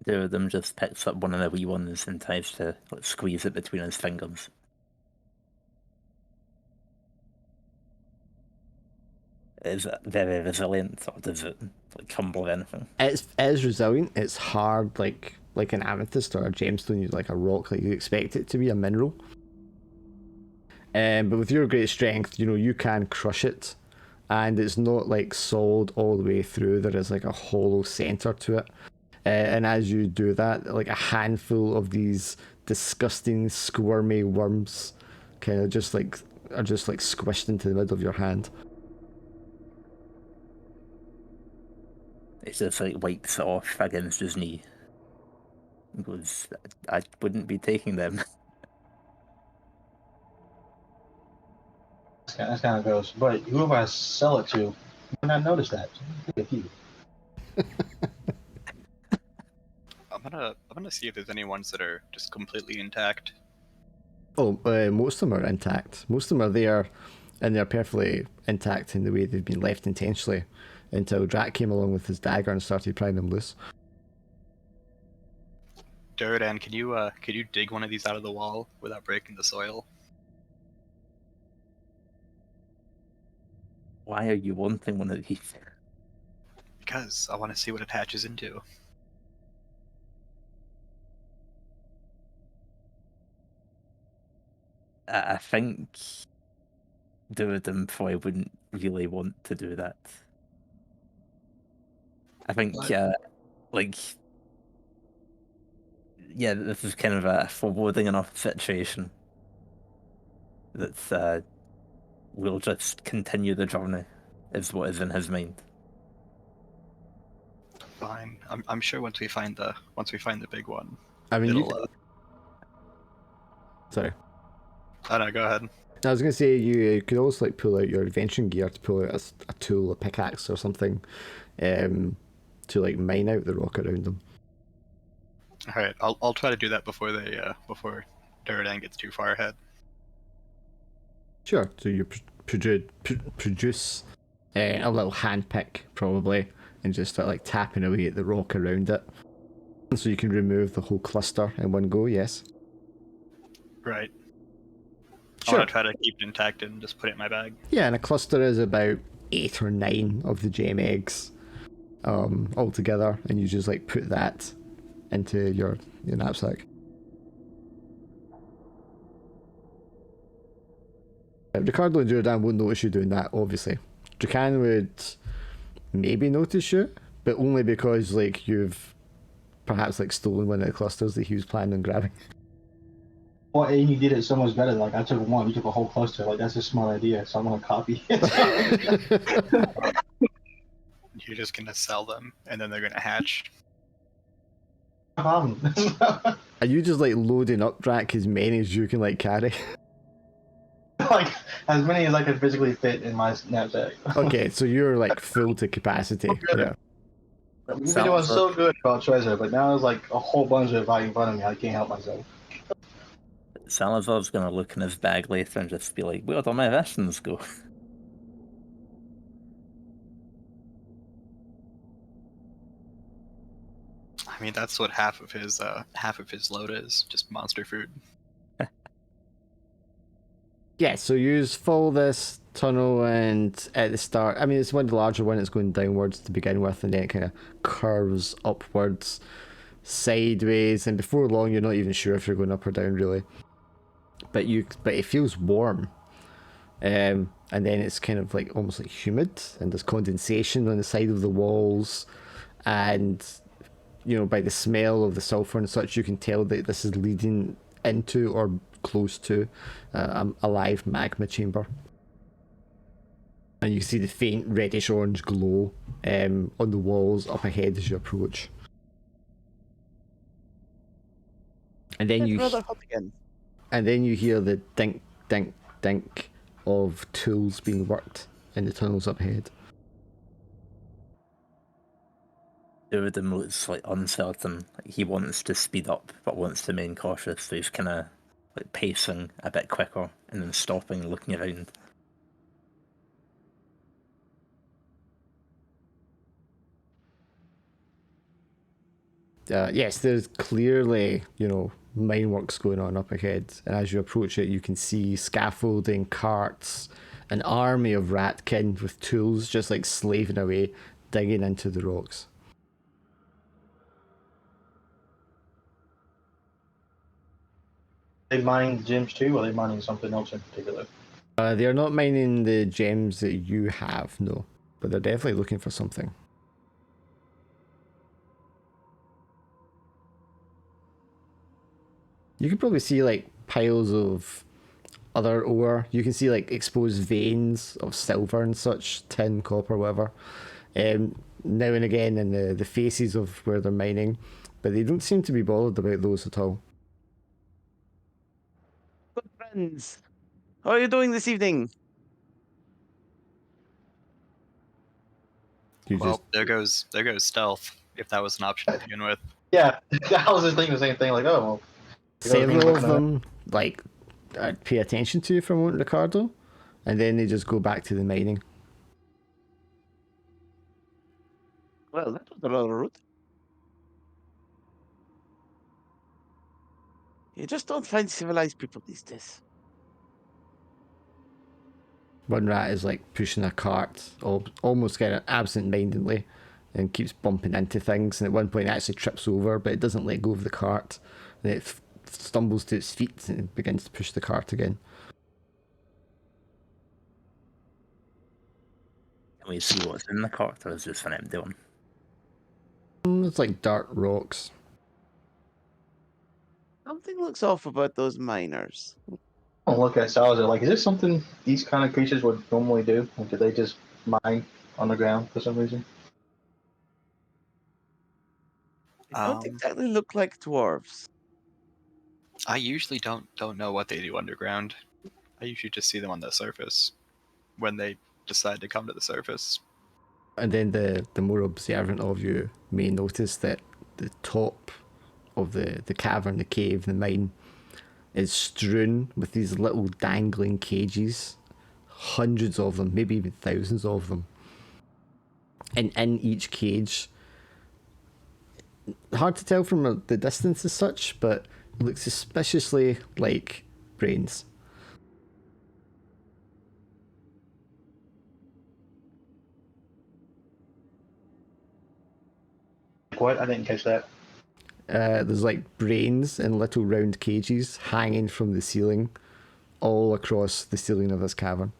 Them just picks up one of the wee ones and tries to like, squeeze it between his fingers. Is it very resilient, or does it like crumble or anything?
It is resilient. It's hard, like an amethyst or a gemstone, like a rock, like you expect it to be, a mineral. But with your great strength, you know, you can crush it, and it's not like solid all the way through. There is like a hollow center to it, and as you do that, like a handful of these disgusting, squirmy worms, kind of just like squished into the middle of your hand.
It just like wipes it off against his knee. He goes, I wouldn't be taking them.
That's kind of gross. But whoever I sell it to, might not notice that. Take a few.
I'm gonna see if there's any ones that are just completely intact.
Oh, most of them are intact. Most of them are there, and they're perfectly intact in the way they've been left intentionally, until Drac came along with his dagger and started prying them loose.
Duradan, can you dig one of these out of the wall without breaking the soil?
Why are you wanting one of these?
Because I want to see what it hatches into.
I think Duradin probably wouldn't really want to do that. I think, like, yeah, this is kind of a foreboding enough situation that we'll just continue the journey, is what is in his mind.
Fine. I'm sure once we find the big one,
I mean, you.
it'll.
Sorry.
Oh no, go ahead.
I was gonna say you could also like pull out your adventuring gear to pull out a tool, a pickaxe or something, to like mine out the rock around them.
All right, I'll try to do that before before Duradan gets too far ahead.
Sure. So you produce a little hand pick probably, and just start like tapping away at the rock around it, so you can remove the whole cluster in one go. Yes.
Right.
Sure.
I want to try to keep it intact and just put it in my bag.
Yeah, and a cluster is about 8 or 9 of the gem eggs, all together, and you just like put that into your knapsack. Ricardo and Duradan won't notice you doing that, obviously. Dracan would maybe notice you, but only because like you've perhaps like stolen one of the clusters that he was planning on grabbing.
Well, and you did it so much better. Like I took one, you took a whole cluster. Like that's a smart idea. So I'm gonna copy it.
You're just gonna sell them, and then they're gonna hatch.
No problem.
Are you just like loading up Drac as many as you can like carry?
Like as many as I could physically fit in my knapsack.
Okay, so you're like full to capacity. Yeah.
We've been doing so good about treasure, but now there's like a whole bunch of it right in front of me. I can't help myself.
Salazar's gonna look in his bag later and just be like, "Where'd all my rations go?"
I mean, that's what half of his load is, just monster food.
Yeah, so you follow this tunnel, and at the start, I mean, it's one of the larger one. It's going downwards to begin with, and then it kind of curves upwards, sideways, and before long, you're not even sure if you're going up or down, really. But it feels warm, and then it's kind of like almost like humid, and there's condensation on the side of the walls, and by the smell of the sulfur and such, you can tell that this is leading into or close to a live magma chamber. And you see the faint reddish orange glow on the walls up ahead as you approach. And then you hear the dink, dink, dink of tools being worked in the tunnels up ahead.
Duradin looks like uncertain. He wants to speed up, but wants to remain cautious. So he's kind of like pacing a bit quicker and then stopping, looking around.
Yes, there's clearly, mine works going on up ahead, and as you approach it, you can see scaffolding, carts, an army of ratkin with tools just like slaving away, digging into the rocks.
They mine gems too, or are they mining something else in particular?
They are not mining the gems that you have, no, but they're definitely looking for something. You can probably see like piles of other ore. You can see like exposed veins of silver and such, tin, copper, whatever. Now and again in the faces of where they're mining, but they don't seem to be bothered about those at all.
Good friends, how are you doing this evening?
There goes stealth, if that was an option to begin with.
Yeah, I was just thinking the same thing. Like, oh, well.
Several of them like pay attention to for a moment, Ricardo, and then they just go back to the mining.
Well, that was another route. You just don't find civilized people these days.
One rat is like pushing a cart, almost kind of absent-mindedly, and keeps bumping into things. And at one point, it actually trips over, but it doesn't let go of the cart. And it stumbles to its feet and begins to push the cart again.
Can we see what's in the cart, or is this an empty one?
It's like dirt rocks.
Something looks off about those miners.
I'll look at Salazar like, is this something these kind of creatures would normally do? Or do they just mine on the ground for some reason?
They don't exactly look like dwarves.
I usually don't know what they do underground. I usually just see them on the surface when they decide to come to the surface.
And then the more observant of you may notice that the top of the cavern, the cave, the mine, is strewn with these little dangling cages. Hundreds of them, maybe even thousands of them. And in each cage, hard to tell from the distance as such, but it looks suspiciously like brains.
What? I didn't catch that.
There's like brains in little round cages hanging from the ceiling all across the ceiling of this cavern.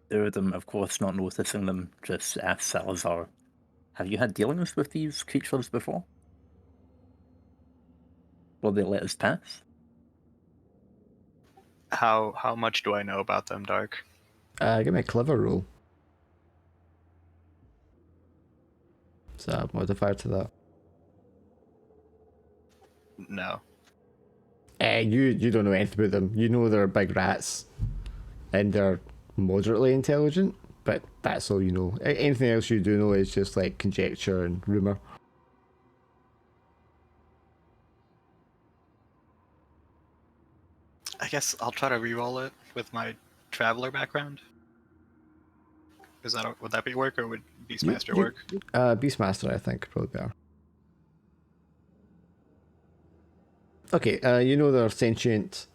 Them, of course, not noticing them, just asked Salazar, have you had dealings with these creatures before? Will they let us pass?
How much do I know about them, Dark?
Give me a clever roll. So a modifier to that.
No.
You don't know anything about them. You know they're big rats, and they're moderately intelligent, but that's all you know. Anything else you do know is just like conjecture and rumor.
I guess I'll try to re-roll it with my traveler background. Would that be work, or would Beastmaster work?
Beastmaster, I think, probably better. Okay, you know they're sentient.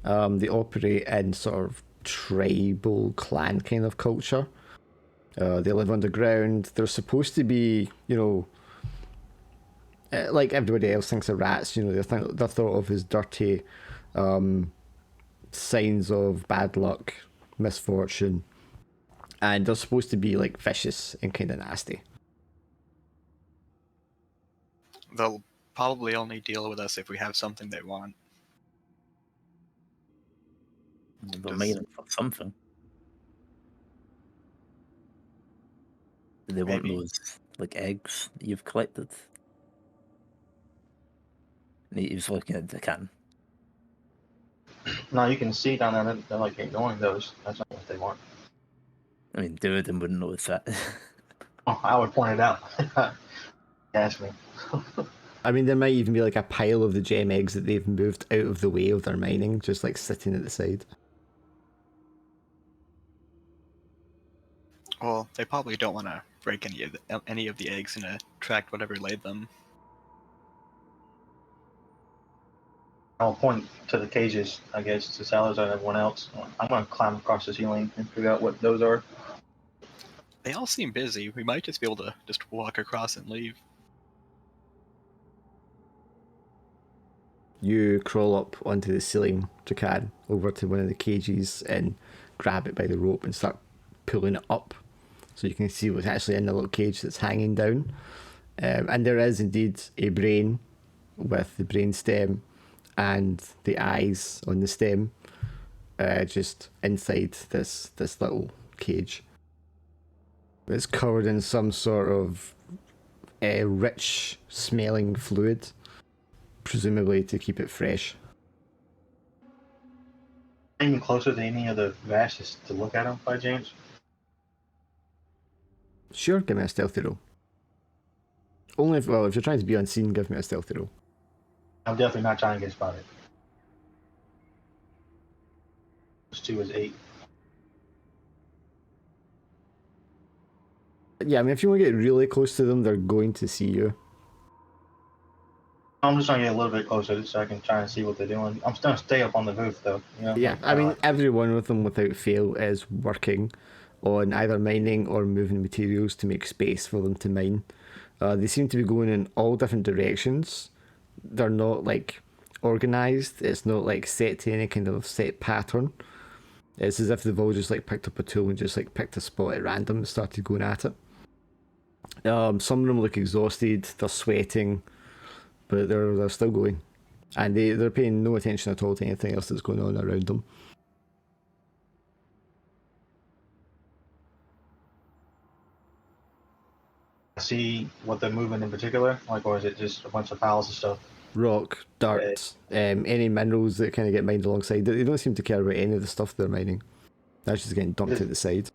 They operate in sort of tribal clan kind of culture. They live underground. They're supposed to be, like everybody else thinks of rats. They're thought of as dirty, signs of bad luck, misfortune, and they're supposed to be like vicious and kind of nasty.
They'll probably only deal with us if we have something they want.
They're mining for something. Do they want those like eggs that you've collected? And he's looking at the can.
No, you can see down there, they're like ignoring those. That's not what they want.
I mean, Duodin wouldn't notice that.
Oh, I would point it out. Ask me.
I mean, there might even be like a pile of the gem eggs that they've moved out of the way of their mining, just like sitting at the side.
Well, they probably don't want to break any of the eggs and attract whatever laid them.
I'll point to the cages, I guess, to Salazar and everyone else. I'm going to climb across the ceiling and figure out what those are.
They all seem busy. We might just be able to just walk across and leave.
You crawl up onto the ceiling, Dracan, over to one of the cages and grab it by the rope and start pulling it up so you can see what's actually in the little cage that's hanging down. And there is indeed a brain with the brain stem and the eyes on the stem just inside this little cage. It's covered in some sort of rich smelling fluid, presumably to keep it fresh.
Any closer to any of the rats just to look at them by chance?
Sure, give me a stealthy roll. If you're trying to be unseen, give me a stealthy roll.
I'm definitely not trying to get spotted. Plus 2 is 8.
Yeah, I mean, if you want to get really close to them, they're going to see you.
I'm just trying to get a little bit closer just so I can try and see what they're doing. I'm still stay up on the roof though. You know,
Yeah,
like,
I mean, every one of them without fail is working on either mining or moving materials to make space for them to mine. They seem to be going in all different directions. They're not like organized. It's not like set to any kind of set pattern. It's as if they've all just like picked up a tool and just like picked a spot at random and started going at it. Some of them look exhausted. They're sweating, but they're still going, and they're paying no attention at all to anything else that's going on around them.
see what they're moving in particular, like, or is it just a bunch of piles of stuff?
Rock, dirt, any minerals that kind of get mined alongside. They don't seem to care about any of the stuff they're mining. That's just getting dumped to the side.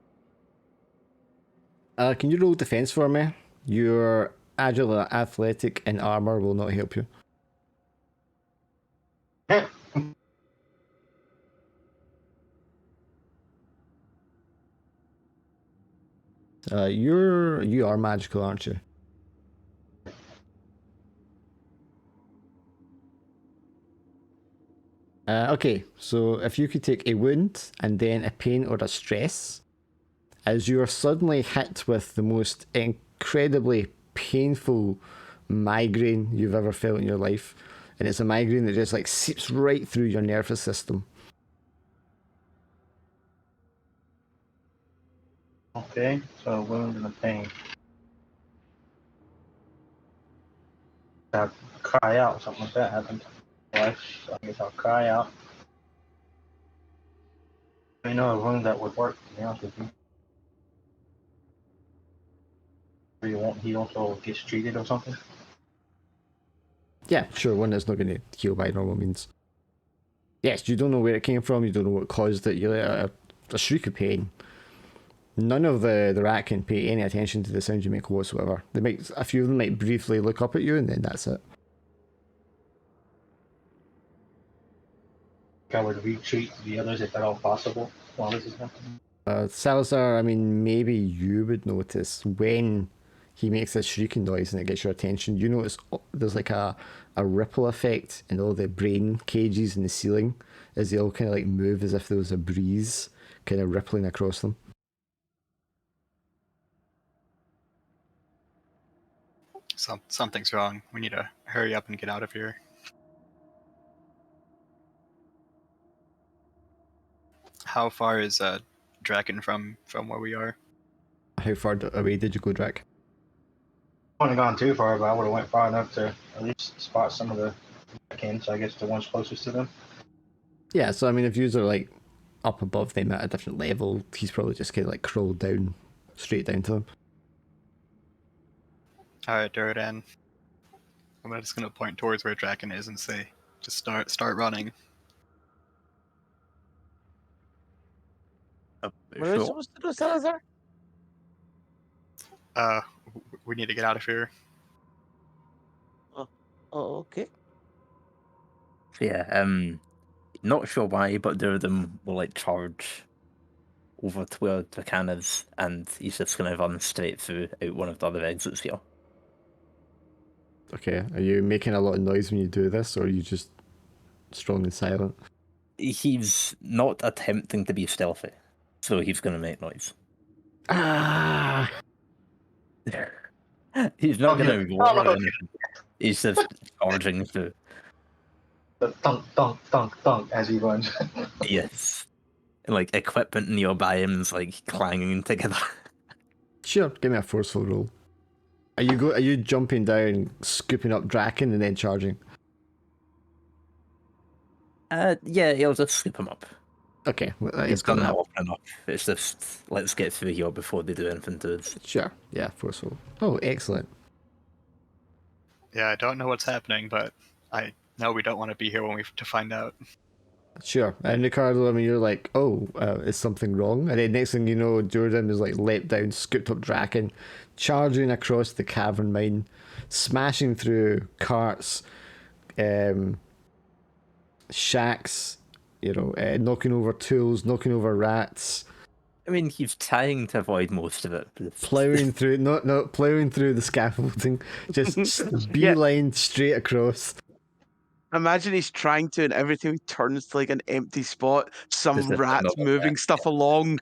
Can you roll defense for me? Your agile, athletic, and armor will not help you. You are magical, aren't you? Okay, so if you could take a wound and then a pain or a stress, as you are suddenly hit with the most incredibly painful migraine you've ever felt in your life, and it's a migraine that just like seeps right through your nervous system.
Okay, so wound and a pain. I'll cry out, something like that happened. Life, so I guess I'll cry out. I know a wound that would work, to be honest with you. He also gets treated or something?
Yeah, sure, one that's not going to heal by normal means. Yes, you don't know where it came from, you don't know what caused it, you let a shriek of pain. None of the rat can pay any attention to the sound you make whatsoever. A few of them might briefly look up at you, and then that's it.
I would retreat the others if at all possible while this is happening.
Salazar, I mean, maybe you would notice when he makes this shrieking noise and it gets your attention. You notice there's like a ripple effect in all the brain cages in the ceiling as they all kind of like move as if there was a breeze kind of rippling across them.
Something's wrong. We need to hurry up and get out of here. How far is Draken from where we are?
How far away did you go, Drac?
I wouldn't have gone too far, but I would have went far enough to at least spot some of the so I guess the ones closest to them.
Yeah, so I mean, if you are like up above them at a different level, he's probably just kind of like crawled down, straight down to them.
Alright, Durdan. I'm just gonna point towards where Draken is and say, just start running.
Where is supposed to go, Salazar?
We need to get out of here.
Oh, okay.
Yeah, not sure why, but there of them will like charge over to where the can is, and he's just gonna run straight through out one of the other exits here.
Okay, are you making a lot of noise when you do this, or are you just strong and silent?
He's not attempting to be stealthy, so he's gonna make noise.
Ah!
He's not gonna roar or anything. He's just charging through.
The thunk, thunk, thunk, thunk as he runs.
Yes. Like equipment nearby him is like clanging together.
Sure, give me a forceful roll. Are you jumping down, scooping up Draken, and then charging?
Yeah, he'll just scoop him up.
Okay, well, that
He's
is
done
gonna
that
happen.
often enough. It's just let's get through here before they do anything to us.
Sure, yeah, forceful. Oh, excellent.
Yeah, I don't know what's happening, but I know we don't want to be here to find out.
Sure, and Ricardo, I mean, you're like, oh, is something wrong? And then next thing you know, Jordan is like leapt down, scooped up Draken, charging across the cavern mine, smashing through carts, shacks, knocking over tools, knocking over rats,
I mean, he's trying to avoid most of it. But
plowing through, not plowing through the scaffolding, just beeline straight across.
Imagine he's trying to, and every time he turns to like an empty spot, some
There's a
rat's
tunnel,
moving stuff along,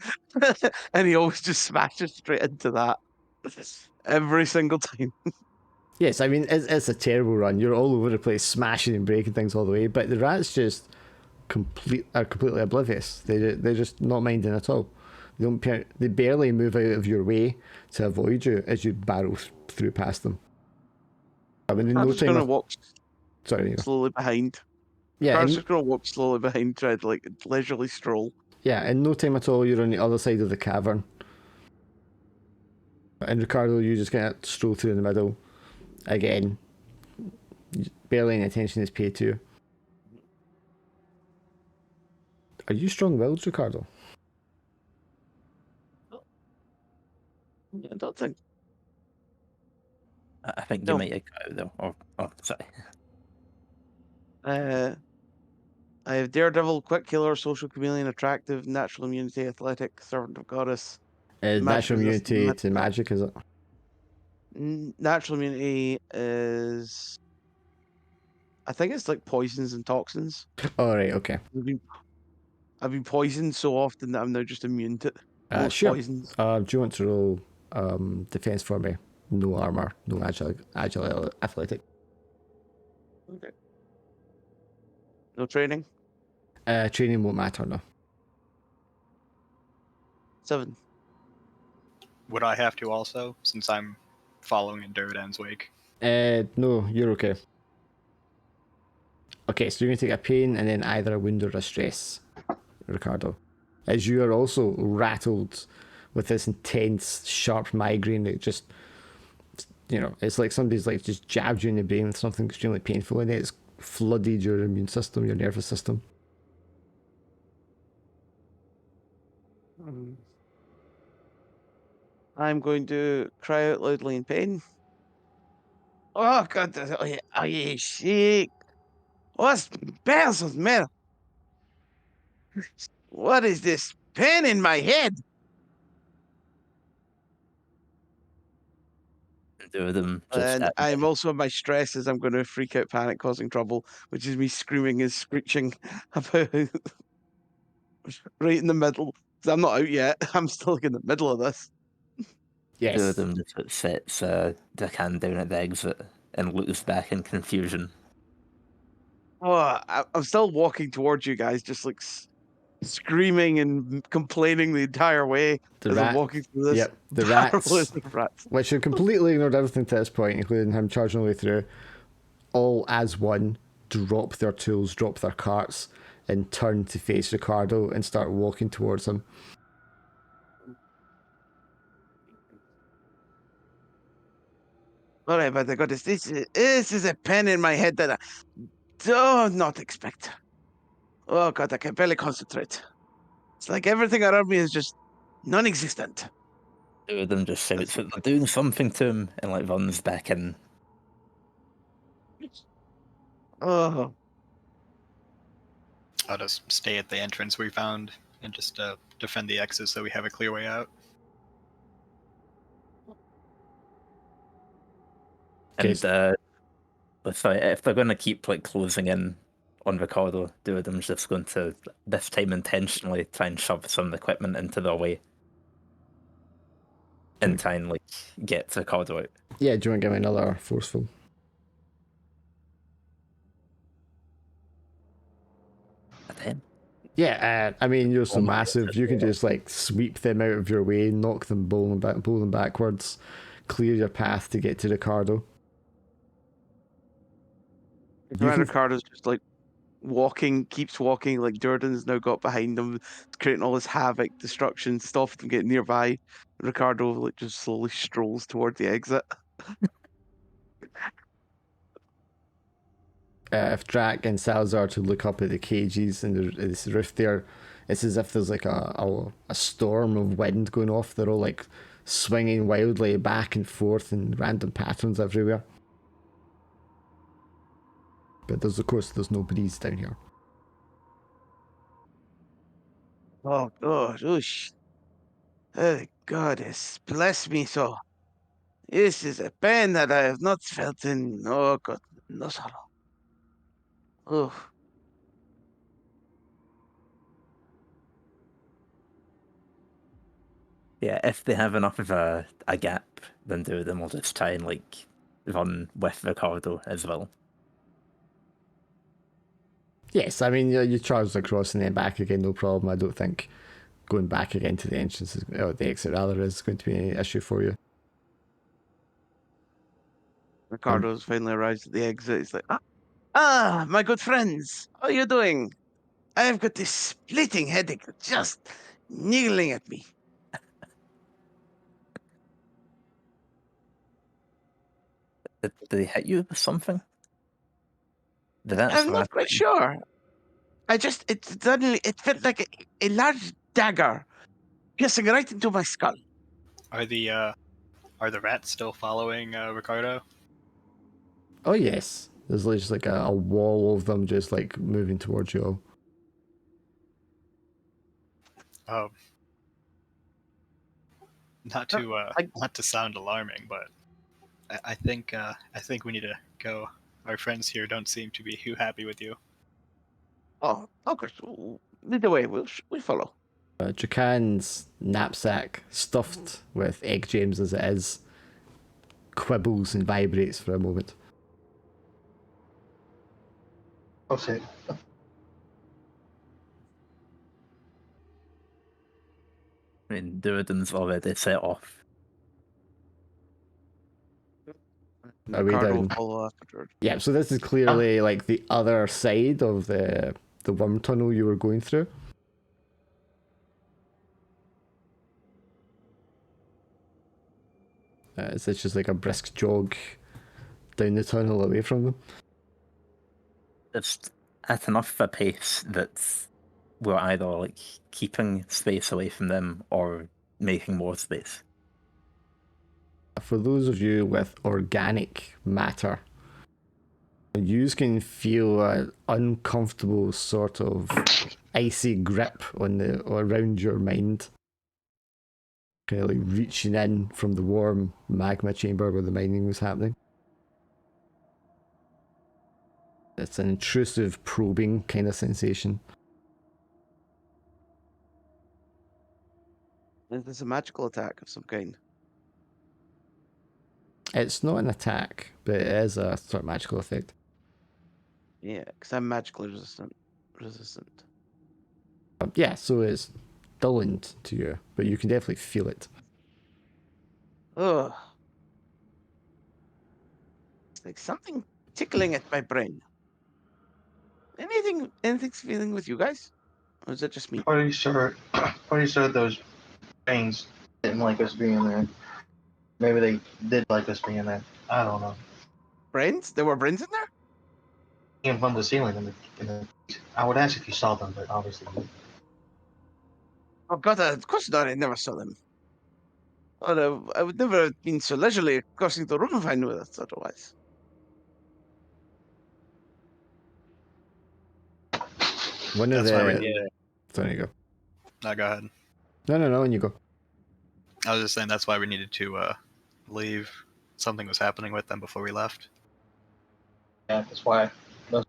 and he always just smashes straight into that every single time.
Yes, I mean it's a terrible run. You're all over the place, smashing and breaking things all the way, but the rats just are completely oblivious. They're just not minding at all. They barely move out of your way to avoid you as you barrel through past them. I mean, in
I'm
no
just
time.
gonna walk
Sorry.
slowly behind.
Yeah,
I'm just gonna walk slowly behind, try to like leisurely stroll.
Yeah, in no time at all, you're on the other side of the cavern. And Ricardo, you just kind of stroll through in the middle. Again, barely any attention is paid to you. Are you strong-willed, Ricardo?
I don't think.
I think you
No.
might have got out though. Oh, sorry.
I have Daredevil, Quick Killer, Social Chameleon, Attractive, Natural Immunity, Athletic, Servant of Goddess.
Natural
resistant,
immunity to magic, is it?
Natural immunity is, I think it's like poisons and toxins.
Alright, okay.
I've been poisoned so often that I'm now just immune to most
Sure.
poisons.
Do you want to roll defense for me? No armor, no agile athletic.
Okay. No training.
Training won't matter, no.
7.
Would I have to also, since I'm following in Durdan's wake?
No, you're okay. Okay, so you're going to take a pain and then either a wound or a stress, Ricardo. As you are also rattled with this intense, sharp migraine that just, it's like somebody's like just jabbed you in the brain with something extremely painful and it's flooded your immune system, your nervous system.
I'm going to cry out loudly in pain. Oh God! Are you sick? What's pesos, man? What is this pain in my head?
Two of them just
And I'm also in my stress as I'm going to freak out, panic, causing trouble, which is me screaming and screeching about right in the middle. 'Cause I'm not out yet. I'm still in the middle of this.
Yes.
Two of them just sets the can down at the exit and looks back in confusion.
Oh, I'm still walking towards you guys, just like screaming and complaining the entire way as I'm walking through this.
Yep, the
barrel
rats,
of rats.
which have completely ignored everything to this point, including him charging all the way through, all as one drop their tools, drop their carts, and turn to face Ricardo and start walking towards him.
All right, but I got this. This is a pen in my head that I do not expect. Oh God, I can barely concentrate. It's like everything around me is just non-existent.
Two of them just shouts that they're doing something to him and like runs back in.
Oh,
I'll just stay at the entrance we found and just defend the exit so we have a clear way out.
Okay.
And if they're going to keep like closing in on Ricardo, two of them's just going to this time intentionally try and shove some equipment into their way and try and like get Ricardo out.
Yeah, do you want to give me another forceful?
A 10.
Yeah, I mean, you're so massive, you can just like sweep them out of your way, knock them, bowl them backwards, clear your path to get to Ricardo.
Ricardo's just like keeps walking, like Jordan's now got behind him, creating all this havoc, destruction, stuff to get nearby. Ricardo like just slowly strolls toward the exit.
If Drac and Salazar to look up at the cages and this roof there, it's as if there's like a storm of wind going off. They're all like swinging wildly back and forth in random patterns everywhere. But there's no breeze down here.
Oh God, oosh. Oh goddess, bless me so. This is a pain that I have not felt in, oh God, no sorrow. Oh,
Yeah, if they have enough of a gap, then do them. We'll just try and like run with Ricardo as well.
Yes, I mean, you charge across and then back again, no problem. I don't think going back again to the entrance, or the exit rather, is going to be an issue for you.
Ricardo's finally arrived at the exit. He's like, my good friends, how are you doing? I've got this splitting headache just niggling at me.
Did they hit you with something? Did that
I'm not quite sure. It felt like a large dagger piercing right into my skull.
Are the rats still following Ricardo?
Oh yes, there's just like a wall of them just like moving towards you all.
Oh, not to not to sound alarming, but I think we need to go. Our friends here don't seem to be too happy with you.
Oh, of course. Lead the way. We follow.
Jacan's knapsack, stuffed with egg gems as it is, quibbles and vibrates for a moment.
Oh shit.
I mean, Duriden's already set off.
Are we
Ricardo will
down?
follow afterward.
Yeah, so this is clearly like the other side of the worm tunnel you were going through. Is this just like a brisk jog down the tunnel away from them?
It's at enough of a pace that we're either like keeping space away from them or making more space.
For those of you with organic matter, you can feel an uncomfortable sort of icy grip on the around your mind, kind of like reaching in from the warm magma chamber where the mining was happening. It's an intrusive, probing kind of sensation.
Is this a magical attack of some kind?
It's not an attack, but it is a sort of magical effect.
Yeah, because I'm magically resistant.
Yeah, so it's dulling to you, but you can definitely feel it.
Ugh. It's like something tickling at my brain. Anything's feeling with you guys? Or is it just me?
Pretty sure those brains didn't like us being there. Maybe they did like us being there. I don't know.
Brains? There were brains in there?
Came from the ceiling I would ask if you saw them, but obviously you.
Oh god, of course not. I never saw them. I would never have been so leisurely crossing the room if I knew that otherwise.
One of
That's why we
the.
need it.
There you go.
No, go ahead.
No, and you go.
I was just saying that's why we needed to leave. Something was happening with them before we left.
Yeah, that's why on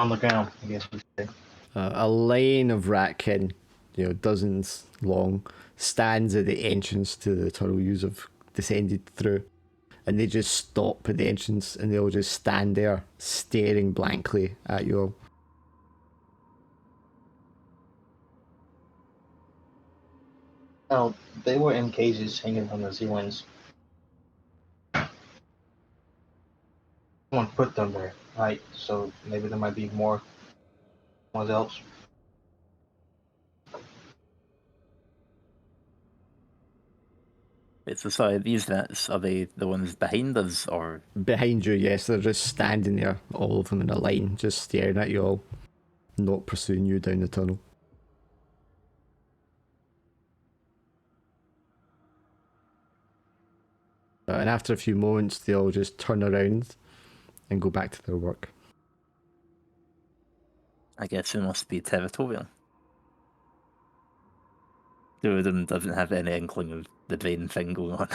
the ground, I guess we should say.
A line of ratkin, dozens long, stands at the entrance to the tunnel you have descended through, and they just stop at the entrance and they'll just stand there staring blankly at you all.
No, they were in cages hanging from the ceilings. Someone put them there, right? So maybe there might be more ones else.
Wait, so sorry, these vets, are they the ones behind us or
Behind you, yes, they're just standing there, all of them in a line, just staring at you all, not pursuing you down the tunnel. And after a few moments, they all just turn around and go back to their work.
I guess it must be territorial. Two of them doesn't have any inkling of the drain thing going on.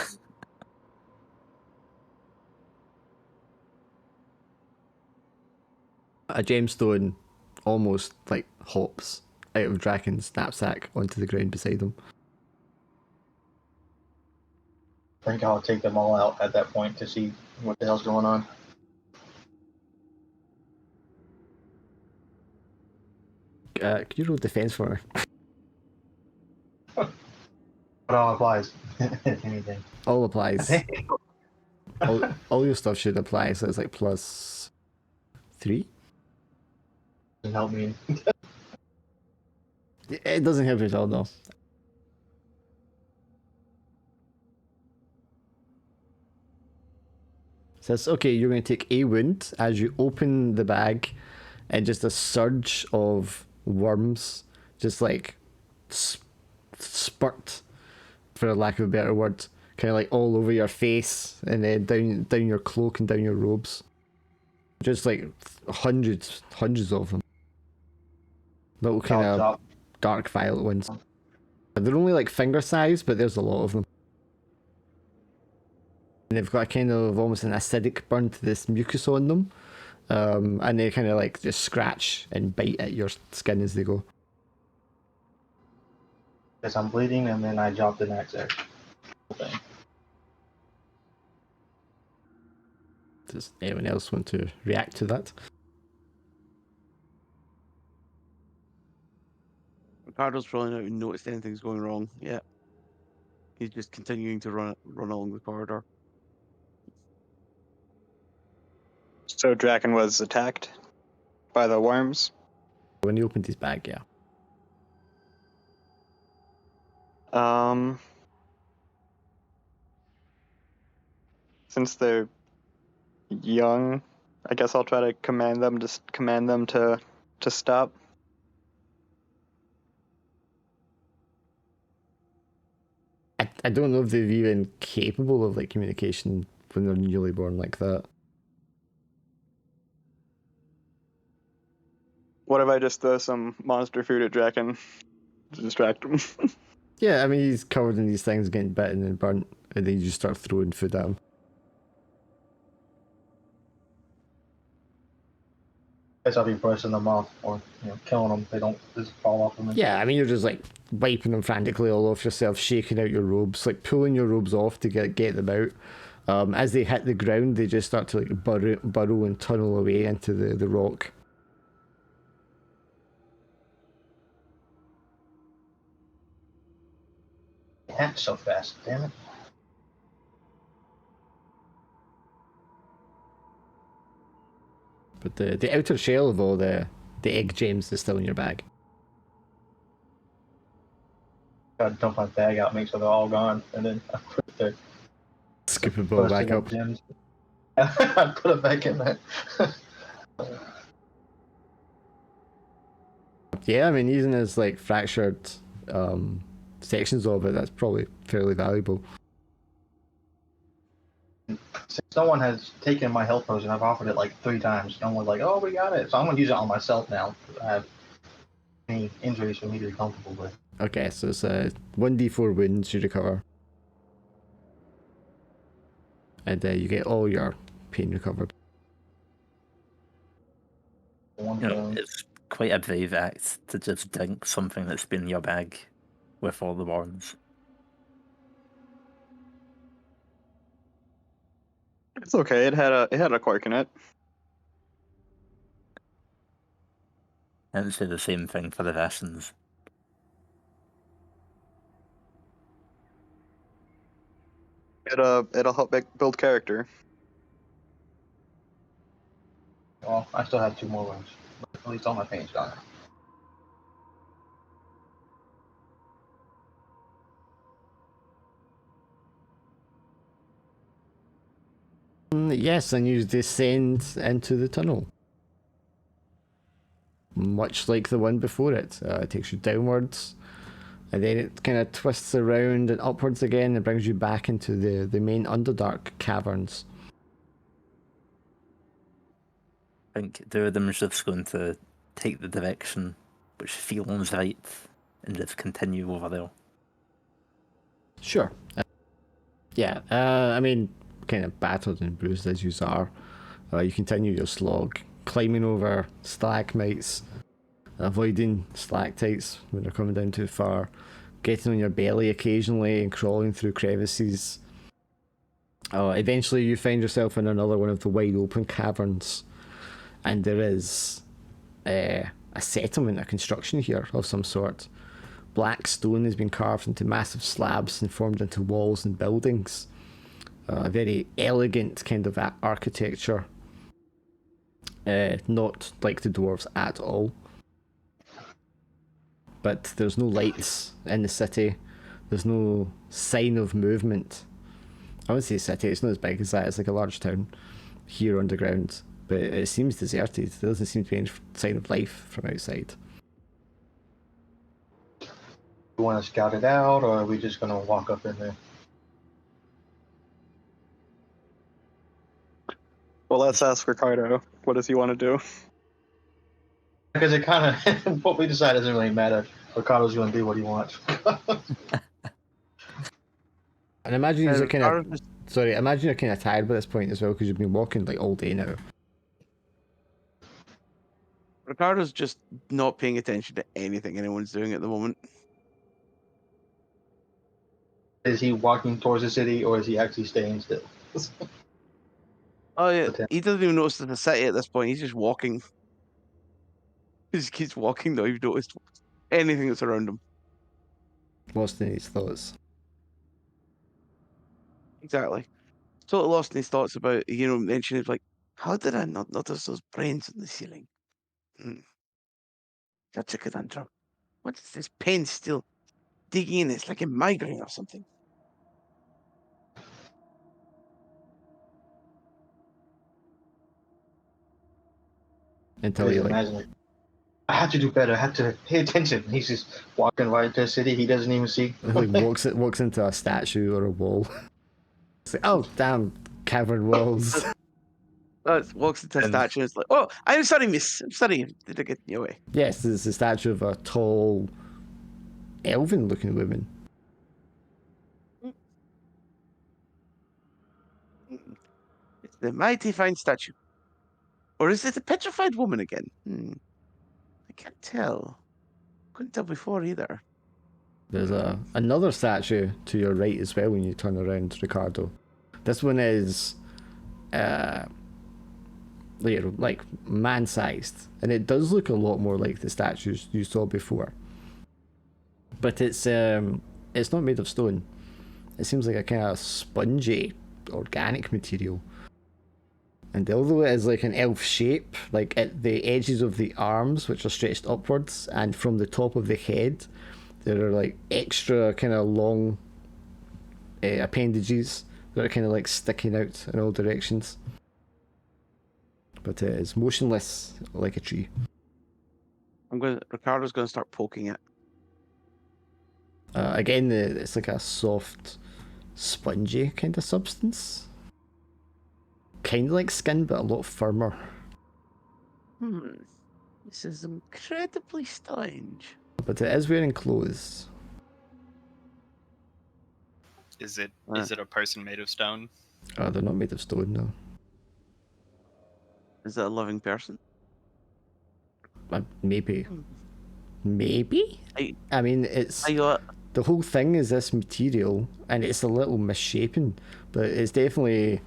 A gemstone almost like hops out of Draken's knapsack onto the ground beside him.
I think I'll take them all out at that point to see what the hell's going on.
Could you roll defense for me?
What all applies? If anything.
All applies. all your stuff should apply, so it's like +3.
Doesn't help me.
It doesn't help you at all, though. Says, okay, you're going to take a wound as you open the bag, and just a surge of worms just like spurt, for a lack of a better word, kind of like all over your face and then down your cloak and down your robes. Just like hundreds of them. Little kind of dark violet ones. They're only like finger size, but there's a lot of them. And they've got a kind of almost an acidic burn to this mucus on them. And they kind of like just scratch and bite at your skin as they go.
Guess I'm bleeding, and then I drop the next there.
Does anyone else want to react to that?
Ricardo's probably not even noticed anything's going wrong yet. He's just continuing to run along the corridor.
So Draken was attacked by the worms.
When he opened his bag, yeah.
Since they're young, I guess I'll try to command them to stop.
I don't know if they're even capable of like communication when they're newly born like that.
What if I just throw some monster food at Draken to distract him?
Yeah, I mean, he's covered in these things, getting bitten and burnt, and then you just start throwing food at him.
Guess I'll be brushing them off, or killing them. They don't just fall off of me.
Yeah, I mean, you're just like wiping them frantically all off yourself, shaking out your robes, like pulling your robes off to get them out. As they hit the ground, they just start to like burrow and tunnel away into the rock.
Hatch so fast, damn it.
But the outer shell of all the egg gems is still in your bag.
Gotta dump my bag out, make sure they're all gone, and then I put the
Scoop it all back up.
Gems. I put it back in there.
Yeah, I mean, using as like fractured sections of it, that's probably fairly valuable.
Since no one has taken my health potion, I've offered it like 3 times. No one's like, oh, we got it. So I'm gonna use it on myself now. I have any injuries for me to be comfortable with.
Okay, so it's 1d4 wounds you recover. And you get all your pain recovered.
It's quite a brave act to just drink something that's been in your bag with all the worms.
It's okay. It had a cork in it.
And say the same thing for the rations.
It'll help build character.
Well, I still have 2 more wounds. But at least all my pain's gone.
Yes, and you descend into the tunnel. Much like the one before it. It takes you downwards. And then it kind of twists around and upwards again and brings you back into the main Underdark caverns.
I think the rhythm's just going to take the direction which feels right and just continue over there.
Sure. Yeah, I mean, kind of battered and bruised as you are, you continue your slog, climbing over stalagmites, avoiding stalactites when they're coming down too far, getting on your belly occasionally and crawling through crevices. Eventually you find yourself in another one of the wide open caverns, and there is a settlement, a construction here of some sort. Black stone has been carved into massive slabs and formed into walls and buildings. A very elegant kind of architecture. Not like the dwarves at all. But there's no lights in the city. There's no sign of movement. I would say city, it's not as big as that, it's like a large town here underground. But it seems deserted. There doesn't seem to be any sign of life from outside.
You want to scout it out, or are we just gonna walk up in there?
Well, let's ask Ricardo. What does he want to do?
Because it kind of what we decide doesn't really matter. Ricardo's gonna do what he wants.
And imagine you're kind
Ricardo
of...
just-
Sorry, imagine you're kind of tired by this point as well, because you've been walking like all day now.
Ricardo's just not paying attention to anything anyone's doing at the moment.
Is he walking towards the city, or is he actually staying still?
Oh yeah,
Okay.
he doesn't even notice the city at this point. He's just walking. He just keeps walking, not even noticed anything that's around him.
Lost in his thoughts.
Exactly. Totally lost in his thoughts about, mentioning like, how did I not notice those brains on the ceiling? Such a conundrum. What is this pen still digging in? It's like a migraine or something.
Until
Just
you like...
imagine it. I had to do better. I had to pay attention. He's just walking right into the city. He doesn't even see.
like walks into a statue or a wall. It's like, oh damn, cavern walls.
Walks into a
And-
statue and it's like, oh, I'm sorry, miss. I'm sorry. Did I get in your way?
Yes, it's a statue of a tall, elven-looking woman.
It's the mighty fine statue. Or is it a petrified woman again? I can't tell. Couldn't tell before either.
There's another statue to your right as well when you turn around, Ricardo. This one is like man-sized, and it does look a lot more like the statues you saw before. But it's not made of stone. It seems like a kind of spongy, organic material. And although it is like an elf shape, like at the edges of the arms, which are stretched upwards, and from the top of the head, there are like extra kind of long appendages that are kind of like sticking out in all directions. But it is motionless like a tree.
Ricardo's gonna start poking it.
Again, it's like a soft, spongy kind of substance. Kind of like skin, but a lot firmer.
This is incredibly strange.
But it is wearing clothes.
Is it a person made of stone?
They're not made of stone, no.
Is that a living person?
Maybe. Maybe? I mean, it's... The whole thing is this material, and it's a little misshapen, but it's definitely,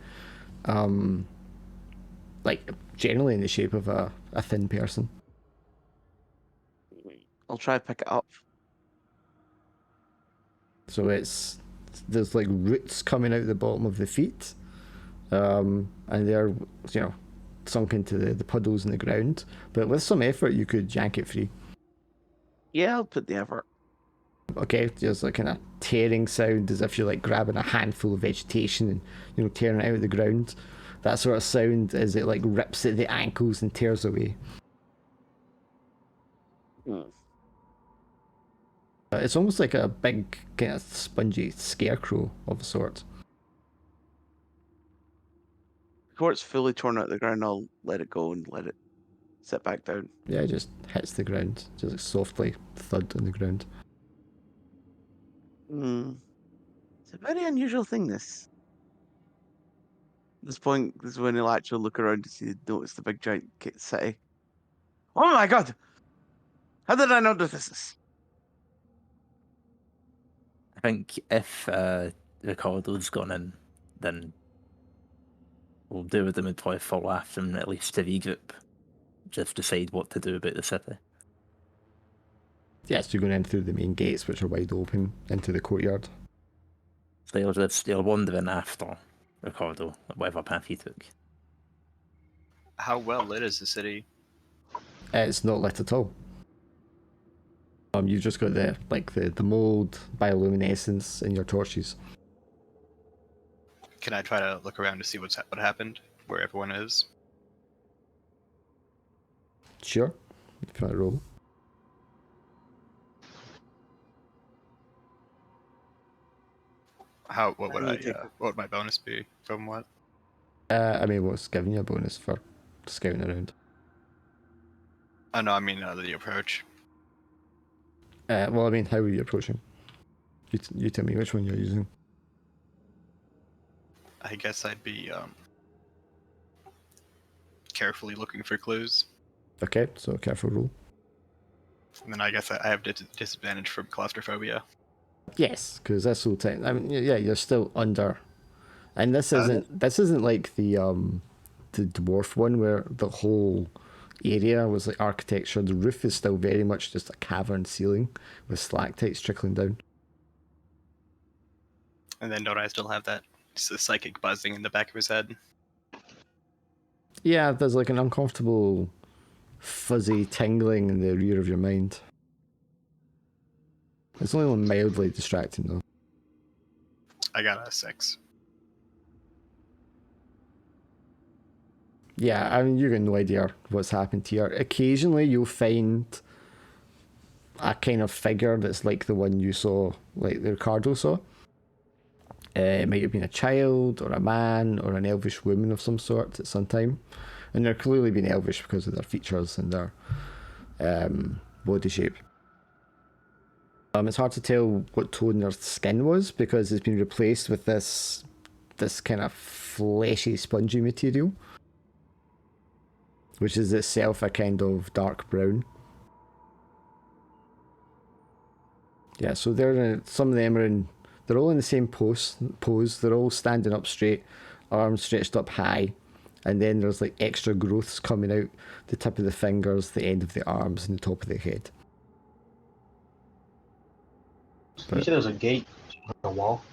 like, generally in the shape of a thin person.
I'll try to pick it up.
So there's like roots coming out the bottom of the feet, and they're, sunk into the puddles in the ground. But with some effort, you could yank it free.
Yeah, I'll put the effort.
Okay, there's like kind of tearing sound as if you're like grabbing a handful of vegetation and tearing it out of the ground. That sort of sound as it like rips at the ankles and tears away. It's almost like a big kind of spongy scarecrow of a sort.
Before it's fully torn out of the ground, I'll let it go and let it sit back down.
Yeah, it just hits the ground, just like softly thud on the ground.
Hmm. It's a very unusual thing, this. At this point, this is when he'll actually look around to see, notice the big giant city. Oh my god! How did I not notice this?
I think if Ricardo's gone in, then we'll do with them and probably follow after him, at least to regroup. Just decide what to do about the city.
Yes, you're going in through the main gates, which are wide open, into the courtyard.
So they'll wander in after Ricardo, whatever path he took.
How well lit is the city?
It's not lit at all. You've just got the mold, bioluminescence in your torches.
Can I try to look around to see what happened, where everyone is?
Sure, if you want to roll.
What would my bonus be from what?
I mean, what's giving you a bonus for scouting around?
Oh no, I mean the approach.
Well, I mean, how are you approaching? You tell me which one you're using.
I guess I'd be carefully looking for clues,
Okay, so careful roll.
and then I guess I have disadvantage from claustrophobia.
Yes, because this whole time, I mean, yeah, you're still under, and this
Uh,
isn't like the dwarf one where the whole area was like architecture. The roof is still very much just a cavern ceiling with stalactites trickling down.
And then don't I still have that psychic buzzing in the back of his head?
Yeah, there's like an uncomfortable, fuzzy tingling in the rear of your mind. It's only mildly distracting though.
I got a 6.
Yeah, I mean, you got no idea what's happened here. Occasionally, you'll find a kind of figure that's like the one you saw, like the Ricardo saw. It might have been a child, or a man, or an elvish woman of some sort at some time. And they're clearly been elvish because of their features and their body shape. It's hard to tell what tone their skin was because it's been replaced with this kind of fleshy, spongy material, which is itself a kind of dark brown. Yeah, so some of them are in. They're all in the same pose. They're all standing up straight, arms stretched up high, and then there's like extra growths coming out the tip of the fingers, the end of the arms, and the top of the head.
You said there was a gate on the wall.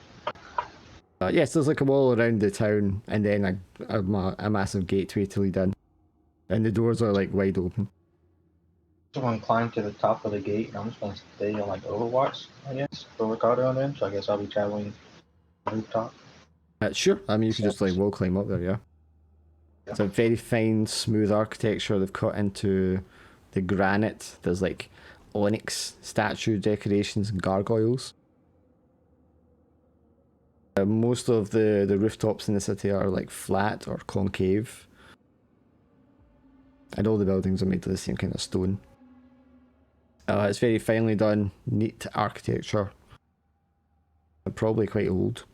Yes, there's like a wall around the town, and then a massive gateway to lead in, and the doors are like wide open.
I'm gonna climb to the top of the gate, and I'm just gonna stay on like Overwatch, I guess, for Ricardo and them. So I guess I'll be traveling rooftop.
Sure, I mean you could just like wall climb up there, yeah.
Yeah.
It's a very fine, smooth architecture they've cut into the granite. There's like onyx statue decorations and gargoyles. Most of the rooftops in the city are like flat or concave. And all the buildings are made of the same kind of stone. It's very finely done, neat architecture. And probably quite old.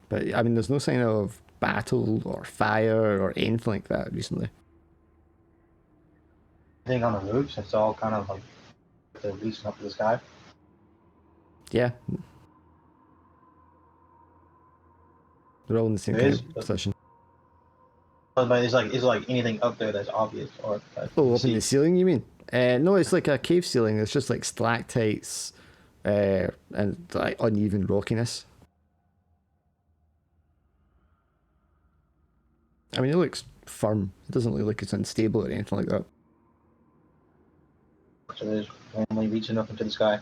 But I mean, there's no sign of battle or fire or anything like that recently.
I think on the roofs, it's all kind of like they're reaching up to the sky.
Yeah. They're all in the same
There
kind
is,
of position.
but it's like anything up there that's obvious or that
Oh,
you
up in
see.
the ceiling, you mean? No, it's like a cave ceiling. It's just like stalactites and like uneven rockiness. I mean, it looks firm. It doesn't look like it's unstable or anything like that.
So there's randomly reaching up into the sky.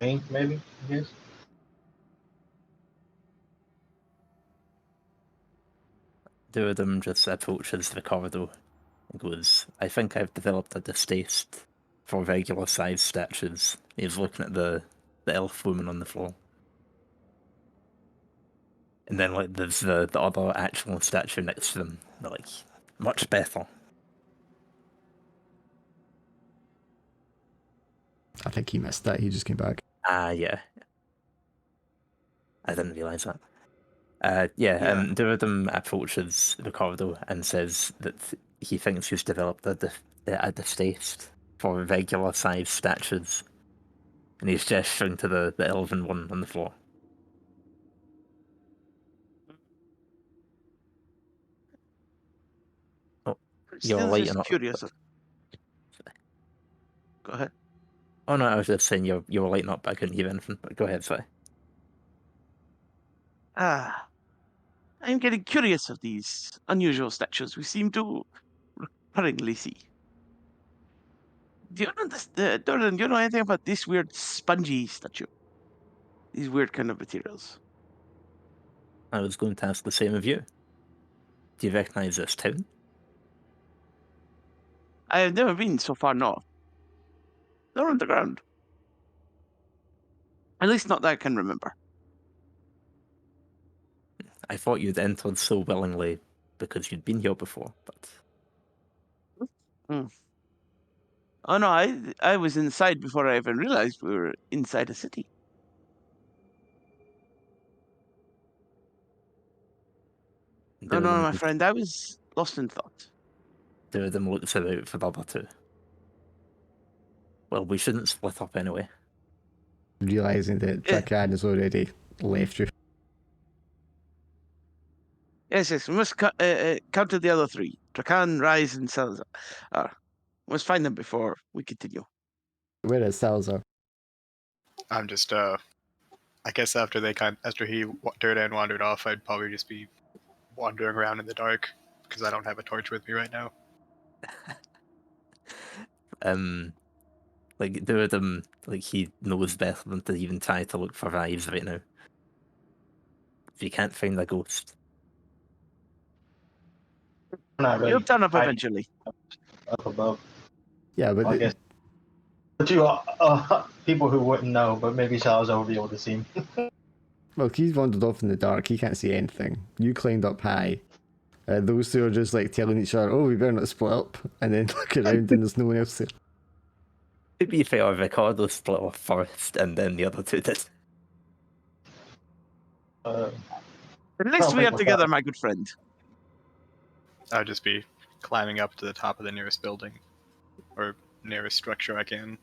Paint, maybe, I guess.
Two of them just approaches the corridor and goes, I think I've developed a distaste for regular sized statues. He's looking at the elf woman on the floor. And then like there's the other actual statue next to them. They're like, much better.
I think he missed that. He just came back.
Ah, yeah. I didn't realise that.
Yeah.
Two of them approaches the corridor and says that he thinks he's developed a distaste for regular sized statues. And he's gesturing to the elven one on the floor. Oh, you're
Still
lighting
just
up.
curious. Go ahead.
Oh no, I was just saying you were lighting up, but I couldn't hear anything. But go ahead, sorry.
I'm getting curious of these unusual statues we seem to recurringly see. Do you know this, Doran, do you know anything about this weird spongy statue? These weird kind of materials.
I was going to ask the same of you. Do you recognize this town?
I have never been so far north. They're underground. At least not that I can remember.
I thought you'd entered so willingly because you'd been here before, but
Oh no, I was inside before I even realized we were inside a city.
two
No,
of
no,
them,
my friend, I was lost in thought.
two of them looks about for the other two. Well, we shouldn't split up anyway.
Realizing that Drakan has already left you.
Yes, we must counter the other three. Drakan, Ryze, and Salazar. We must find them before we continue.
Where is Salazar?
I'm just I guess after Durdan wandered off, I'd probably just be wandering around in the dark because I don't have a torch with me right now.
Like two of them, like he knows better than to even try to look for Ryze right now. If you can't find a ghost,
Not really
You'll turn up
hiding
eventually.
up above.
Yeah, but
I guess the two people who wouldn't know, but maybe Salazar will be able to see him.
well, he's wandered off in the dark. He can't see anything. You climbed up high. Those two are just like telling each other, "Oh, we better not split up," and then look around and there's no one else there.
to be fair, Ricardo split off first, and then the other two did.
Uh,
At least
don't
we
think
are
we're
together,
fine.
my good friend.
I'd just be climbing up to the top of the nearest building or nearest structure I can.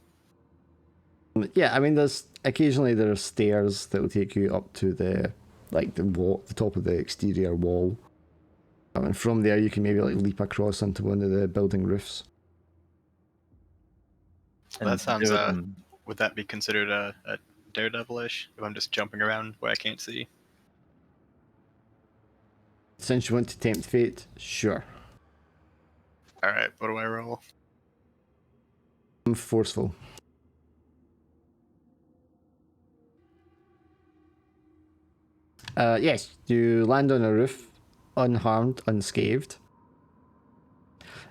Yeah, I mean, there's occasionally there are stairs that will take you up to the the top of the exterior wall, and from there you can maybe like leap across onto one of the building roofs.
And
That sounds.
two of them,
Would that be considered a daredevilish if I'm just jumping around where I can't see?
Since you want to tempt fate, sure.
All right, what do I roll?
I'm forceful. Yes, you land on a roof, unharmed, unscathed.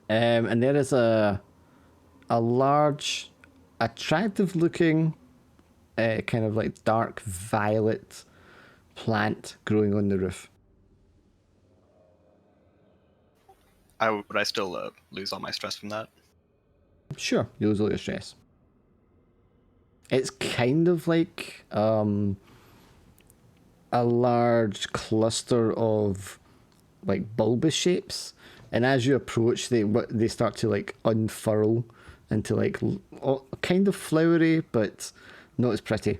And there is a large, attractive-looking, kind of like dark violet plant growing on the roof.
Would I still lose all my stress from that?
Sure, you lose all your stress. It's kind of like a large cluster of like bulbous shapes, and as you approach, they start to like unfurl into like kind of flowery, but not as pretty.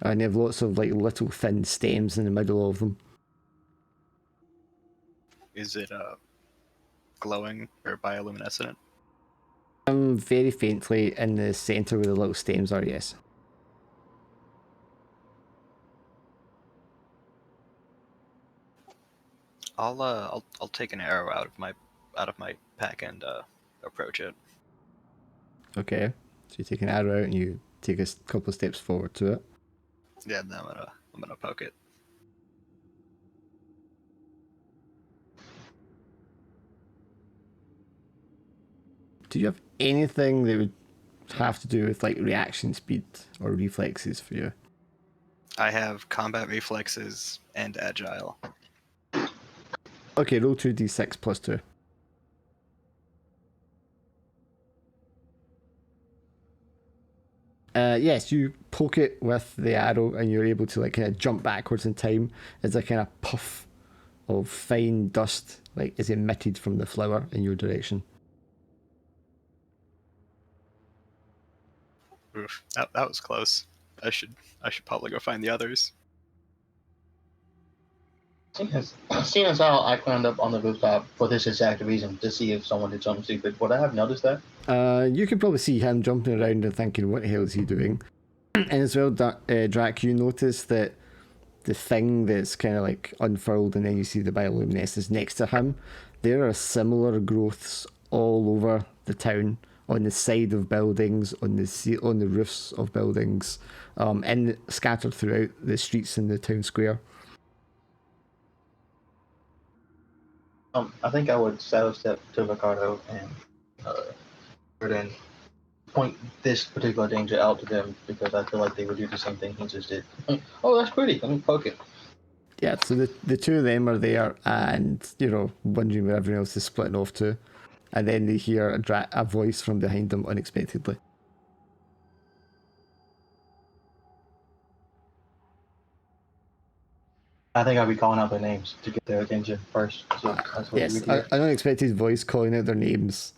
And they have lots of like little thin stems in the middle of them.
Is it glowing or bioluminescent?
Very faintly in the center where the little stems are. Yes.
I'll take an arrow out of my pack and approach it.
Okay. So you take an arrow out and you take a couple of steps forward to it.
Yeah, then I'm gonna poke it.
do you have anything that would have to do with like reaction speed or reflexes for you?
I have combat reflexes and agile.
Okay, roll 2d6 plus 2. Yes, you poke it with the arrow and you're able to like kind of jump backwards in time as a kind of puff of fine dust like is emitted from the flower in your direction.
Oof, that was close. I should probably go find the others.
Seeing as how I climbed up on the rooftop for this exact reason, to see if someone did something stupid, would I have noticed that?
You can probably see him jumping around and thinking, what the hell is he doing? And as well, Drac, you notice that the thing that's kind of like unfurled and then you see the bioluminescence next to him, there are similar growths all over the town, on the side of buildings, on the roofs of buildings, and scattered throughout the streets in the town square.
I think I would sidestep to Ricardo and then point this particular danger out to them because I feel like they would do the same thing he just did. Oh, that's pretty. Let me poke it.
Yeah, so the two of them are there and, wondering where everyone else is splitting off to. And then they hear a voice from behind them unexpectedly.
I think I'd be calling out their names to get their attention first. So that's what
Yes,
we do.
an unexpected voice calling out their names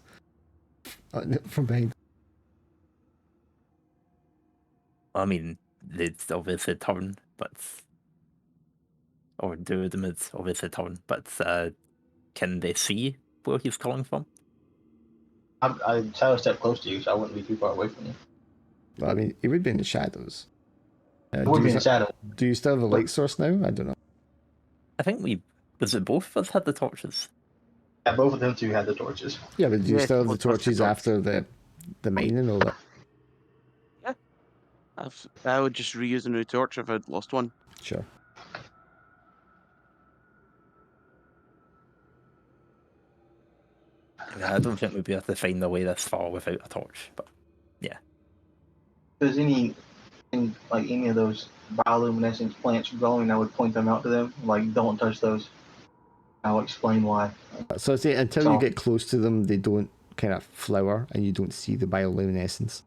from behind.
I mean, it's obviously a turn, but or do them it's obviously a turn, but can they see where he's calling from?
I'd sidestep close to you, so I wouldn't be too far away from you.
Well, I mean, it would be in the shadows.
It would be in the shadow.
Do you still have a light source now? I don't know.
I think was it both of us had the torches?
Yeah, both of them two had the torches.
Yeah, but do you
Yeah,
still have the
both of us had
torches
torches.
after the mine and all that?
I would just reuse a new torch if I'd lost one.
Sure.
I mean, I don't think we'd be able to find a way this far without a torch, but yeah.
If there's any of those bioluminescent plants growing, I would point them out to them. Like, don't touch those. I'll explain why.
So I say until
So-
you get close to them, they don't kind of flower and you don't see the bioluminescence.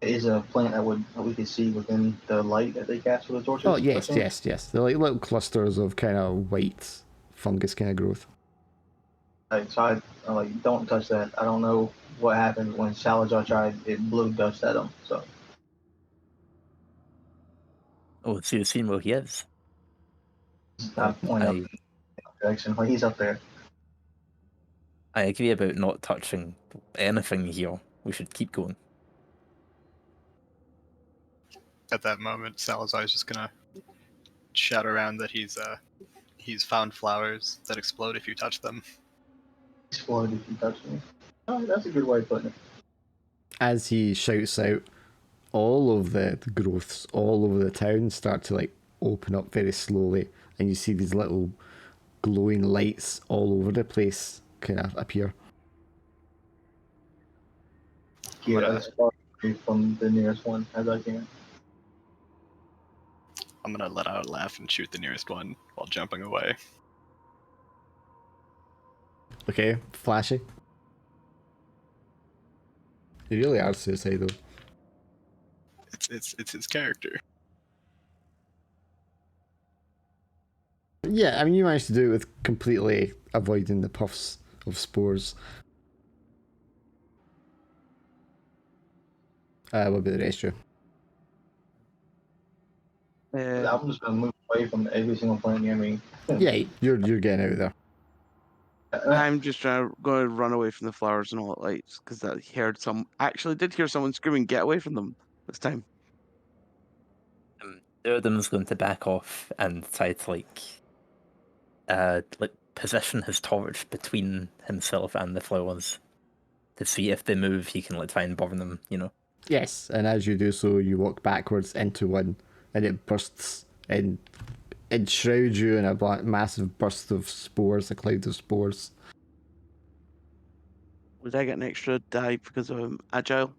It is a plant that we could see within the light that they cast with the torches.
Oh, yes,
or something?
yes. They're like little clusters of kind of white fungus kind of growth.
So I don't touch that. I don't know what happened when Salazar tried. It blew dust at him. So
Oh, so you've seen where he is.
I point up in the direction. Well, he's up there.
I agree about not touching anything here. We should keep going.
At that moment, Salazar is just gonna shout around that he's found flowers that explode if you touch them.
Explode if you touch me. Oh, that's a good way of putting it.
As he shouts out, all of the growths all over the town start to like open up very slowly, and you see these little glowing lights all over the place kind of appear.
Get as far away from the nearest one as I can.
I'm gonna let out a laugh and shoot the nearest one while jumping away.
Okay, flashy. You really are suicidal.
It's his character.
Yeah, I mean, you managed to do it with completely avoiding the puffs of spores. What about the rest of you?
I'm just gonna move away from every single plant near me.
Yeah, you're getting out of there.
I'm just going to run away from the flowers and all the lights because I actually did hear someone screaming, "Get away from them!" this time.
Durden's going to back off and try to position his torch between himself and the flowers to see if they move. He can try and burn them.
Yes, and as you do so, you walk backwards into one, and it bursts in enshroud you in a massive burst of spores, a cloud of spores.
Would I get an extra die because I'm agile?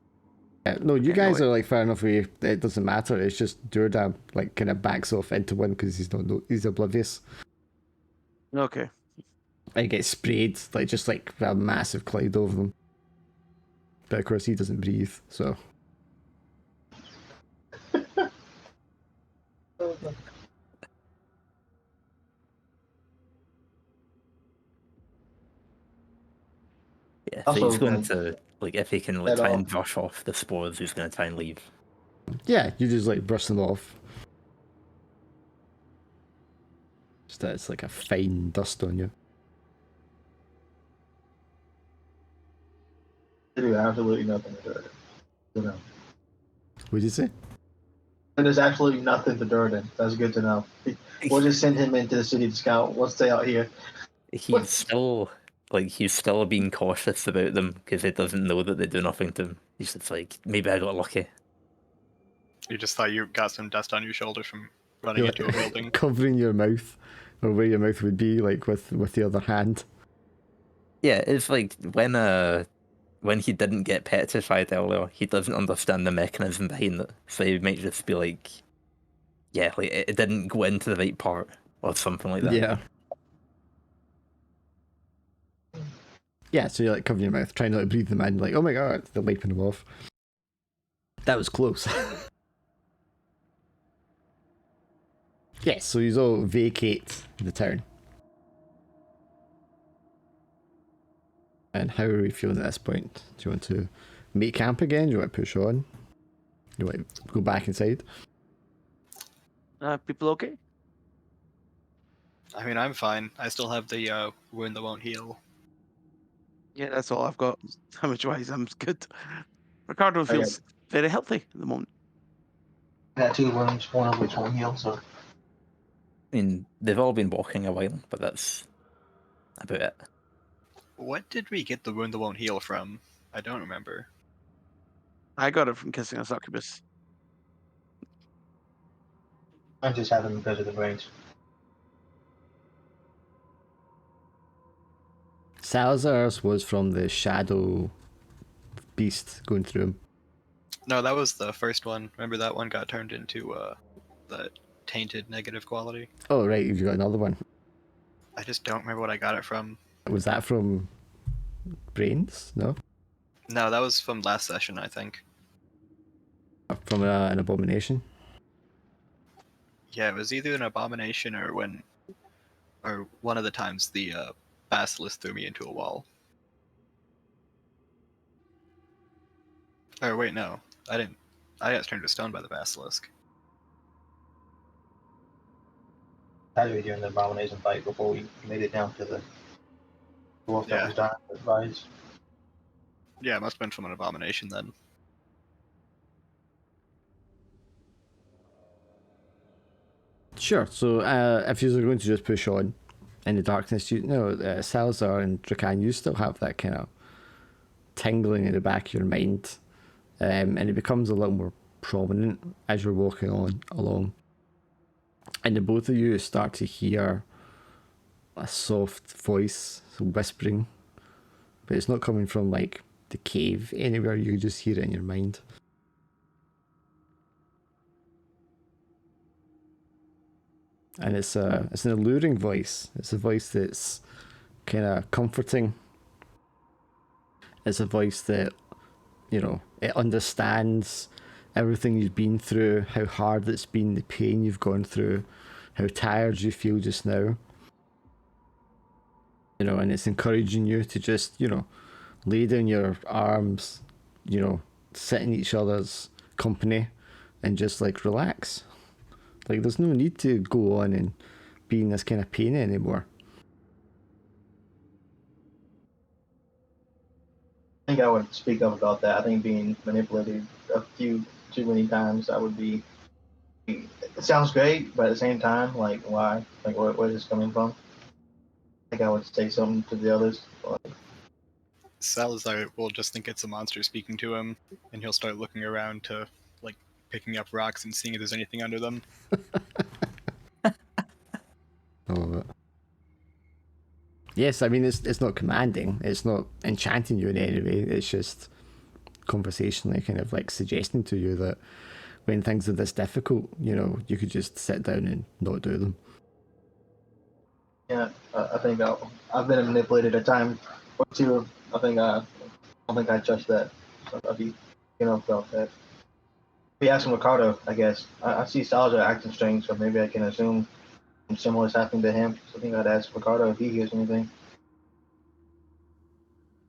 No, you
Okay, no
guys
way.
are like far enough away. It doesn't matter. It's just Durdam like kind of backs off into one because he's oblivious.
Okay.
And gets sprayed like just like a massive cloud over them. But of course he doesn't breathe, so
Yeah, so
Also,
he's going to, like, if he can like
at
try
all.
and brush off the spores, he's going to try and leave.
yeah, you just like brush them off. Just that it's like a fine dust on you.
They do absolutely nothing to Durden. You know.
What did you say?
And there's absolutely nothing to Durden. That's good to know. We'll just send him into the city to scout. We'll stay out here.
He's still being cautious about them because he doesn't know that they do nothing to him. He's just like, maybe I got lucky.
You just thought you got some dust on your shoulders from running
You're
into a building.
covering your mouth, or where your mouth would be, like with the other hand.
Yeah, it's like when he didn't get petrified earlier, he doesn't understand the mechanism behind it, so he might just be like, yeah, like it didn't go into the right part or something like that.
Yeah. Yeah, so you're like covering your mouth, trying not to breathe them in, like, oh my god, they're wiping them off. That was close. Yes, so you all vacate the town. And how are we feeling at this point? Do you want to make camp again? Do you want to push on? Do you want to go back inside?
People okay?
I mean, I'm fine. I still have the wound that won't heal.
Yeah, that's all I've got. Damage-wise, I'm good. Ricardo feels very healthy at the moment.
Got 2 wounds, one of which won't heal, so.
I mean, they've all been walking a while, but that's about it.
What did we get the wound that won't heal from? I don't remember.
I got it from kissing a succubus.
I just have them because of the brains.
Salazar's was from the shadow beast going through him.
No, that was the first one. Remember that one got turned into the tainted negative quality?
Oh, right, you've got another one.
I just don't remember what I got it from.
Was that from Brains? No?
No, that was from last session, I think.
From an abomination?
Yeah, it was either an abomination or one of the times the basilisk threw me into a wall. Or wait, no, I didn't. I got turned to stone by the basilisk.
Had to be during the abomination fight before we made it down to the dwarf that was dying with Ryze.
Yeah, it must have been from an abomination then.
Sure, so if you're going to just push on in the darkness, you know, Salazar and Drakan, you still have that kind of tingling in the back of your mind, and it becomes a little more prominent as you're walking on along. And the both of you start to hear a soft voice whispering, but it's not coming from like the cave anywhere, you just hear it in your mind. And it's an alluring voice. It's a voice that's kind of comforting. It's a voice that, you know, it understands everything you've been through, how hard it's been, the pain you've gone through, how tired you feel just now. You know, and it's encouraging you to just, you know, lay down your arms, you know, sit in each other's company and just like relax. Like there's no need to go on and be in this kind of pain anymore.
I think I would speak up about that. I think being manipulated a few too many times, I would be. It sounds great, but at the same time, like, why? Like, where is this coming from? I think I would say something to the others. Like,
Salazar will just think it's a monster speaking to him, and he'll start looking around to, like, picking up rocks and seeing if there's anything under them.
Yes, I mean it's not commanding, it's not enchanting you in any way. It's just conversationally kind of like suggesting to you that when things are this difficult, you could just sit down and not do them.
Yeah, I think I've been manipulated a time or two. I don't think I trust that. So I'll be, about that. Be asking Ricardo, I guess. I see Salazar acting strange, so maybe I can assume something similar is happening to him. So I think I'd ask Ricardo if he hears anything.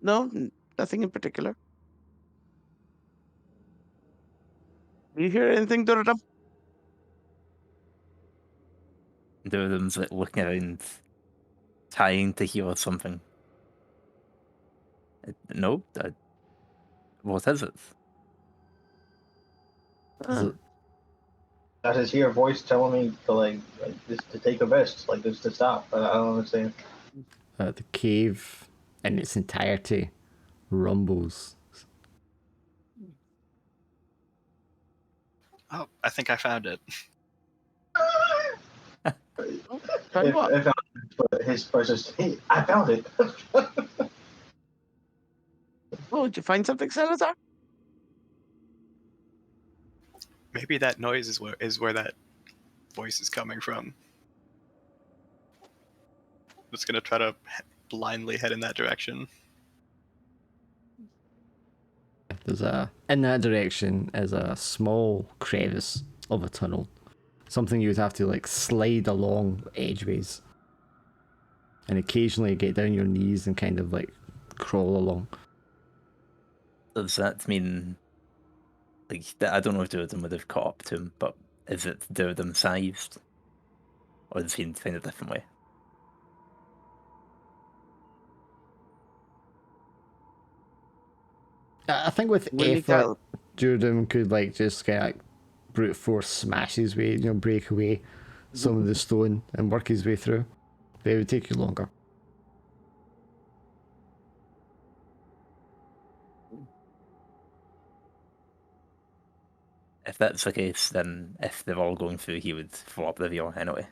No, nothing in particular. Do you hear anything, Duradum?
Durham's like looking around, trying to hear something. No, what is it?
Is
Ah,
it
I just hear a voice telling me to like just to take a rest, like just to stop. I don't understand.
the cave in its entirety rumbles.
Oh, I think I found it.
found what?
His first, hey, I found it.
Oh, did you find something, Salazar?
Maybe that noise is where that voice is coming from. Just gonna try to blindly head in that direction.
In that direction is a small crevice of a tunnel. Something you'd have to like slide along edgeways. And occasionally get down your knees and kind of like crawl along.
Does that mean, like, I don't know if Durham would have caught up to him, but is it Durham sized? Or does he find a different way?
I think with
When we
effort,
got-
Jordan could like just kind of like brute force smash his way, break away some of the stone and work his way through. But it would take you longer.
If that's the case, then if they're all going through, he would throw up the veil anyway.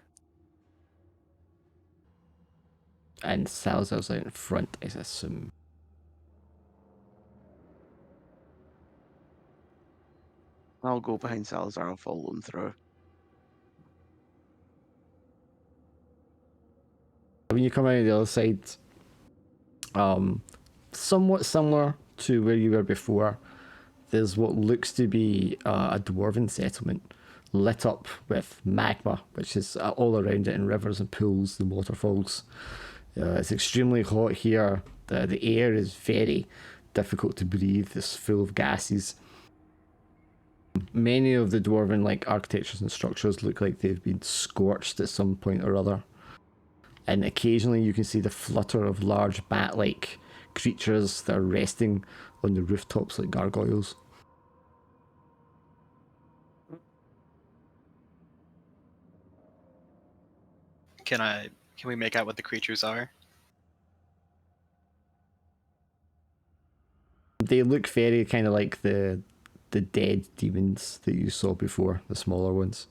And Salazar's out in front, I assume.
I'll go behind Salazar and follow him through.
When you come out of the other side, somewhat similar to where you were before, there's what looks to be a dwarven settlement lit up with magma, which is all around it in rivers and pools and waterfalls. It's extremely hot here. The air is very difficult to breathe. It's full of gases. Many of the dwarven like architectures and structures look like they've been scorched at some point or other. And occasionally you can see the flutter of large bat-like creatures that are resting on the rooftops like gargoyles.
Can we make out what the creatures are?
They look very kind of like the dead demons that you saw before, the smaller ones.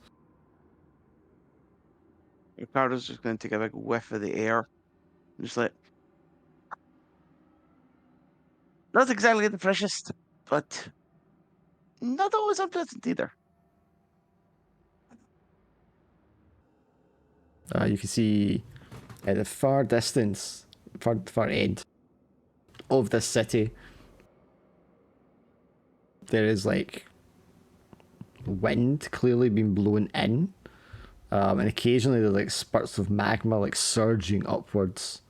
Ricardo's just going to take a big whiff of the air. Just like, not exactly the freshest, but not always unpleasant either.
You can see at the far distance, far end of this city, there is like wind clearly being blown in, and occasionally there's like spurts of magma like surging upwards,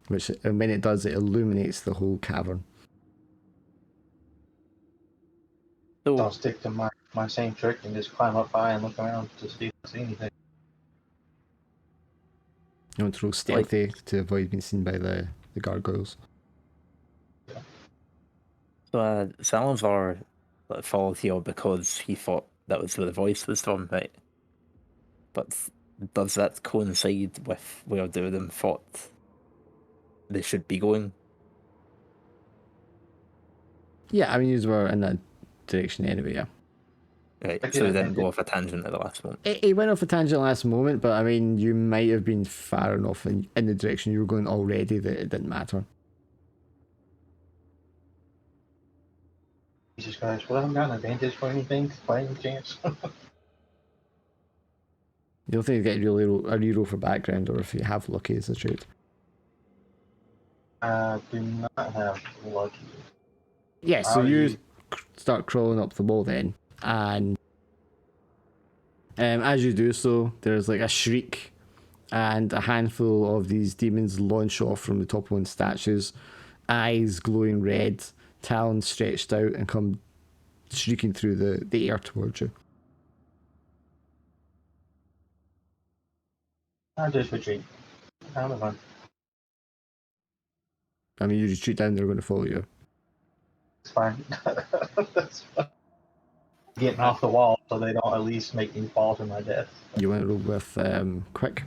which, and when it does, it illuminates the whole cavern.
So,
I'll stick to my same trick and just climb up high and look around to see if I see anything.
You want to roll stealthy to avoid being seen by the gargoyles.
so Salazar followed here because he thought that was where the voice was from, right? But does that coincide with where Durham thought they should be going?
Yeah, I mean, you were in that direction anyway, yeah.
Right,
I
so we
did- I
didn't go
did.
off a tangent at the last moment.
It went off a tangent last moment, but I mean, you might have been far enough in the direction you were going already that it didn't matter.
Jesus Christ, would I have gotten an advantage for anything by any chance?
You don't think you get really a reroll for background, or if you have lucky as a trait.
I do not have lucky.
Yeah, so
I'll
you
use-
start crawling up the wall then, and as you do so, there's like a shriek, and a handful of these demons launch off from the top of one's statues, eyes glowing red, talons stretched out, and come shrieking through the air towards you.
I'll just retreat. Out of fun.
I mean, you retreat down, they're going to follow you.
It's fine. That's fine. Getting off the wall so they don't at least make me fall to my death.
You want to roll with quick?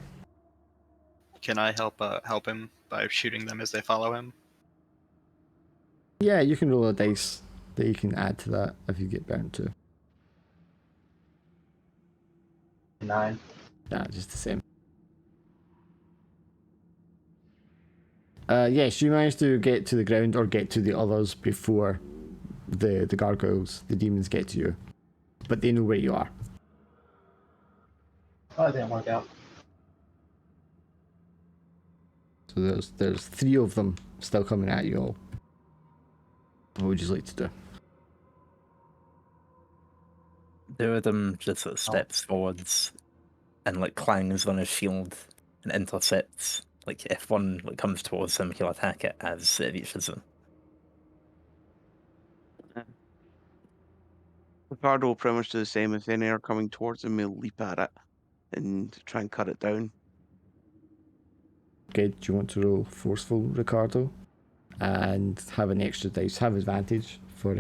Can I help him by shooting them as they follow him?
Yeah, you can roll a dice that you can add to that if you get burnt too.
9.
Nah, just the same. Yes, you managed to get to the ground or get to the others before the gargoyles, the demons, get to you. But they know where you are.
Oh, it didn't work out.
So there's 3 of them still coming at you all. What would you like to do?
Two of them just sort of steps forwards and like clangs on his shield and intercepts. Like if one like comes towards him, he'll attack it as it reaches him.
Ricardo will pretty much do the same. If any are coming towards him, he'll leap at it and try and cut it down.
Okay, do you want to roll forceful, Ricardo? And have an extra dice, have advantage for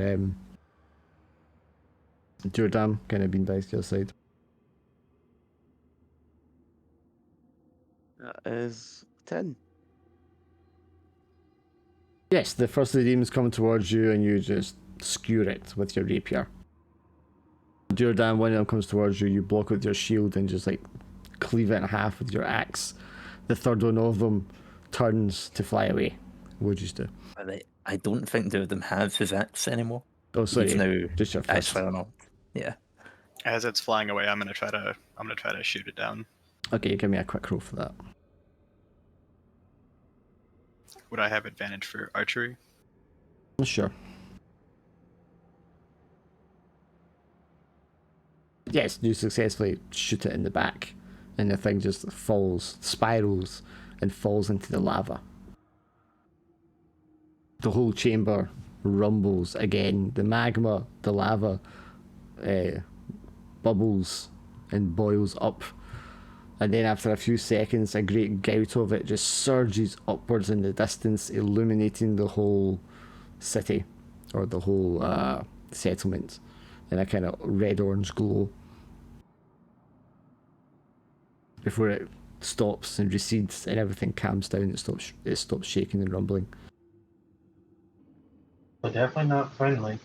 Jordan kind of being dice to your side.
That is 10.
Yes, the first of the demons come towards you and you just skewer it with your rapier. Jordan, one of them comes towards you, you block with your shield and just like cleave it in half with your axe. The third one of them turns to fly away. What would you do?
I don't think two of them have his axe anymore.
Oh, sorry,
He's now
just your fist.
actually not. Yeah.
As it's flying away, I'm gonna try to shoot it down.
Okay, give me a quick roll for that.
Would I have advantage for archery?
Sure. Yes, you successfully shoot it in the back, and the thing just falls, spirals, and falls into the lava. The whole chamber rumbles again. The magma, the lava, bubbles and boils up. And then after a few seconds, a great gout of it just surges upwards in the distance, illuminating the whole city, or the whole settlement, in a kind of red-orange glow. Before it stops and recedes and everything calms down, it stops shaking and rumbling.
But definitely not friendly.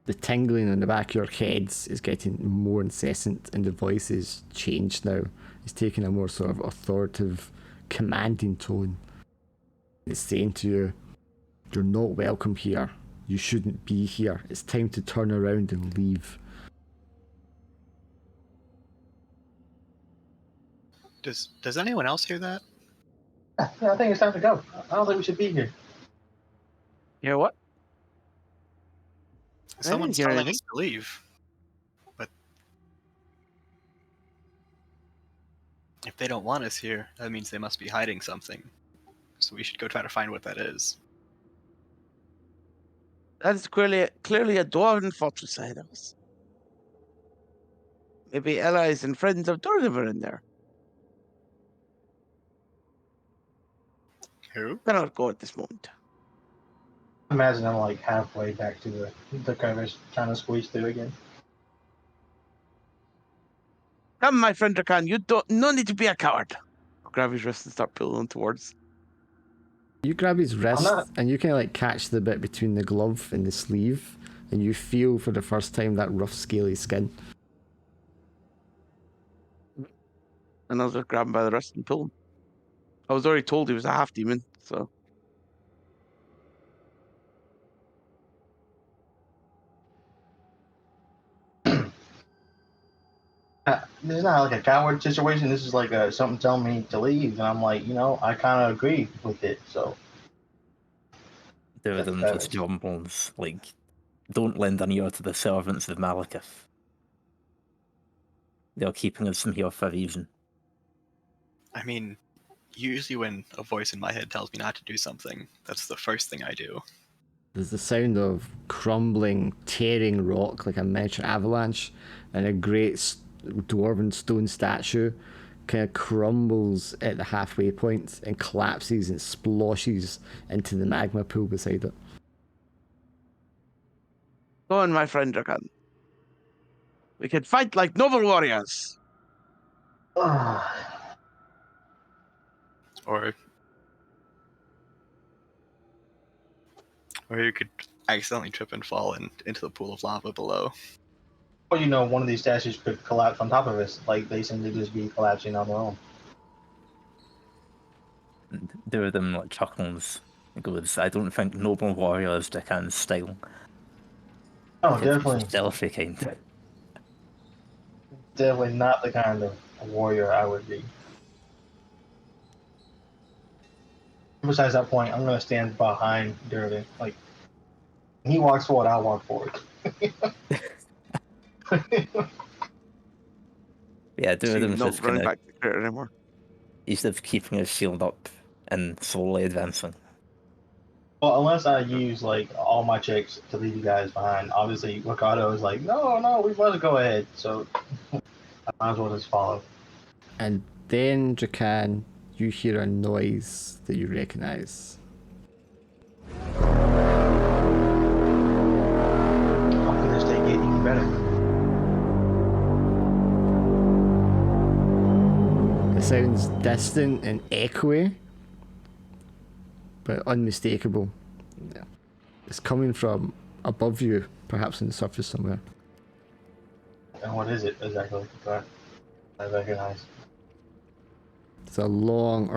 The tingling on the back of your heads is getting more incessant, and the voice is changed now. It's taking a more sort of authoritative, commanding tone. It's saying to you, "You're not welcome here. You shouldn't be here. It's time to turn around and leave."
Does anyone else hear that?
I think it's time to go. I don't think we should be here.
You know what?
Someone's
hear
telling
anything.
us to leave. But if they don't want us here, that means they must be hiding something. So we should go try to find what that is.
That is clearly a dwarven fortress ahead of us. Maybe allies and friends of Dorniver are in there.
Who?
Cannot go at this moment.
Imagine I'm like halfway back to the crevice trying to squeeze through again.
Come, my friend Rakan, no need to be a coward. I'll grab his wrist and start pulling towards.
You grab his wrist
not-
and you kind of like catch the bit between the glove and the sleeve, and you feel for the first time that rough, scaly skin.
And I'll just grab him by the wrist and pull him. I was already told he was a half demon, so.
This is not like a coward situation. This is like something telling me to leave, and I'm like, I kind of agree with it. So
Two of
That's
them
fair.
just jumbles, like, don't lend an ear to the servants of Malekith. They're keeping us from here for a reason.
I mean, usually when a voice in my head tells me not to do something, that's the first thing I do.
There's the sound of crumbling, tearing rock like a miniature avalanche, and a great dwarven stone statue kind of crumbles at the halfway point and collapses and splashes into the magma pool beside it.
Go on, my friend Drakan. We can fight like noble warriors.
Or you could accidentally trip and fall into the pool of lava below.
Or one of these statues could collapse on top of us, like they seem to just be collapsing on their own.
And two of them like chuckles and goes, I don't think noble warriors Drakan's style.
Oh,
It's the
definitely,
stealthy kind.
definitely not the kind of warrior I would be. Besides that point, I'm gonna stand behind Durden. Like, he walks forward, I'll walk forward.
Yeah, two
So
of
you're
them
not
just
running
kind of
back to the crater anymore.
instead of keeping his shield up and slowly advancing.
Well, unless I use like all my checks to leave you guys behind. Obviously, Ricardo is like, no, we must go ahead. So I might as well just follow.
And then, Drakan, you hear a noise that you recognize.
How can this day get even better?
It sounds distant and echoey, but unmistakable. Yeah. It's coming from above you, perhaps on the surface somewhere.
And what is it exactly that I recognize?
It's a long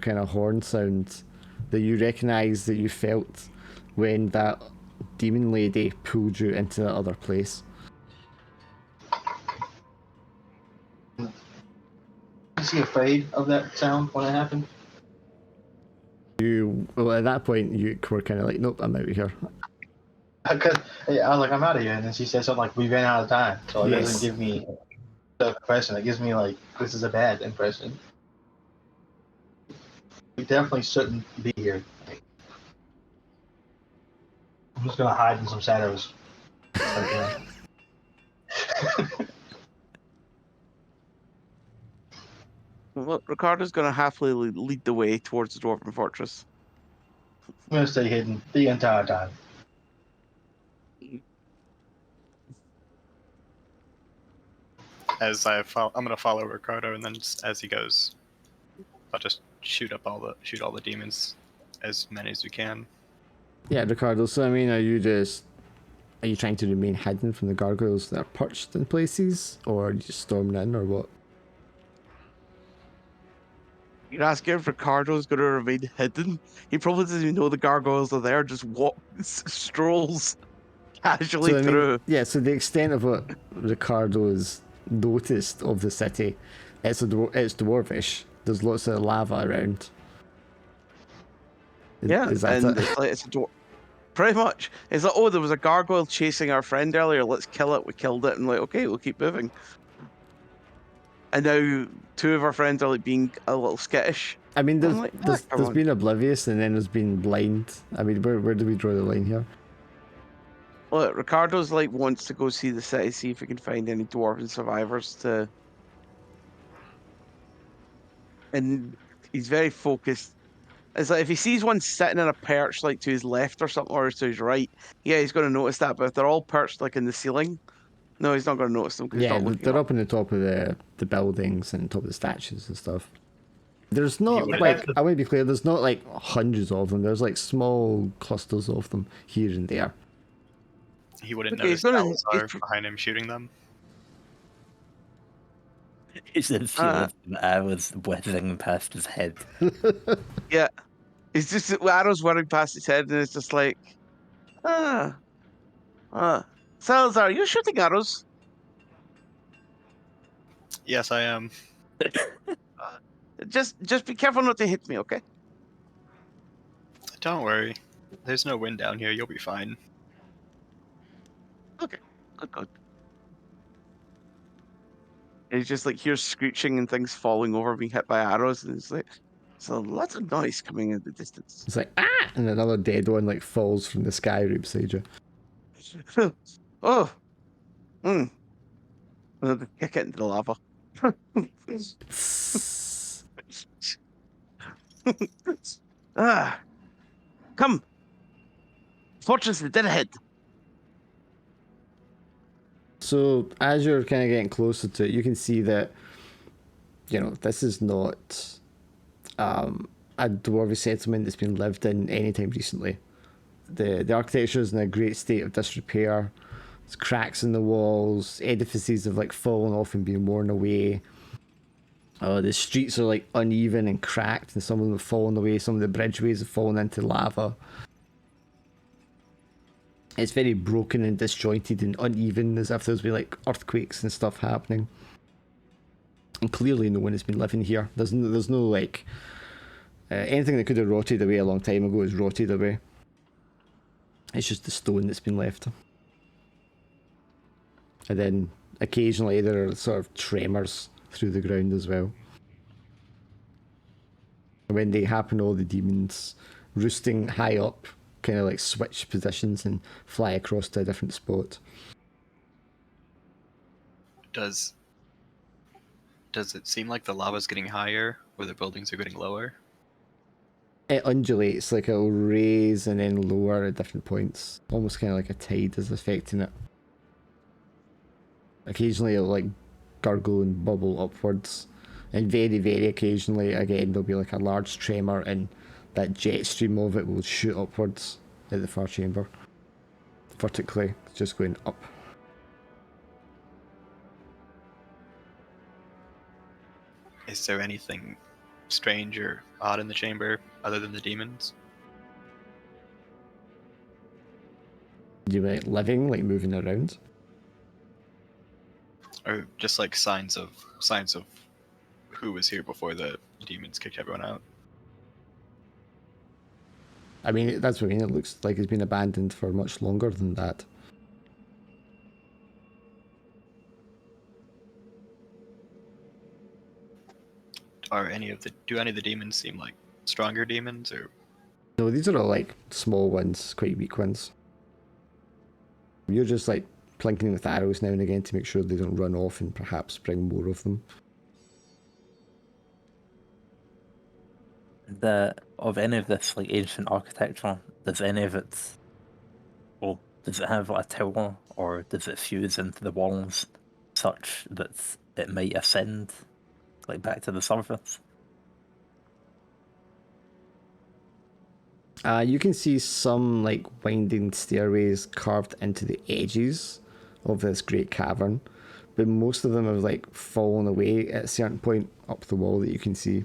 kind of horn sound that you recognize that you felt when that demon lady pulled you into that other place.
Is he afraid of that sound when it happened?
Well, at that point, you were kind of like, nope, I'm out of here.
Because I was like, I'm out of here, and then she said something like, "We ran out of time," so it
Yes.
doesn't give me the impression. It gives me like this is a bad impression. We definitely shouldn't be here. I'm just gonna hide in some shadows. Like,
Well, Ricardo's going to happily lead the way towards the Dwarven Fortress.
I'm gonna stay hidden the entire time.
I'm gonna follow Ricardo, and then just as he goes, I'll just shoot all the demons, as many as we can.
Yeah, Ricardo, so I mean, are you trying to remain hidden from the gargoyles that are perched in places, or are you just storming in, or what?
You're asking if Ricardo's going to remain hidden? He probably doesn't even know the gargoyles are there, just strolls casually
So I mean,
through.
yeah, so the extent of what Ricardo's noticed of the city, it's dwarvish. There's lots of lava around.
Yeah,
Is that
and
it?
it's like it's a pretty much. It's like, oh, there was a gargoyle chasing our friend earlier. Let's kill it. We killed it, and like, okay, we'll keep moving. And now two of our friends are like being a little skittish.
I mean,
I'm like, come
there's
on.
been oblivious, and then there's been blind. I mean, where do we draw the line here?
Look, Ricardo's like wants to go see the city, see if we can find any dwarven survivors to. And he's very focused. It's like if he sees one sitting in a perch like to his left or something, or to his right, yeah, he's going to notice that. But if they're all perched like in the ceiling, no, he's not going to notice them because he's
Yeah,
not looking
they're
up.
up on the top of the buildings and top of the statues and stuff. There's not
would-
like, I want to be clear, there's not like hundreds of them. There's like small clusters of them here and there.
He wouldn't
Okay, he's
notice
gonna.
Salazar behind him shooting them.
He should feel if the arrow was whizzing past his head.
Yeah, it's just arrows running past his head, and it's just like, ah, Salazar, you're shooting arrows.
Yes, I am.
Just be careful not to hit me, okay?
Don't worry. There's no wind down here. You'll be fine.
Okay, good. And he's just like hears screeching and things falling over, being hit by arrows, and it's like, so lots of noise coming in the distance.
It's like, ah! And another dead one like falls from the sky right beside you.
Oh, and then kick it into the lava. Come, fortress is dead ahead.
So as you're kind of getting closer to it, you can see that, you know, this is not a dwarven settlement that's been lived in anytime recently. The architecture is in a great state of disrepair. There's cracks in the walls, edifices have like fallen off and been worn away. The streets are like uneven and cracked, and some of them have fallen away. Some of the bridgeways have fallen into lava. It's very broken and disjointed and uneven, as if there's been like earthquakes and stuff happening. And clearly no one has been living here. There's no like anything that could have rotted away a long time ago is rotted away. It's just the stone that's been left. And then occasionally there are sort of tremors through the ground as well. When they happen, all the demons roosting high up kind of like switch positions and fly across to a different spot.
Does it seem like the lava's getting higher or the buildings are getting lower?
It undulates, like it'll raise and then lower at different points. Almost kind of like a tide is affecting it. Occasionally it'll like gurgle and bubble upwards. And very, very occasionally, again, there'll be like a large tremor and that jet stream of it will shoot upwards at the far chamber. Vertically, just going up.
Is there anything strange or odd in the chamber other than the demons?
Do you mean like living, like moving around?
Or just like signs of who was here before the demons kicked everyone out?
I mean, that's what I mean. It looks like it's been abandoned for much longer than that.
Do any of the demons seem like stronger demons, or
No, these are all like small ones, quite weak ones. You're just like plinking with arrows now and again to make sure they don't run off and perhaps bring more of them.
Of any of this like ancient architecture, does any of it, well, does it have like a tower, or does it fuse into the walls such that it might ascend like back to the surface?
You can see some like winding stairways carved into the edges of this great cavern, but most of them have like fallen away at a certain point up the wall that you can see.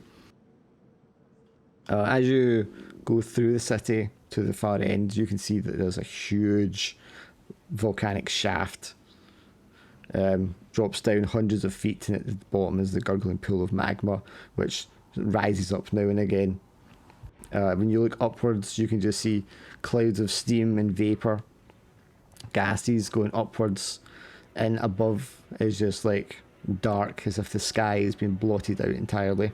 As you go through the city to the far end, you can see that there's a huge volcanic shaft. Drops down hundreds of feet, and at the bottom is the gurgling pool of magma, which rises up now and again. When you look upwards, you can just see clouds of steam and vapor, gases going upwards, and above is just like dark, as if the sky has been blotted out entirely.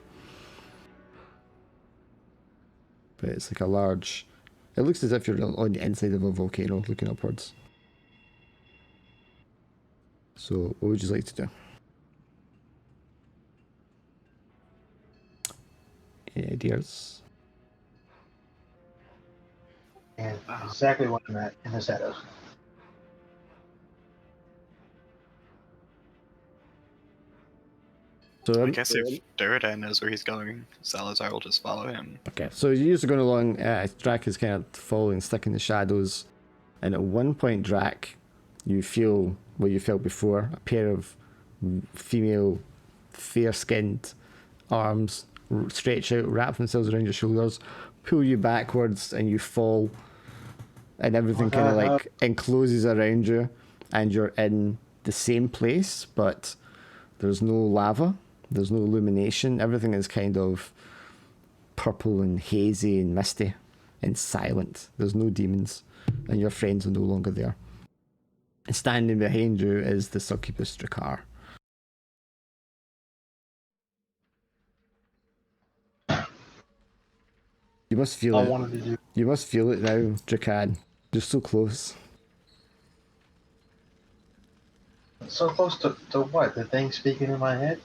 But it's like a large... It looks as if you're on the inside of a volcano looking upwards. So, what would you like to do? Any ideas?
And exactly what I'm at in the shadows.
So,
I guess if Duradan knows where he's going, Salazar will just follow him.
okay, so you're just going along. Drac is kind of following, stuck in the shadows. And at one point, Drac, you feel what you felt before, a pair of female, fair-skinned arms stretch out, wrap themselves around your shoulders, pull you backwards, and you fall, and everything kind of like encloses around you, and you're in the same place, but there's no lava, there's no illumination, everything is kind of purple and hazy and misty and silent. There's no demons, and your friends are no longer there. And standing behind you is the succubus Drakkar. You must feel
I
it.
wanted to do.
You must feel it now, Drakkar. You're so close.
So close to what? The thing speaking in my head?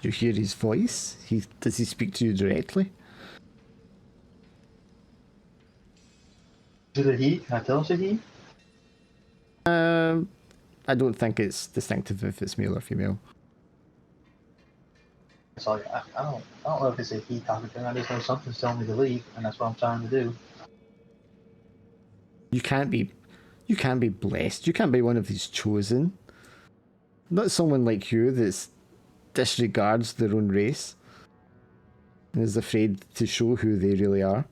You hear his voice? Does he speak to you directly?
Is it a he? Can I tell it's a he?
I don't think it's distinctive if it's male or female.
It's like I don't know if it's a he talking to me. I just know something's telling me to leave, and that's what I'm trying to do.
You can't be blessed. You can't be one of these chosen. Not someone like you that disregards their own race and is afraid to show who they really are.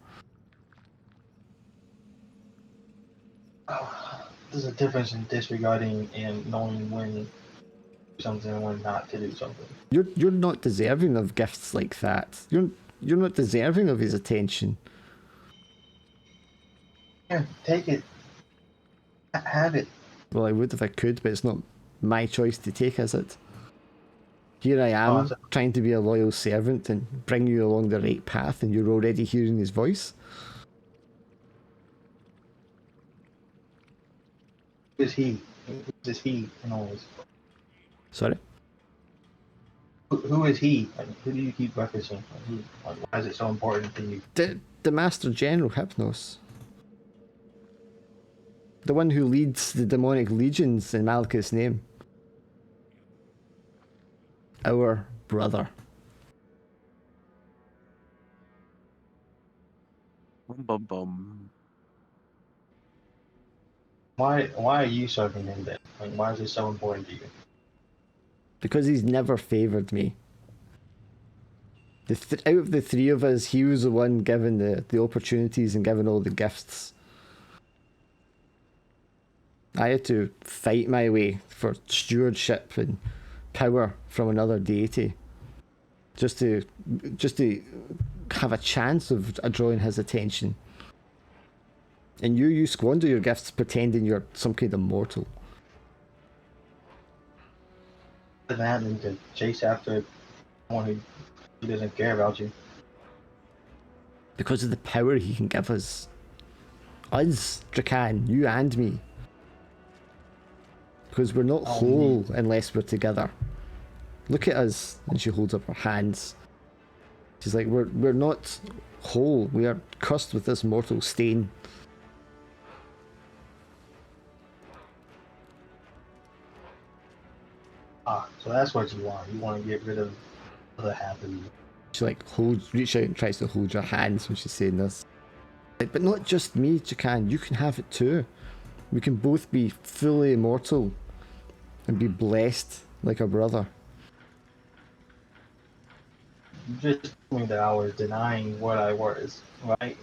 There's a difference in disregarding and knowing when to do something and when not to do something.
You're not deserving of gifts like that. You're not deserving of his attention.
Here, take it. Have it.
Well, I would if I could, but it's not my choice to take, is it? Here I am, trying to be a loyal servant and bring you along the right path, and you're already hearing his voice.
Who is he? Who is he in all this?
Sorry?
Who is he? Like, who do you keep referencing? Like, why is it so important to you?
The Master General Hypnos. The one who leads the demonic legions in Malkuth's name. Our brother.
Bum bum bum.
Why are you serving him then? Like, why is it so important to you?
Because he's never favoured me. Out of the three of us, he was the one given the opportunities and given all the gifts. I had to fight my way for stewardship and power from another deity, just to have a chance of drawing his attention. And you squander your gifts pretending you're some kind of mortal.
That and to chase after someone who doesn't care about you.
Because of the power he can give us. Us, Drakan, you and me. Because we're not whole unless we're together. Look at us. And she holds up her hands. She's like, we're not whole. We are cursed with this mortal stain.
So that's what you want. You want to get rid of the other half of you.
She like reaches out and tries to hold your hands when she's saying this. Like, but not just me, Jakan. You can have it too. We can both be fully immortal and be blessed like a brother.
You just told me that I was denying what I was, right?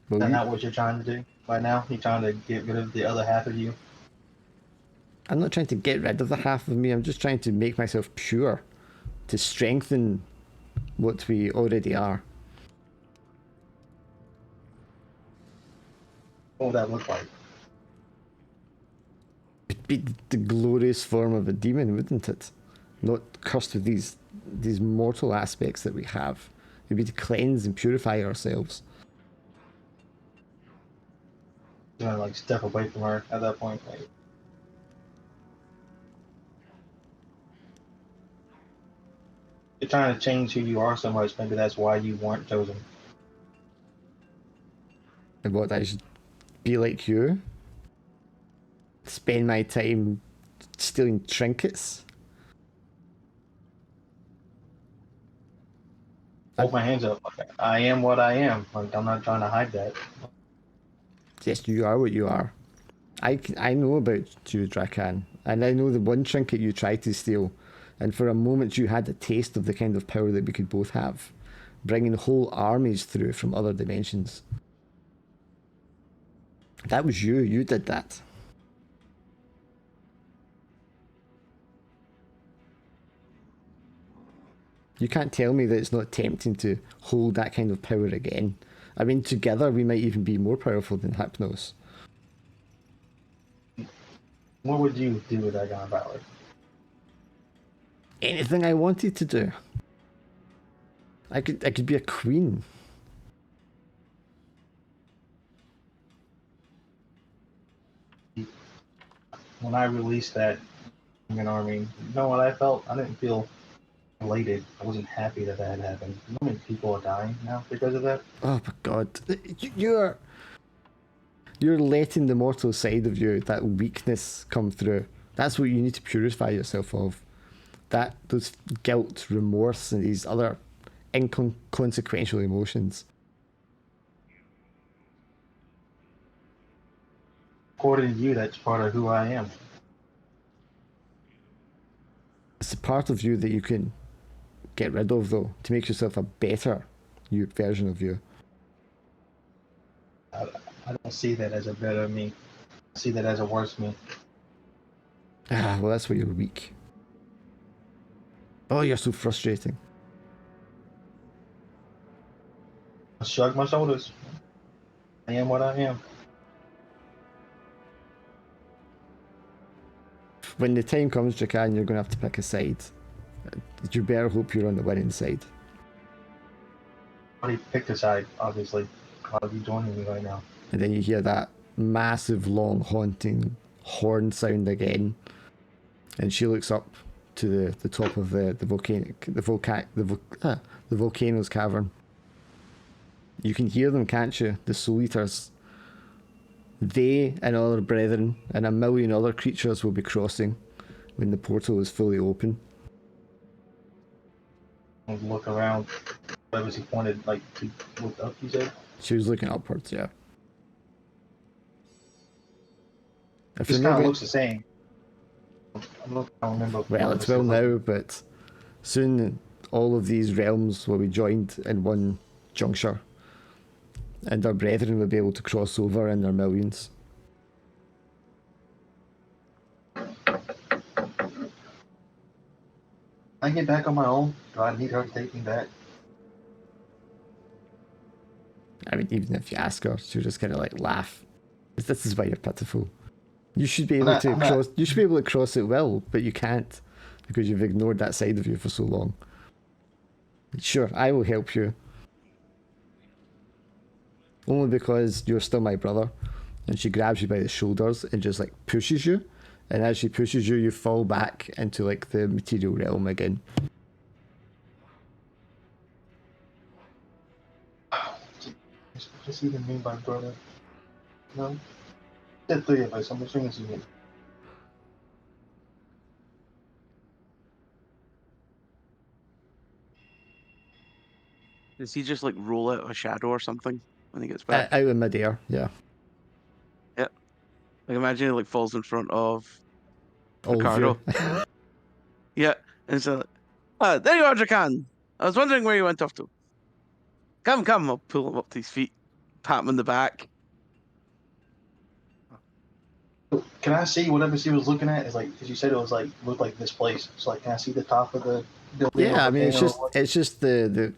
Well,
Is that what you're trying to do right now? You're trying to get rid of the other half of you?
I'm not trying to get rid of the half of me. I'm just trying to make myself pure, to strengthen what we already are.
What would that look like?
It'd be the glorious form of a demon, wouldn't it? Not cursed with these mortal aspects that we have. It'd be to cleanse and purify ourselves.
You're gonna like step away from her at that point. Like, you're trying to change who you are so much. Maybe that's why you weren't chosen.
And what, I should be like you? Spend my time stealing trinkets?
hold my hands up. I am what I am. Like, I'm not trying to hide that.
Yes, you are what you are. I know about you, Drakan, and I know the one trinket you tried to steal, and for a moment you had a taste of the kind of power that we could both have, bringing whole armies through from other dimensions. That was you. You did that. You can't tell me that it's not tempting to hold that kind of power again. I mean, together we might even be more powerful than Hypnos.
What would you do with that kind of power?
Anything I wanted to do. I could be a queen.
When I released that Human army, you know what I felt? I didn't feel elated. I wasn't happy that that had happened. You know how many people are dying now because of that?
Oh my god. You're letting the mortal side of you, that weakness, come through. That's what you need to purify yourself of. Those guilt, remorse, and these other inconsequential emotions.
According to you, that's part of who I am.
It's a part of you that you can get rid of, though, to make yourself a better version of you.
I don't see that as a better me. I see that as a worse me.
Ah, well, that's where you're weak. Oh, you're so frustrating.
I shrug my shoulders. I am what I am.
When the time comes, Jacan, you're going to have to pick a side. You better hope you're on the winning side.
I already picked a side, obviously. Why are you joining me right now?
And then you hear that massive, long, haunting horn sound again. And she looks up to the top of the volcano's cavern. You can hear them, can't you? The Soul Eaters. They and other brethren and a million other creatures will be crossing when the portal is fully open.
I'll look around. Where was he pointed? Like, he looked up, you said?
She was looking upwards, yeah. If
This
you're
kind
not
of
going,
looks the same. I don't remember.
well,
what
it's
this
well
looked like.
now, but soon all of these realms will be joined in one juncture, and our brethren will be able to cross over in their millions.
I get back on my own. Do I need her to take me back?
I mean, even if you ask her, she'll just kind of like laugh. This is why you're pitiful. You should be able to cross. You should be able to cross it well, but you can't because you've ignored that side of you for so long. Sure, I will help you. Only because you're still my brother. And she grabs you by the shoulders and just like pushes you. And as she pushes you, you fall back into like the material realm again.
What does he even mean by brother? No? The three of us. I'm assuming it's me.
Does he just like roll out a shadow or something when he gets back?
Out in midair, yeah.
Yep. Like imagine he like falls in front of
All of you.
Ricardo. Yeah. And so there you are, Drakan. I was wondering where you went off to. Come, come, I'll pull him up to his feet, pat him on the back.
Can I see whatever she was looking at? Is like, because you said it was like looked like this place. So like, can I see the top of the building?
Yeah, I mean it's
volcano?
just the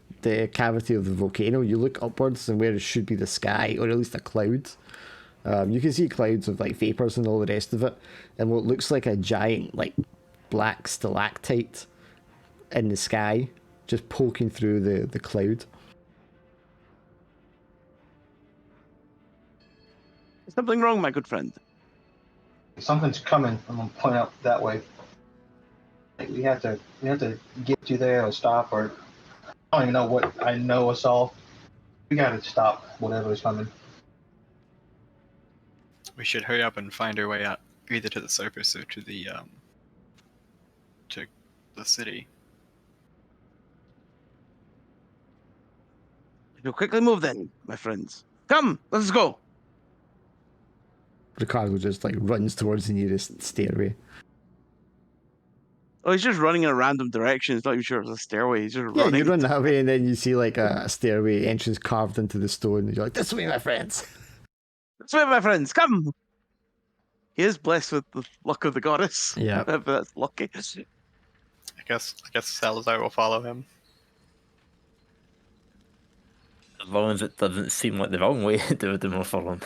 cavity of the volcano. You look upwards and where it should be the sky, or at least a cloud. You can see clouds of like vapors and all the rest of it, and what looks like a giant like black stalactite in the sky, just poking through the cloud.
Is something wrong, my good friend?
Something's coming. I'm gonna point out that way. Like, we have to get you there or stop, or I don't even know what I know us all. We gotta stop whatever is coming.
We should hurry up and find our way out, either to the surface or to the city.
You'll quickly move then, my friends. Come, let's go.
Ricardo just like runs towards the nearest stairway.
Oh, he's just running in a random direction. He's not even sure it's a stairway. He's just
Yeah,
running.
you run that way, and then you see like a stairway entrance carved into the stone. And you're like, "This way, my friends."
This way, my friends. Come. He is blessed with the luck of the goddess.
Yeah.
But that's lucky.
I guess Salazar will follow him.
As long as it doesn't seem like the wrong way, do it more for him.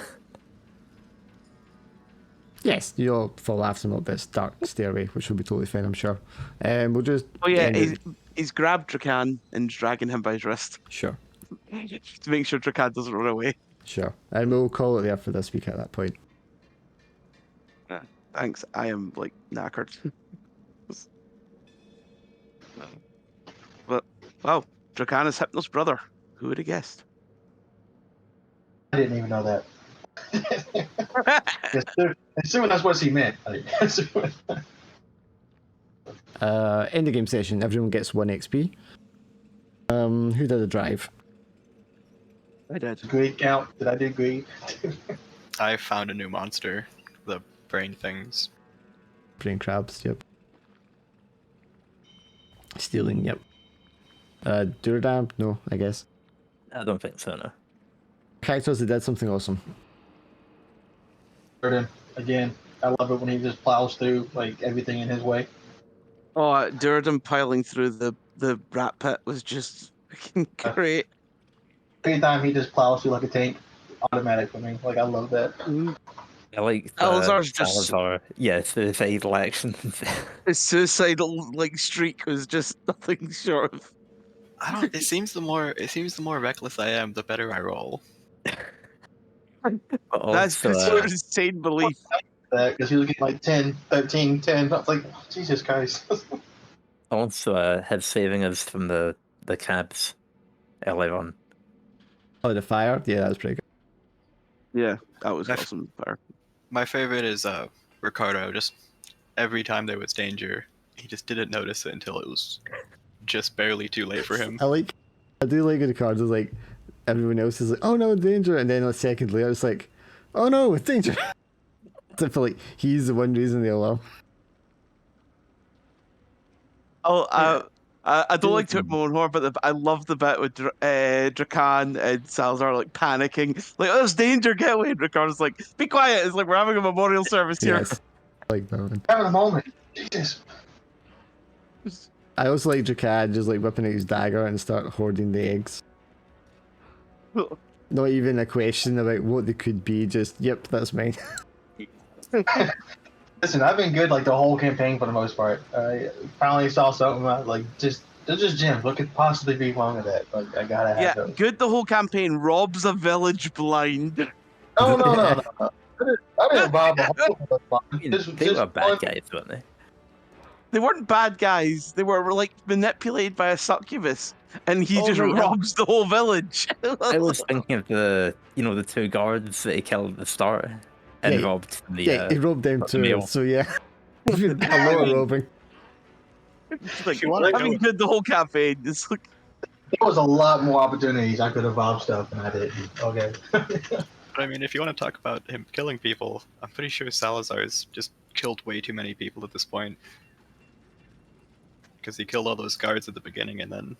Yes, you'll fall after him up this dark stairway, which will be totally fine, I'm sure. We'll just.
Oh yeah,
end it-
he's grabbed Drakan and dragging him by his wrist
Sure,
to make sure Drakan doesn't run away.
sure. And we'll call it there for this week at that point.
Thanks. I am like knackered. But wow, Drakan is Hypno's brother. Who would have guessed?
I didn't even know that. Assuming that's what he meant.
End of game session. Everyone gets 1 XP. Who did the drive?
I did.
Greed count. Did I do greed?
I found a new monster, the brain things.
Brain crabs. Yep. Stealing. Yep. Duradam? No, I guess.
I don't think so, no.
Characters that did something awesome.
Jordan, again, I love it when he just plows through like everything in his way.
Oh, Durden piling through the rat pit was just freaking great.
Anytime he just plows through like a tank, automatic for me. Like I love that.
I like
Salazar's just-
Salazar. Yeah, suicidal action.
His suicidal like streak was just nothing short of.
I don't. It seems the more reckless I am, the better I roll.
That's because your insane belief.
Because he was getting like 10, 13, 10. I was like, oh, Jesus Christ.
Also, had saving us from the cabs earlier on.
Oh, the fire? Yeah, that was pretty good.
Yeah, that was
That's-
awesome. Fire.
My favorite is Ricardo. Just every time there was danger, he just didn't notice it until it was just barely too late for him.
I do like Ricardo's like, everyone else is like, oh no, danger. And then a second later, it's like, oh no, it's danger. I feel like he's the one reason the alarm.
Oh, I don't like to toot my own horn, but I love the bit with Drakan and Salazar like panicking, like, "Oh, there's danger, get away!" And Ricardo's like, "Be quiet!" It's like we're having a memorial service here.
Yes. Like that one.
Having a moment. Jesus.
I also like Jakad just like whipping out his dagger and start hoarding the eggs. Not even a question about what they could be, just, yep, that's mine.
Listen, I've been good like the whole campaign for the most part. I finally saw something like they're just gems. What could possibly be wrong with that? Like I gotta have
Yeah,
those.
good. The whole campaign robs a village blind.
No. I didn't rob the whole
I mean,
Just-
they
just
were bad
one-
guys, weren't they?
They weren't bad guys. They were like manipulated by a succubus, and he
Oh,
just
right, yeah.
robs the whole village.
I was thinking of the two guards that he killed at the start and
Yeah,
robbed the.
Yeah, he robbed them
got the
too,
mail.
so yeah. A lot of robbing.
Like,
you wanna
I mean,
go-
good. The whole campaign. It's like,
There was a lot more opportunities I could have robbed stuff and I didn't. Okay.
But I mean, if you want to talk about him killing people, I'm pretty sure Salazar's just killed way too many people at this point. Because he killed all those guards at the beginning, and then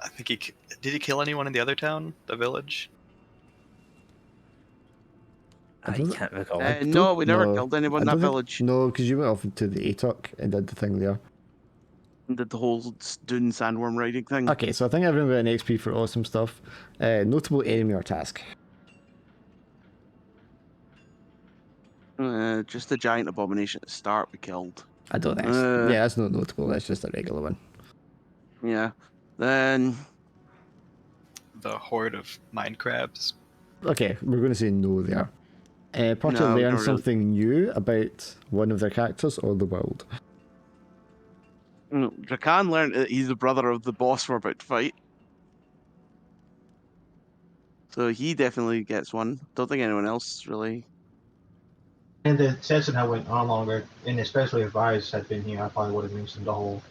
I think did he kill anyone in the other town, the village?
I can't recall.
no, we never
know.
killed anyone in
I
that
don't
village.
think- No, because you went off to the ATOC and did the thing there.
Did the whole Dune sandworm riding thing.
Okay, so I think everyone got an XP for awesome stuff. Notable enemy or task.
Just the giant abomination at the start we killed.
I don't think. Yeah, that's not notable. That's just a regular one.
Yeah. Then
The horde of mind crabs.
Okay, we're going to say no there. Party
No,
learn
not really.
something new about one of their characters or the world.
Drakan learned that he's the brother of the boss we're about to fight. So he definitely gets one. Don't think anyone else really.
And the session had went on longer, and especially if Ryze had been here, I probably would have mentioned the whole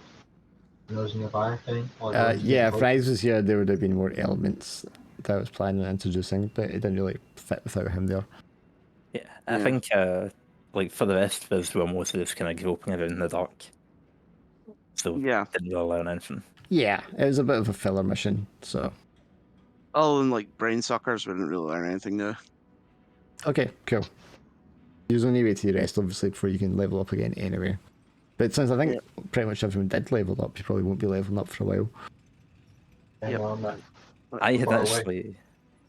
those nearby thing? Or
Yeah, if Ryze was here, there would have been more elements that I was planning on introducing, but it didn't really fit without him there.
Yeah, I
Yeah.
think like for the rest of us, we're mostly just kind of groping around in the dark. So
Yeah.
didn't really learn anything.
Yeah, it was a bit of a filler mission, so.
Other than like brain suckers, we didn't really learn anything new.
Okay, cool. You only wait till you rest, obviously, before you can level up again anyway. But since I think pretty much everyone did level up, you probably won't be leveling up for a while.
Yeah,
Yep.
well, I'm not
I had
far away.
actually.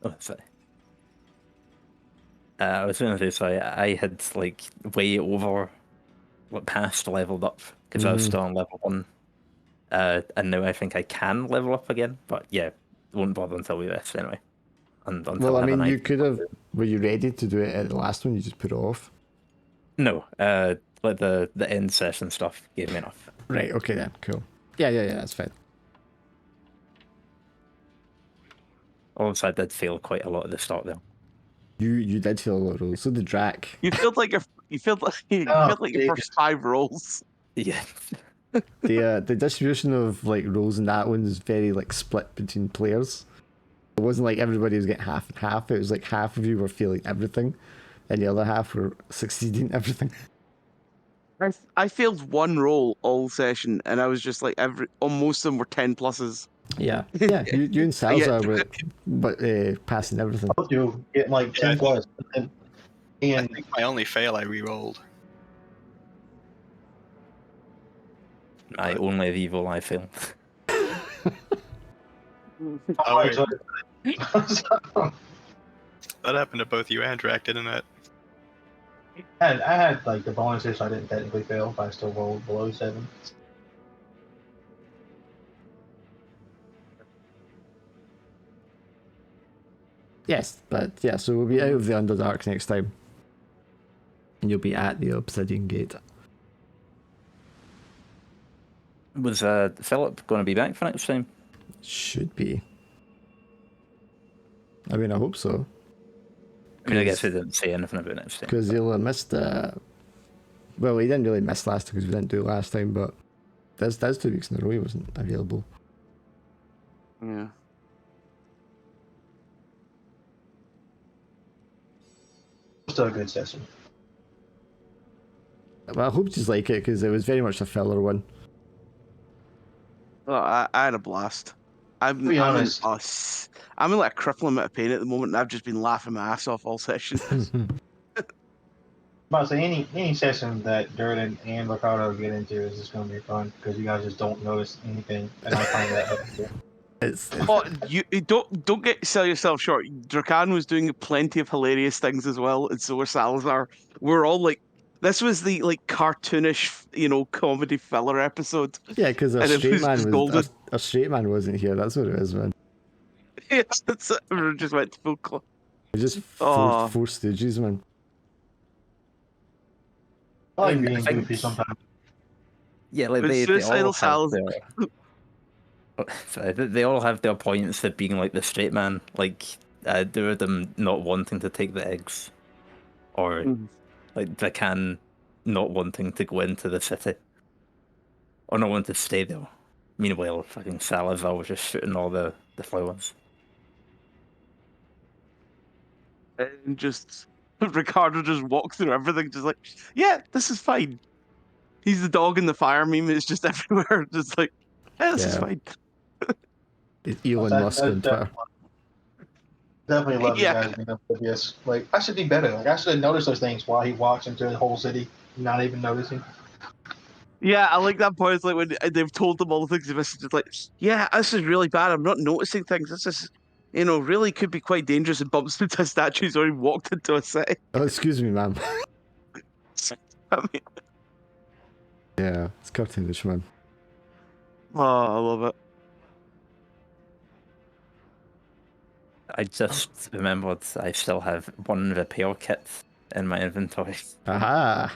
Oh, sorry. I was going to say, sorry, I had like way over, like past leveled up because I was still on level 1. And now I think I can level up again, but yeah, won't bother until we rest anyway. And until
Well, I
have an
mean, you
item.
could have. Were you ready to do it at the last one? You just put it off.
No, like the end session stuff gave me enough.
Right. Okay then. Cool. Yeah. That's fine.
Also, I did fail quite a lot at the start there.
You did feel a lot of rolls. So did Drac.
You felt like you felt like
Oh,
your first 5 rolls.
Yeah.
The distribution of like rolls in that one is very like split between players. It wasn't like everybody was getting half and half. It was like half of you were feeling everything, and the other half were succeeding everything.
I failed 1 roll all session, and I was just like most of them were 10 pluses.
Yeah. You and Salazar were, but passing everything.
Both you getting like 10 plus. And
I
Ian,
think my only fail I re-rolled.
My only evil I failed.
Oh, wait.
so-
That happened to both you and Drac, didn't it?
I had like the bonuses, so I didn't technically fail, but I still rolled below 7.
Yes, but yeah. So we'll be out of the Underdark next time, and you'll be at the Obsidian Gate.
Was Philip going to be back for next time?
Should be. I mean, I hope so.
I mean, I guess he didn't say anything about next time.
Because he'll have missed. Well, he didn't really miss last time because we didn't do it last time, but that's 2 weeks in a row he wasn't available.
Yeah.
Still a good session.
Well, I hope you like it because it was very much a filler one.
Well, I had a blast. I'm
be
I'm
honest.
I'm in like a crippling amount of pain at the moment, and I've just been laughing my ass off all session.
About to say any session that Durden and Ricardo get into is just going to be fun because you guys just don't notice anything, and I find that helpful.
It's
Oh, you don't sell yourself short. Drakan was doing plenty of hilarious things as well, and so were Salazar. We're all like, this was the like cartoonish, comedy filler episode.
yeah, because a
And it
straight
was
man
just
was
golden.
a straight man wasn't here. That's what it is, man.
Yes, everyone just went full.
It was just
Aw.
four stooges, man.
I like
I
being
think-
goofy sometimes.
Yeah, like
But
they
suicidal
all have
Salazar.
they all have their points of being like the straight man, like there are them not wanting to take the eggs, or
Mhm.
like Drakan not wanting to go into the city, or not wanting to stay there. Meanwhile, fucking Salazar was just shooting all the flowers.
And just Ricardo just walks through everything, just like, yeah, this is fine. He's the dog in the fire meme. It's just everywhere, just like, yeah, this is
Yeah.
fine.
Elon
That-
Musk
that-
on
that-
Twitter.
Definitely love
Yeah.
you guys being oblivious. Like, I should be better. Like, I should have noticed those things while he walks into the whole city, not even noticing.
Yeah, I like that part. It's like when they've told them all the things. It's just like, yeah, this is really bad. I'm not noticing things. This is, really could be quite dangerous, and bumps into a statue. He's already walked into a city.
Oh, excuse me, ma'am.
I mean,
Yeah, it's cartoonish, man.
oh, I love it.
I just remembered I still have one repair kit in my inventory.
Aha!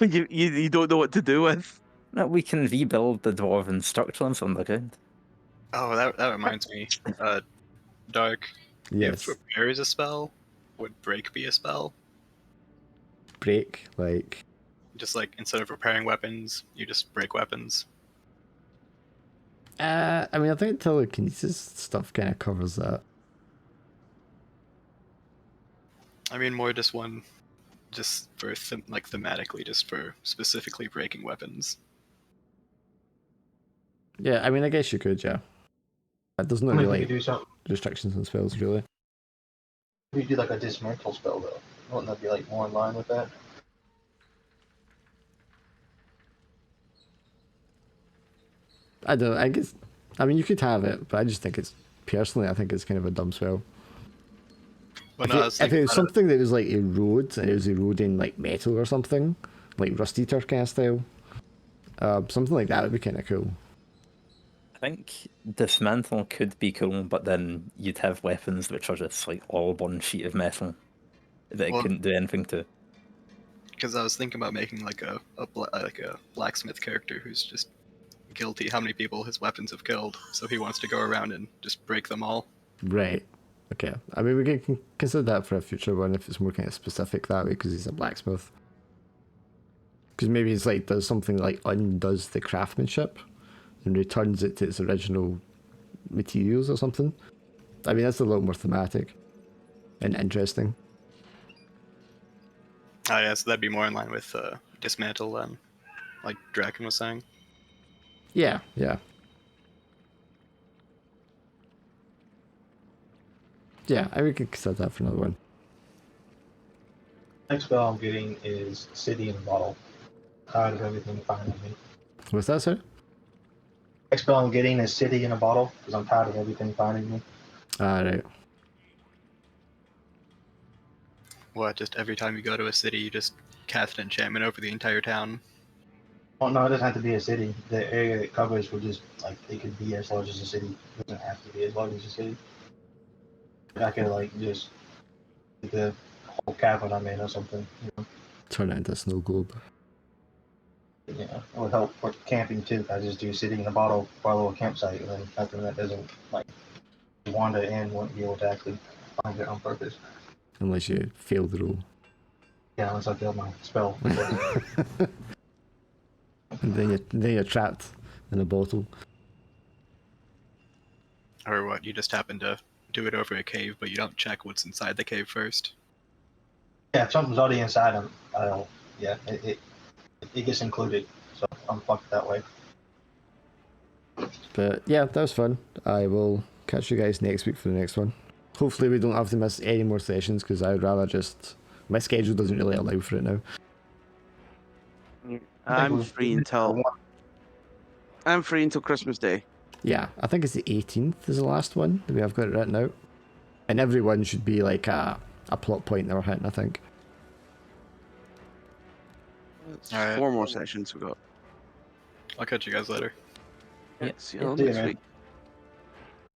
you don't know what to do with.
No, we can rebuild the dwarven structures on the ground.
Oh, that reminds me. Dark.
Yes.
If repair is a spell, would break be a spell?
Break, like.
Just like instead of repairing weapons, you just break weapons.
I mean, I think telekinesis stuff kind of covers that.
I mean, more just one, just for like thematically, just for specifically breaking weapons.
Yeah, I mean, I guess you could, yeah. There's
I
not
mean, if you
really
could do something,
restrictions on spells, really.
if you do like a dismantle spell though, wouldn't that be like more in line with that?
I don't. I guess. I mean, you could have it, but I just think it's personally, I think it's kind of a dumb spell.
Well,
If
no, I
it,
was
if
thinking
it was
about
something that was like erodes and it was eroding like metal or something, like Rust Eater kind of style, something like that would be kind of cool.
I think dismantle could be cool, but then you'd have weapons which are just like all one sheet of metal that it
Well-
couldn't do anything to.
because I was thinking about making like a blacksmith character who's just guilty how many people his weapons have killed, so he wants to go around and just break them all.
Right. Okay. I mean, we can consider that for a future one if it's more kind of specific that way because he's a blacksmith. Because maybe he's like does something that, like undoes the craftsmanship and returns it to its original materials or something. I mean, that's a little more thematic and interesting.
Oh yeah, so that'd be more in line with dismantle then, like Draken was saying.
Yeah, yeah. Yeah, I would consider that for another one.
Next spell I'm getting is City in a Bottle. Tired of everything finding me.
What's that, sir?
Next spell I'm getting is City in a Bottle because I'm tired of everything finding me.
Right.
What, just every time you go to a city, you just cast an enchantment over the entire town?
Oh no, it doesn't have to be a city. The area it covers would just like it could be as large as a city. It doesn't have to be as large as a city. I could like just the whole cavern I'm in or something.
Turn it into a snow globe.
It would help for camping too. I just do City in a Bottle for a little campsite, and then nothing that doesn't like wander in wouldn't be able to actually find it on purpose.
Unless you fail the roll.
Yeah, unless I fail my spell.
And then you're trapped in a bottle.
Or what, you just happen to do it over a cave, but you don't check what's inside the cave first?
Yeah, if something's already inside them, I'll it gets included. So I'm fucked that way.
But yeah, that was fun. I will catch you guys next week for the next one. Hopefully we don't have to miss any more sessions because I would rather just... My schedule doesn't really allow for it now.
I'm free until Christmas Day.
Yeah, I think it's the 18th is the last one that we have got it written out. And every one should be like a plot point that we're hitting, I think.
It's
Alright.
4 more sessions we got.
I'll catch you guys later.
Yeah.
See you all
See you,
next
man.
week.